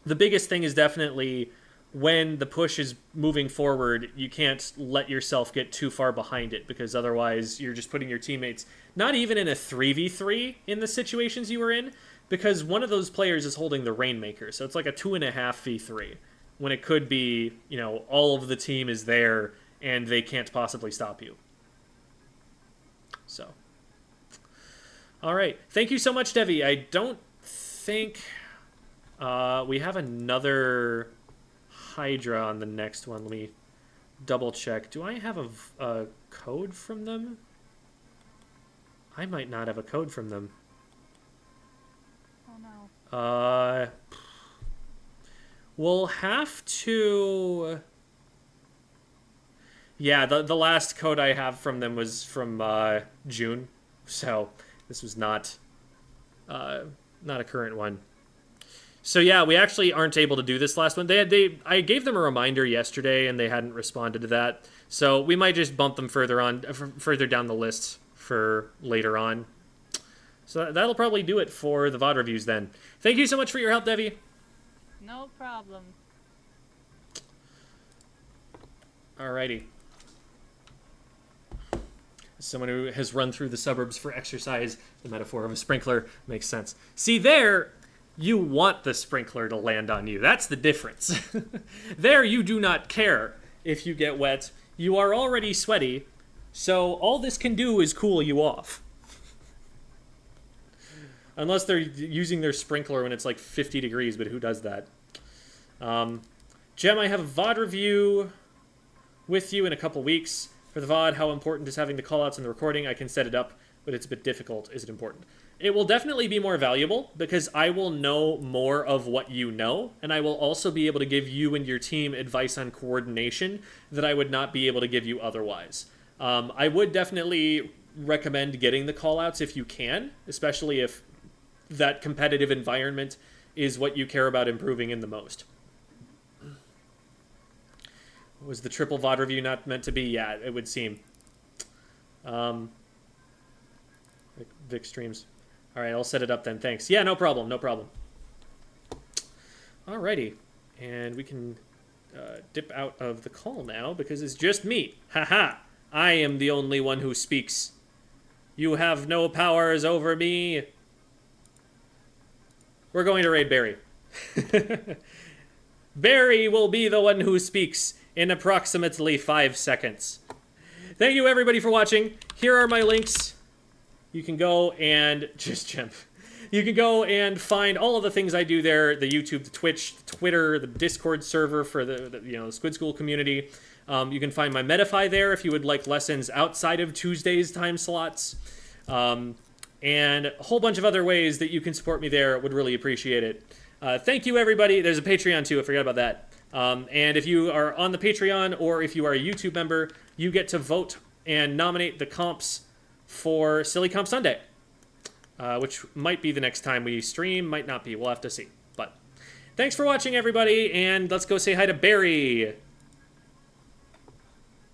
the biggest thing is definitely when the push is moving forward, you can't let yourself get too far behind it, because otherwise you're just putting your teammates not even in a 3v3 in the situations you were in, because one of those players is holding the Rainmaker. So it's like a 2.5v3 when it could be, you know, all of the team is there and they can't possibly stop you. So, all right. Thank you so much, Devi. I don't think we have another Hydra on the next one. Let me double check. Do I have a code from them? I might not have a code from them. Oh no. We'll have to... Yeah, the last code I have from them was from June, so this was not a current one. So yeah, we actually aren't able to do this last one. I gave them a reminder yesterday, and they hadn't responded to that. So we might just bump them further down the list for later on. So that'll probably do it for the VOD reviews then. Thank you so much for your help, Devi. No problem. Alrighty. As someone who has run through the suburbs for exercise, the metaphor of a sprinkler makes sense. See there, You want the sprinkler to land on you. That's the difference. There, you do not care if you get wet. You are already sweaty, so all this can do is cool you off. Unless they're using their sprinkler when it's like 50 degrees, but who does that? Jem, I have a VOD review with you in a couple weeks. For the VOD, how important is having the callouts in the recording? I can set it up, but it's a bit difficult. Is it important? It will definitely be more valuable because I will know more of what you know, and I will also be able to give you and your team advice on coordination that I would not be able to give you otherwise. I would definitely recommend getting the callouts if you can, especially if that competitive environment is what you care about improving in the most. Was the triple VOD review not meant to be? Yeah, it would seem. Vic streams. All right, I'll set it up then. Thanks. Yeah, no problem. No problem. Alrighty. And we can dip out of the call now because it's just me. Haha. I am the only one who speaks. You have no powers over me. We're going to raid Barry. Barry will be the one who speaks in approximately 5 seconds. Thank you, everybody, for watching. Here are my links. You can go and just jump. You can go and find all of the things I do there: the YouTube, the Twitch, the Twitter, the Discord server for the Squid School community. You can find my Medify there if you would like lessons outside of Tuesday's time slots, and a whole bunch of other ways that you can support me there. Would really appreciate it. Thank you, everybody. There's a Patreon too. I forgot about that. And if you are on the Patreon or if you are a YouTube member, you get to vote and nominate the comps for Silly Comp Sunday, which might be the next time we stream, might not be. We'll have to see. But thanks for watching, everybody, and let's go say hi to Barry.